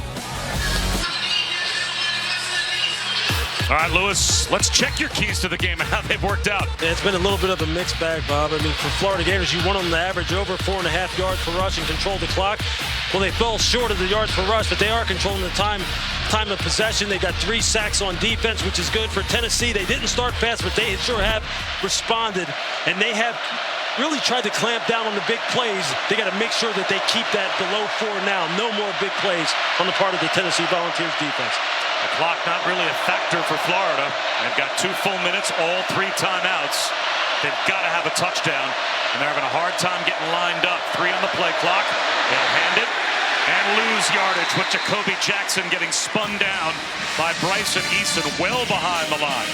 All right, Lewis, let's check your keys to the game and how they've worked out. Yeah, it's been a little bit of a mixed bag, Bob. I mean, for Florida Gators, you want them to average over 4.5 yards per rush and control the clock. Well, they fell short of the yards per rush, but they are controlling the time of possession. They got 3 sacks on defense, which is good for Tennessee. They didn't start fast, but they sure have responded, and they have really tried to clamp down on the big plays. They got to make sure that they keep that below 4 now. No more big plays on the part of the Tennessee Volunteers defense. The clock not really a factor for Florida. They've got 2 full minutes, all 3 timeouts. They've got to have a touchdown, and they're having a hard time getting lined up. 3 on the play clock. They'll hand it and lose yardage with Jacoby Jackson getting spun down by Bryson Eason well behind the line.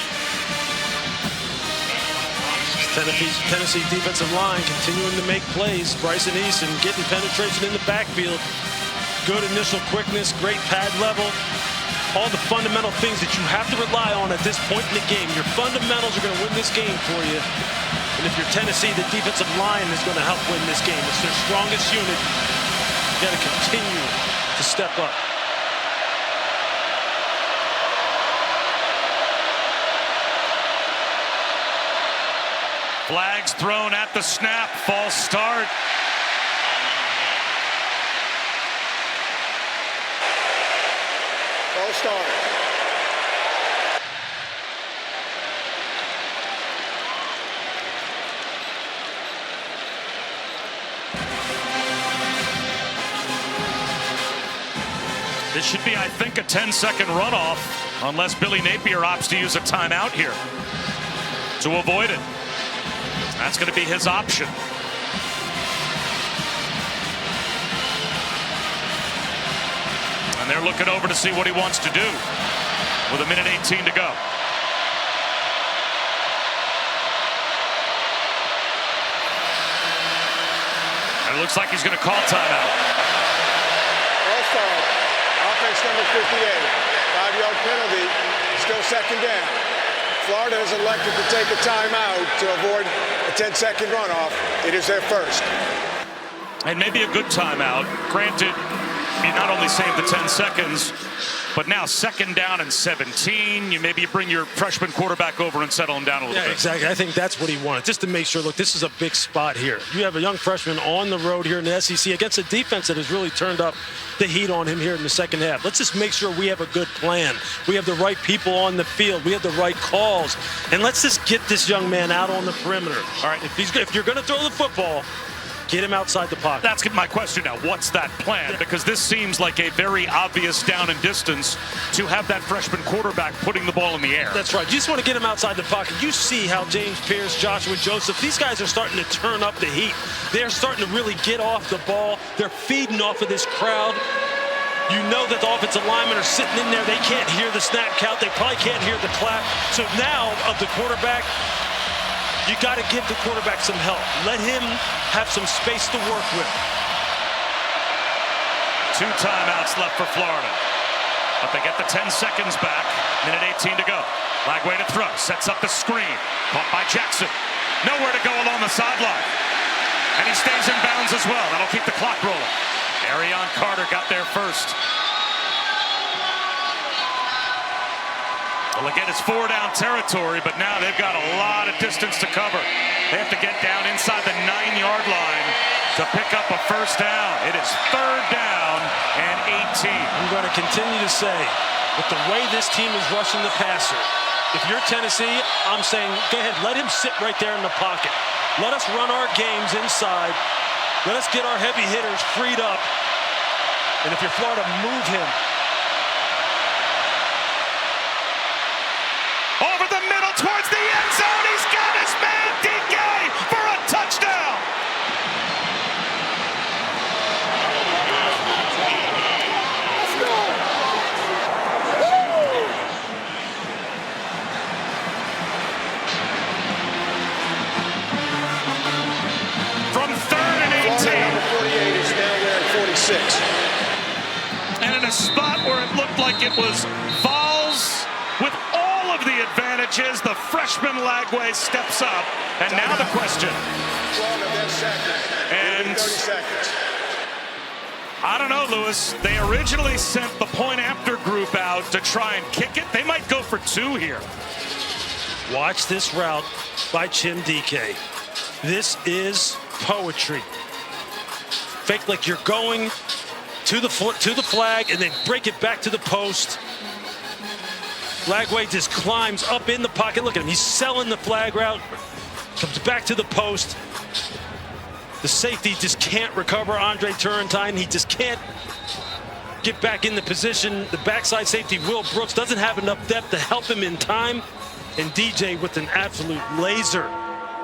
Tennessee defensive line continuing to make plays. Bryson Eason getting penetration in the backfield. Good initial quickness, great pad level. All the fundamental things that you have to rely on at this point in the game. Your fundamentals are going to win this game for you. And if you're Tennessee, the defensive line is going to help win this game. It's their strongest unit. You got to continue to step up. Flags thrown at the snap. False start. False start. This should be, I think, a 10-second runoff, unless Billy Napier opts to use a timeout here to avoid it. That's going to be his option. And they're looking over to see what he wants to do with 1:18 to go. And it looks like he's going to call timeout. False start. Offense number 58. 5-yard penalty. Still second down. Florida has elected to take a timeout to avoid a 10-second runoff. It is their first. And maybe a good timeout. Granted, you not only save the 10 seconds, but now second down and 17. You maybe bring your freshman quarterback over and settle him down a little bit. Exactly. I think that's what he wanted, just to make sure, look, this is a big spot here. You have a young freshman on the road here in the SEC against a defense that has really turned up the heat on him here in the second half. Let's just make sure we have a good plan. We have the right people on the field. We have the right calls. And let's just get this young man out on the perimeter. All right, if you're going to throw the football, get him outside the pocket. That's my question now. What's that plan? Because this seems like a very obvious down and distance to have that freshman quarterback putting the ball in the air. That's right. You just want to get him outside the pocket. You see how James Pierce, Joshua Joseph, these guys are starting to turn up the heat. They're starting to really get off the ball. They're feeding off of this crowd. You know that the offensive linemen are sitting in there. They can't hear the snap count. They probably can't hear the clap. So now, of the quarterback, you got to give the quarterback some help. Let him have some space to work with. 2 timeouts left for Florida. But they get the 10 seconds back. 1:18 to go. Lagway to throw. Sets up the screen. Caught by Jackson. Nowhere to go along the sideline. And he stays in bounds as well. That'll keep the clock rolling. Arion Carter got there first. Well, again, it's 4-down territory, but now they've got a lot of distance to cover. They have to get down inside the 9-yard line to pick up a first down. It is 3rd down and 18. I'm going to continue to say, with the way this team is rushing the passer, if you're Tennessee, I'm saying, go ahead, let him sit right there in the pocket. Let us run our games inside. Let us get our heavy hitters freed up. And if you're Florida, move him. Over the middle towards the end zone. He's got his man, DK, for a touchdown. From 3rd and 18. Florida number 48 is down there at 46. And in a spot where it looked like it was Vols with all of the advantages, the freshman Lagway steps up. And now the question. 12 their second. And 30 seconds. I don't know, Lewis. They originally sent the point after group out to try and kick it. They might go for 2 here. Watch this route by Chim DK. This is poetry. Fake like you're going to the flag and then break it back to the post. Lagway just climbs up in the pocket. Look at him. He's selling the flag route. Comes back to the post. The safety just can't recover Andre Turrentine. He just can't get back in the position. The backside safety, Will Brooks, doesn't have enough depth to help him in time. And DJ with an absolute laser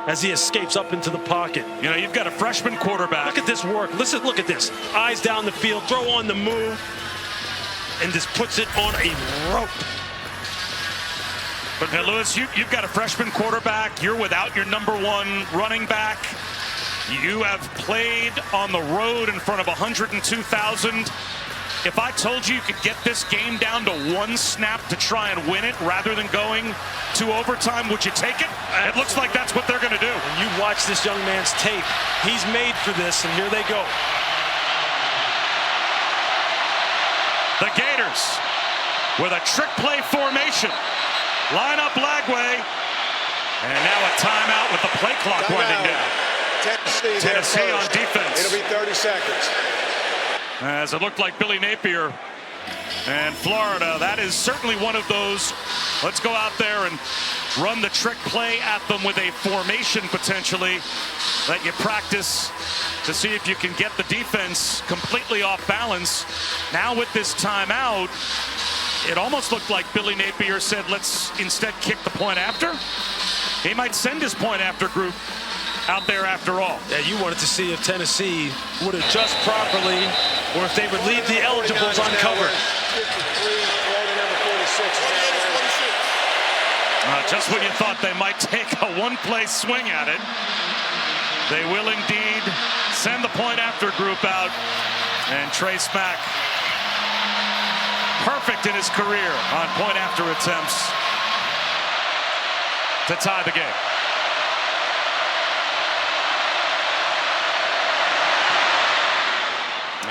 as he escapes up into the pocket. You know, you've got a freshman quarterback. Look at this work. Listen, look at this. Eyes down the field, throw on the move, and just puts it on a rope. But now, Lewis, you've got a freshman quarterback. You're without your #1 running back. You have played on the road in front of 102,000 If I told you you could get this game down to 1 snap to try and win it rather than going to overtime, would you take it? It looks like that's what they're going to do. You watch this young man's tape. He's made for this, and here they go. The Gators with a trick play formation. Line up Lagway. And now a timeout with the play clock winding down. Tennessee on defense. It'll be 30 seconds. As it looked like Billy Napier and Florida, that is certainly one of those, let's go out there and run the trick play at them with a formation potentially that you practice to see if you can get the defense completely off balance. Now with this timeout, it almost looked like Billy Napier said, let's instead kick the point after. He might send his point after group out there after all. Yeah, you wanted to see if Tennessee would adjust properly or if they would leave the eligibles uncovered. Just when you thought they might take a one-play swing at it, they will indeed send the point after group out. And Trey Smack, perfect in his career on point after attempts to tie the game.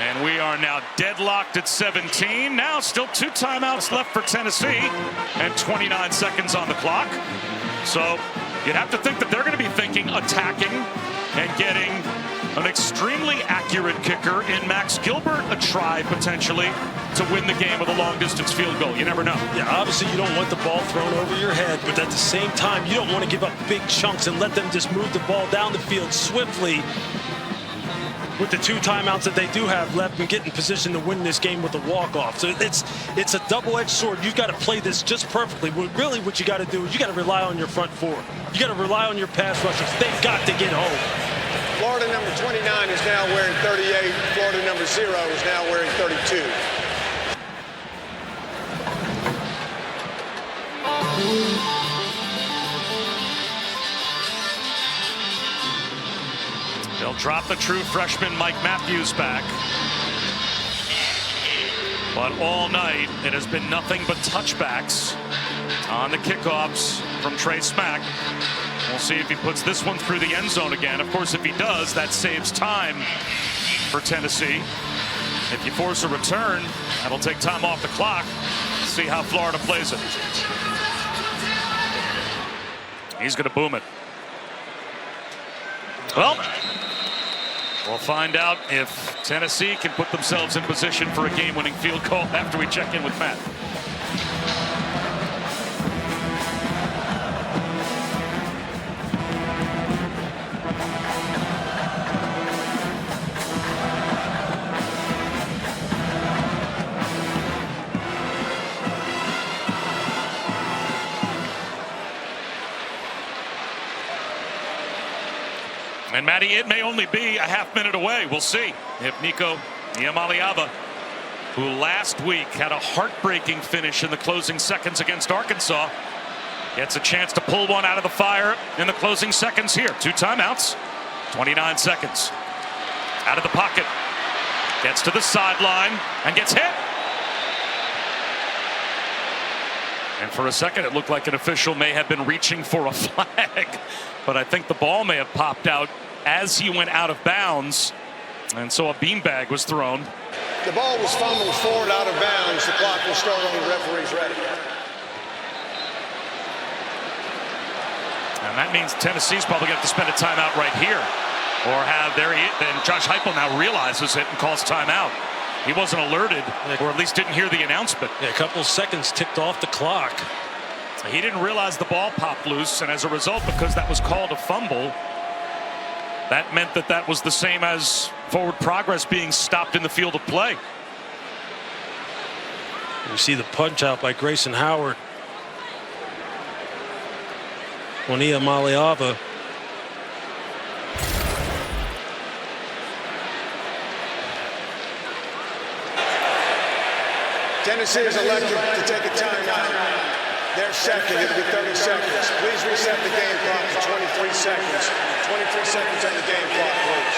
And we are now deadlocked at 17. Now still 2 timeouts left for Tennessee and 29 seconds on the clock. So you'd have to think that they're going to be thinking attacking and getting an extremely accurate kicker in Max Gilbert, a try potentially to win the game with a long-distance field goal. You never know. Yeah, obviously you don't want the ball thrown over your head, but at the same time, you don't want to give up big chunks and let them just move the ball down the field swiftly with the 2 timeouts that they do have left and get in position to win this game with a walk-off. So it's a double-edged sword. You've got to play this just perfectly. Really what you got to do is you got to rely on your front four. You got to rely on your pass rushers. They've got to get home. Florida number 29 is now wearing 38. Florida number 0 is now wearing 32. They'll drop the true freshman Mike Matthews back. But all night, it has been nothing but touchbacks on the kickoffs from Trey Smack. We'll see if he puts this one through the end zone again. Of course, if he does, that saves time for Tennessee. If you force a return, that'll take time off the clock. See how Florida plays it. He's going to boom it. Well, we'll find out if Tennessee can put themselves in position for a game-winning field goal after we check in with Matt. And Matty, it may only be a half minute away. We'll see if Nico Iamaleava, who last week had a heartbreaking finish in the closing seconds against Arkansas, gets a chance to pull one out of the fire in the closing seconds here. 2 timeouts, 29 seconds. Out of the pocket, gets to the sideline and gets hit. And for a second, it looked like an official may have been reaching for a flag, but I think the ball may have popped out as he went out of bounds, and so a beanbag was thrown. The ball was fumbled forward out of bounds. The clock will start on the referee's ready. And that means Tennessee's probably going to have to spend a timeout right here, or have then Josh Heupel now realizes it and calls timeout. He wasn't alerted, or at least didn't hear the announcement. Yeah, a couple of seconds ticked off the clock. He didn't realize the ball popped loose, and as a result, because that was called a fumble, that meant that that was the same as forward progress being stopped in the field of play. You see the punch out by Grayson Howard on Iamaleava. Tennessee is elected to take a timeout. Their second, it'll be 30 seconds. Please reset the game clock to 23 seconds. 23 seconds on the game clock, please.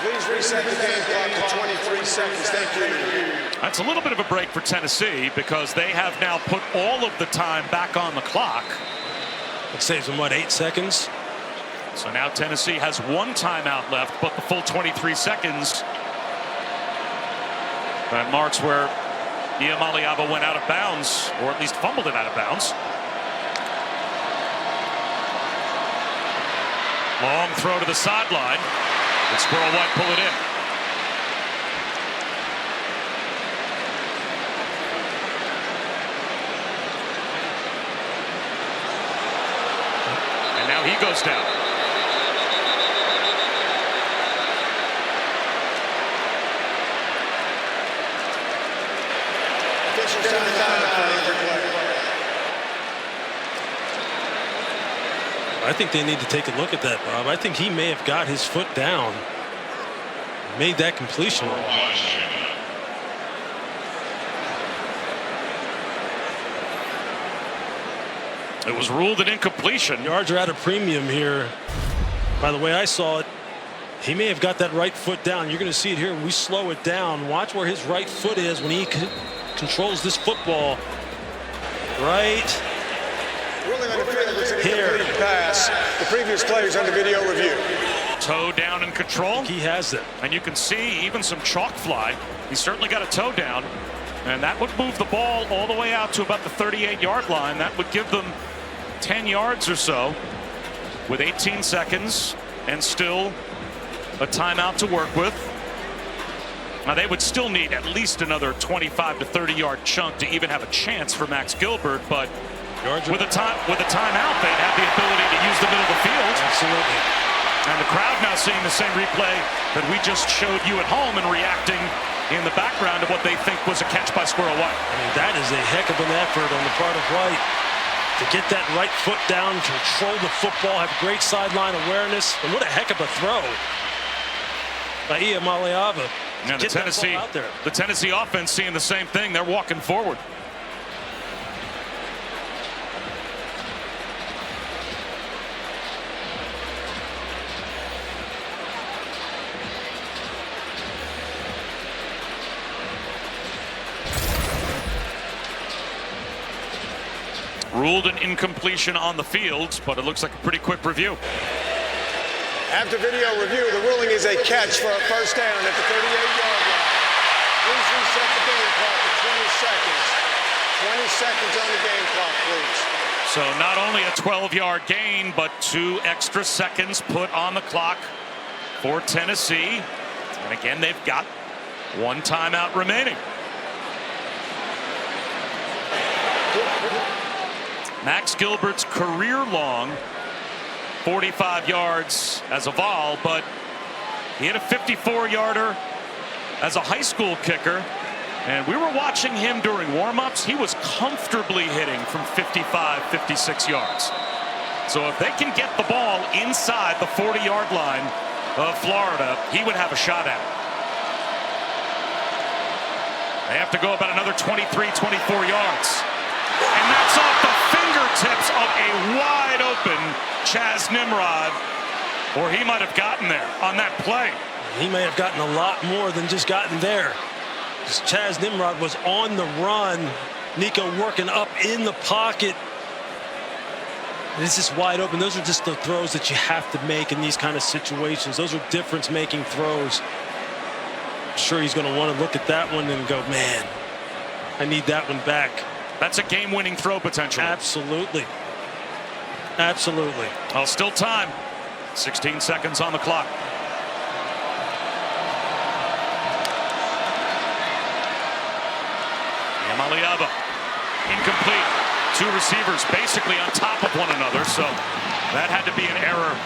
Please reset the game clock to 23 seconds. Thank you. That's a little bit of a break for Tennessee because they have now put all of the time back on the clock. It saves them, what, 8 seconds? So now Tennessee has 1 timeout left, but the full 23 seconds. That marks where Iamaleava went out of bounds, or at least fumbled it out of bounds. Long throw to the sideline. Did Squirrel White pull it in? And now he goes down. I think they need to take a look at that, Bob. I think he may have got his foot down, made that completion. It was ruled an incompletion. Yards are at a premium here. By the way I saw it, he may have got that right foot down. You're going to see it here when we slow it down. Watch where his right foot is when he controls this football. Right Ruling on the field was an here. incomplete pass. The previous play is under video review. Toe down in control. He has it. And you can see even some chalk fly. He's certainly got a toe down. And that would move the ball all the way out to about the 38-yard line. That would give them 10 yards or so with 18 seconds and still a timeout to work with. Now they would still need at least another 25 to 30-yard chunk to even have a chance for Max Gilbert, but with a timeout, they'd have the ability to use the middle of the field. Absolutely. And the crowd now seeing the same replay that we just showed you at home and reacting in the background to what they think was a catch by Squirrel White. I mean, that is a heck of an effort on the part of White to get that right foot down, control the football, have great sideline awareness, and what a heck of a throw by Iamaleava. And the Tennessee offense seeing the same thing. They're walking forward. Ruled an incompletion on the field, but it looks like a pretty quick review. After video review, the ruling is a catch for a first down at the 38-yard line. Please reset the game clock to 20 seconds. 20 seconds on the game clock, please. So not only a 12-yard gain, but 2 extra seconds put on the clock for Tennessee. And again, they've got 1 timeout remaining. Max Gilbert's career-long 45 yards as a Vol, but he had a 54-yarder as a high school kicker. And we were watching him during warm-ups. He was comfortably hitting from 55, 56 yards. So if they can get the ball inside the 40-yard line of Florida, he would have a shot at it. They have to go about another 23, 24 yards. And that's off the fingertips of a wide-open Chaz Nimrod, or he might have gotten there on that play. He may have gotten a lot more than just gotten there. Chaz Nimrod was on the run. Nico working up in the pocket. This is wide open. Those are just the throws that you have to make in these kind of situations. Those are difference-making throws. I'm sure he's going to want to look at that one and go, man, I need that one back. That's a game-winning throw potential. Absolutely. Absolutely. Well, still time. 16 seconds on the clock. Iamaleava, incomplete. 2 receivers basically on top of one another, so that had to be an error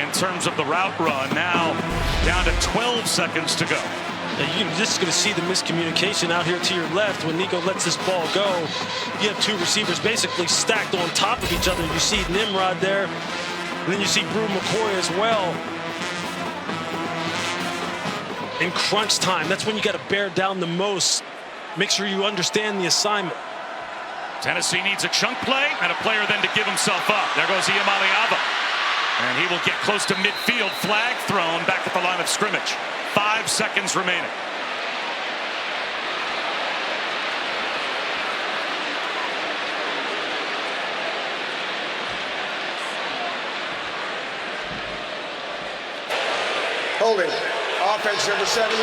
in terms of the route run. Now down to 12 seconds to go. You're just going to see the miscommunication out here to your left when Nico lets this ball go. You have 2 receivers basically stacked on top of each other. You see Nimrod there, and then you see Brew McCoy as well. In crunch time, that's when you got to bear down the most. Make sure you understand the assignment. Tennessee needs a chunk play and a player then to give himself up. There goes Iamaleava. And he will get close to midfield. Flag thrown back at the line of scrimmage. 5 seconds remaining. Holding. Offense number 74.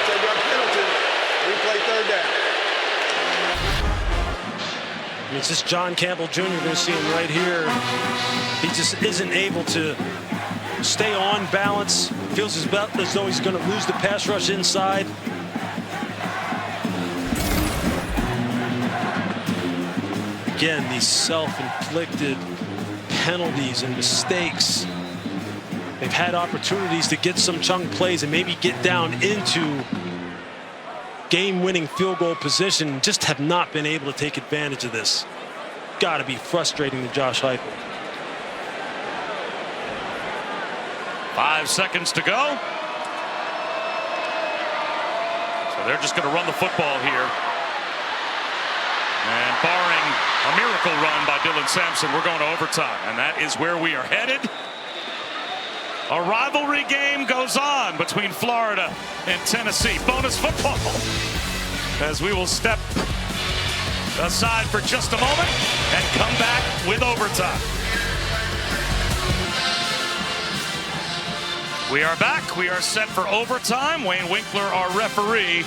10-yard penalty. Replay third down. It's just John Campbell Jr. You're going to see him right here. He just isn't able to stay on balance. Feels as though he's going to lose the pass rush inside. Again, these self-inflicted penalties and mistakes. They've had opportunities to get some chunk plays and maybe get down into game-winning field goal position, just have not been able to take advantage of this. Got to be frustrating to Josh Heupel. 5 seconds to go. So they're just going to run the football here. And barring a miracle run by Dylan Sampson, we're going to overtime. And that is where we are headed. A rivalry game goes on between Florida and Tennessee. Bonus football as we will step aside for just a moment and come back with overtime. We are back. We are set for overtime. Wayne Winkler, our referee,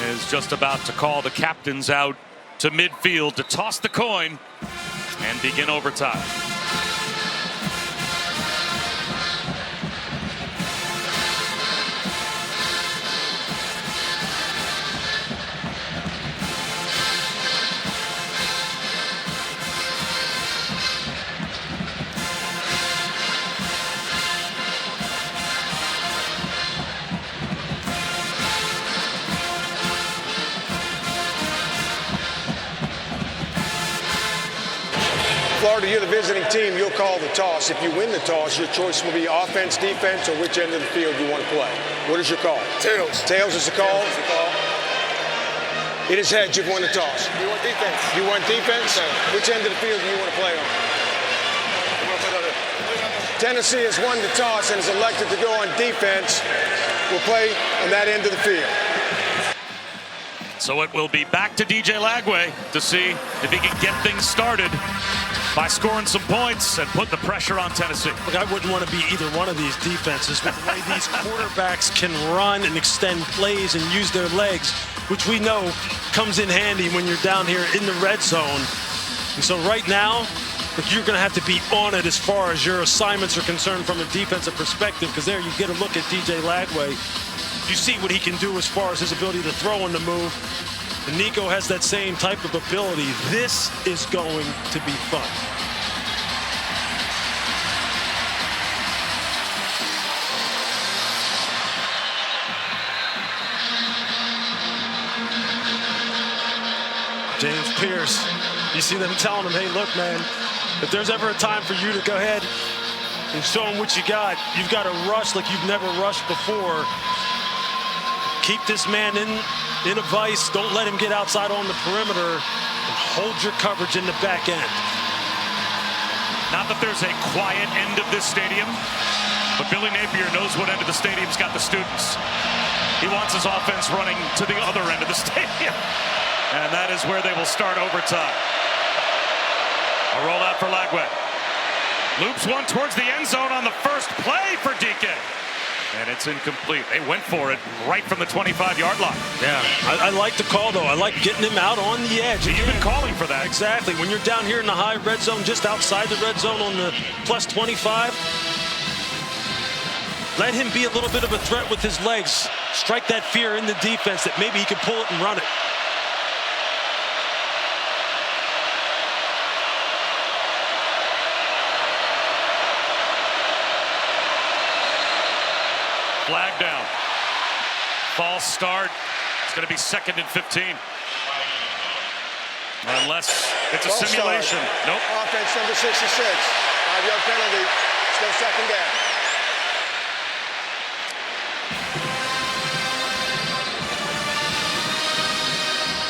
is just about to call the captains out to midfield to toss the coin and begin overtime. Florida, you're the visiting team. You'll call the toss. If you win the toss, your choice will be offense, defense, or which end of the field you want to play. What is your call? Tails. Tails is the call? Tails is the call. It is heads. You've won the toss. You want defense. You want defense? Okay. Which end of the field do you want to play on? Tennessee has won the toss and is elected to go on defense. We'll play on that end of the field. So it will be back to DJ Lagway to see if he can get things started by scoring some points and put the pressure on Tennessee. Look, I wouldn't want to be either one of these defenses with the way these quarterbacks can run and extend plays and use their legs, which we know comes in handy when you're down here in the red zone. And so right now, look, you're going to have to be on it as far as your assignments are concerned from a defensive perspective, because there you get a look at DJ Lagway. You see what he can do as far as his ability to throw on the move. And Nico has that same type of ability. This is going to be fun. James Pierce, you see them telling him, hey, look, man, if there's ever a time for you to go ahead and show him what you got, you've got to rush like you've never rushed before. Keep this man in a vice. Don't let him get outside on the perimeter, and hold your coverage in the back end. Not that there's a quiet end of this stadium, but Billy Napier knows what end of the stadium's got the students. He wants his offense running to the other end of the stadium. And that is where they will start overtime. A rollout for Lagway. Loops one towards the end zone on the first play for DK. And it's incomplete. They went for it right from the 25-yard line. Yeah, I like the call, though. I like getting him out on the edge. You've been calling for that. Exactly. When you're down here in the high red zone, just outside the red zone on the plus 25, let him be a little bit of a threat with his legs. Strike that fear in the defense that maybe he can pull it and run it. Flag down. False start. It's going to be 2nd and 15. Unless it's a simulation. Nope. Offense number 66. 5-yard penalty. Still 2nd down.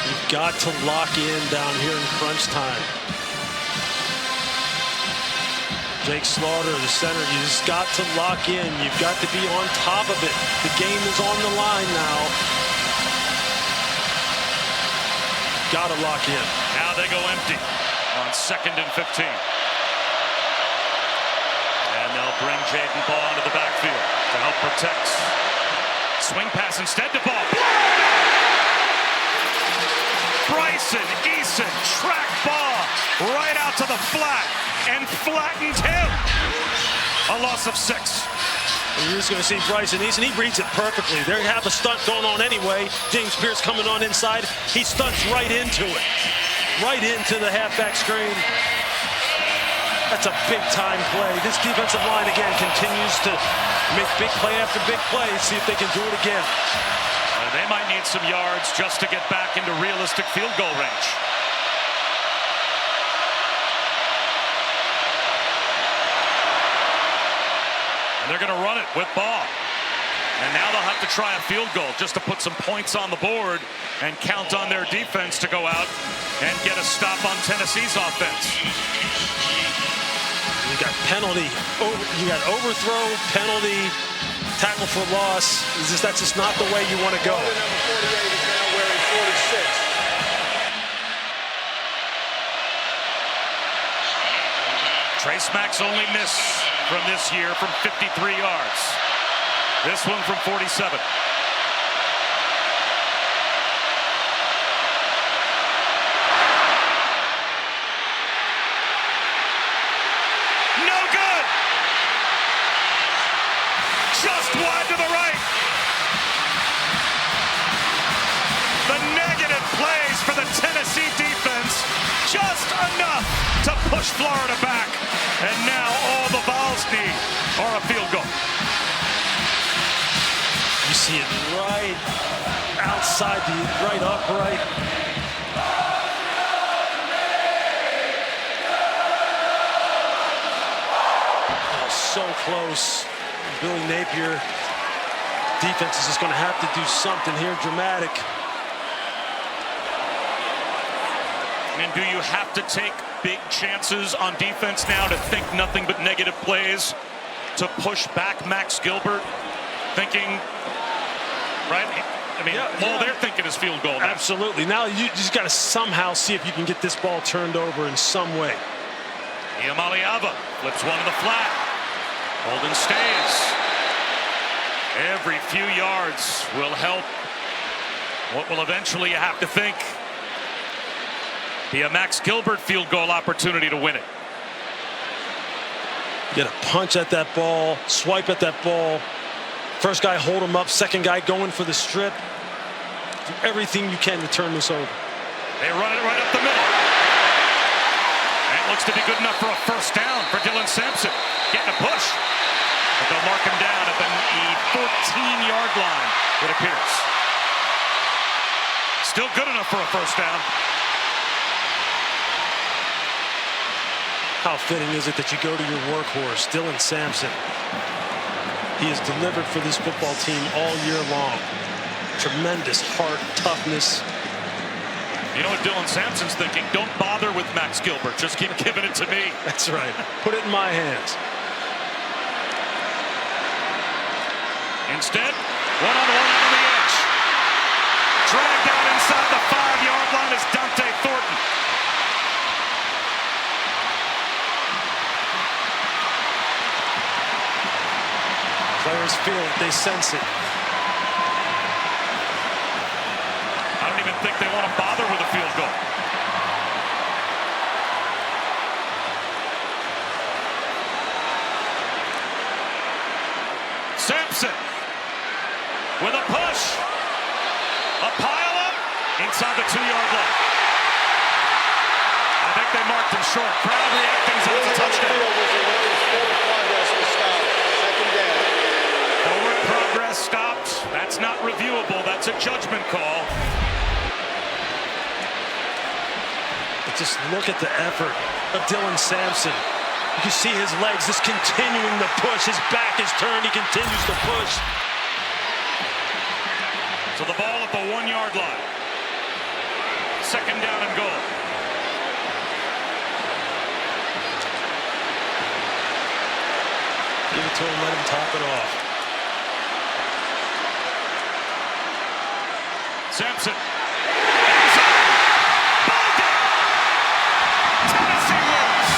You've got to lock in down here in crunch time. Jake Slaughter, the center, you just got to lock in. You've got to be on top of it. The game is on the line now. Got to lock in. Now they go empty on 2nd and 15. And they'll bring Jaden Ball into the backfield to help protect. Swing pass instead to Ball. Bryson Eason track Ball right out to the flat and flattened him. A loss of 6. You're just going to see Bryson Eason. He reads it perfectly. They have a stunt going on anyway. James Pierce coming on inside. He stunts right into it. Right into the halfback screen. That's a big-time play. This defensive line, again, continues to make big play after big play. See if they can do it again. They might need some yards just to get back into realistic field goal range. And they're going to run it with Ball. And now they'll have to try a field goal just to put some points on the board and count on their defense to go out and get a stop on Tennessee's offense. You got penalty, you got overthrow, penalty, tackle for loss. That's just not the way you want to go. Number 48 is now wearing 46. Trace Mack's only miss from this year from 53 yards. This one from 47. No good! Just wide to the right. The negative plays for the Tennessee defense. Just enough to push Florida back. And now all the Vols need are a field goal. You see it right outside the right upright. Oh, so close. Billy Napier. Defense is just going to have to do something here dramatic. And do you have to take big chances on defense now to think nothing but negative plays to push back Max Gilbert? Thinking, right? I mean, all they're thinking is field goal now. Absolutely. Now you just got to somehow see if you can get this ball turned over in some way. Iamaleava flips one to the flat. Holden stays. Every few yards will help what will eventually you have to think be a Max Gilbert field goal opportunity to win it. You got to punch at that ball, swipe at that ball. First guy hold him up, second guy going for the strip. Do everything you can to turn this over. They run it right up the middle. That looks to be good enough for a first down for Dylan Sampson. Getting a push. But they'll mark him down at the 14-yard line, it appears. Still good enough for a first down. How fitting is it that you go to your workhorse, Dylan Sampson? He has delivered for this football team all year long. Tremendous heart, toughness. You know what Dylan Sampson's thinking? Don't bother with Max Gilbert. Just keep giving it to me. That's right. Put it in my hands. Instead, one-on-one on the edge. Dragged out inside the 5-yard line is Dante Thornton. Players feel it, they sense it. I don't even think they want to bother with a field goal. Sampson with a push. A pile up inside the 2-yard line. I think they marked him short. Crowd reacting so it's a touchdown. Forward progress stopped. That's not reviewable. That's a judgment call. But just look at the effort of Dylan Sampson. You can see his legs just continuing to push. His back is turned. He continues to push. So the ball at the 1-yard line. Second down and goal. Give it to him, let him top it off. Sampson. Tennessee wins.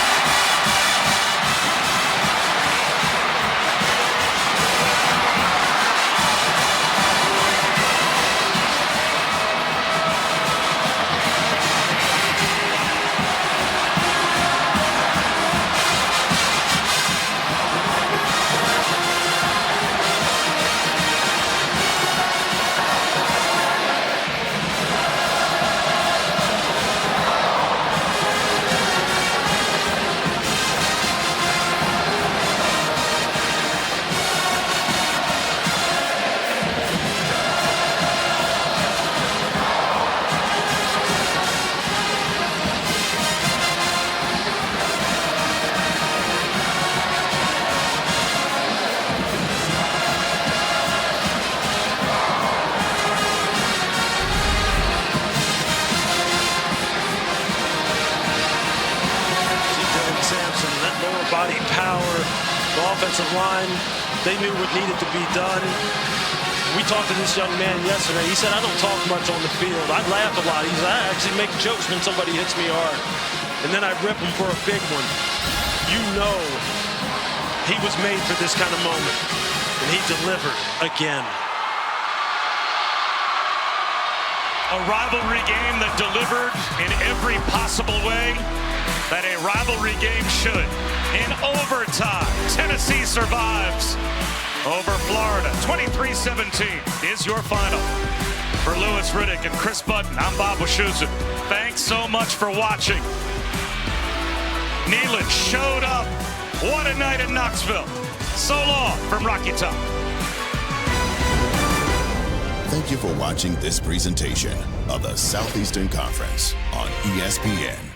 Body power, the offensive line, they knew what needed to be done. We talked to this young man yesterday. He said, I don't talk much on the field. I laugh a lot. He said, I actually make jokes when somebody hits me hard. And then I rip him for a big one. You know he was made for this kind of moment. And he delivered again. A rivalry game that delivered in every possible way that a rivalry game should. In overtime, Tennessee survives over Florida. 23-17 is your final. For Louis Riddick and Chris Button, I'm Bob Wischusen. Thanks so much for watching. Neyland showed up. What a night in Knoxville. So long from Rocky Top. Thank you for watching this presentation of the Southeastern Conference on ESPN.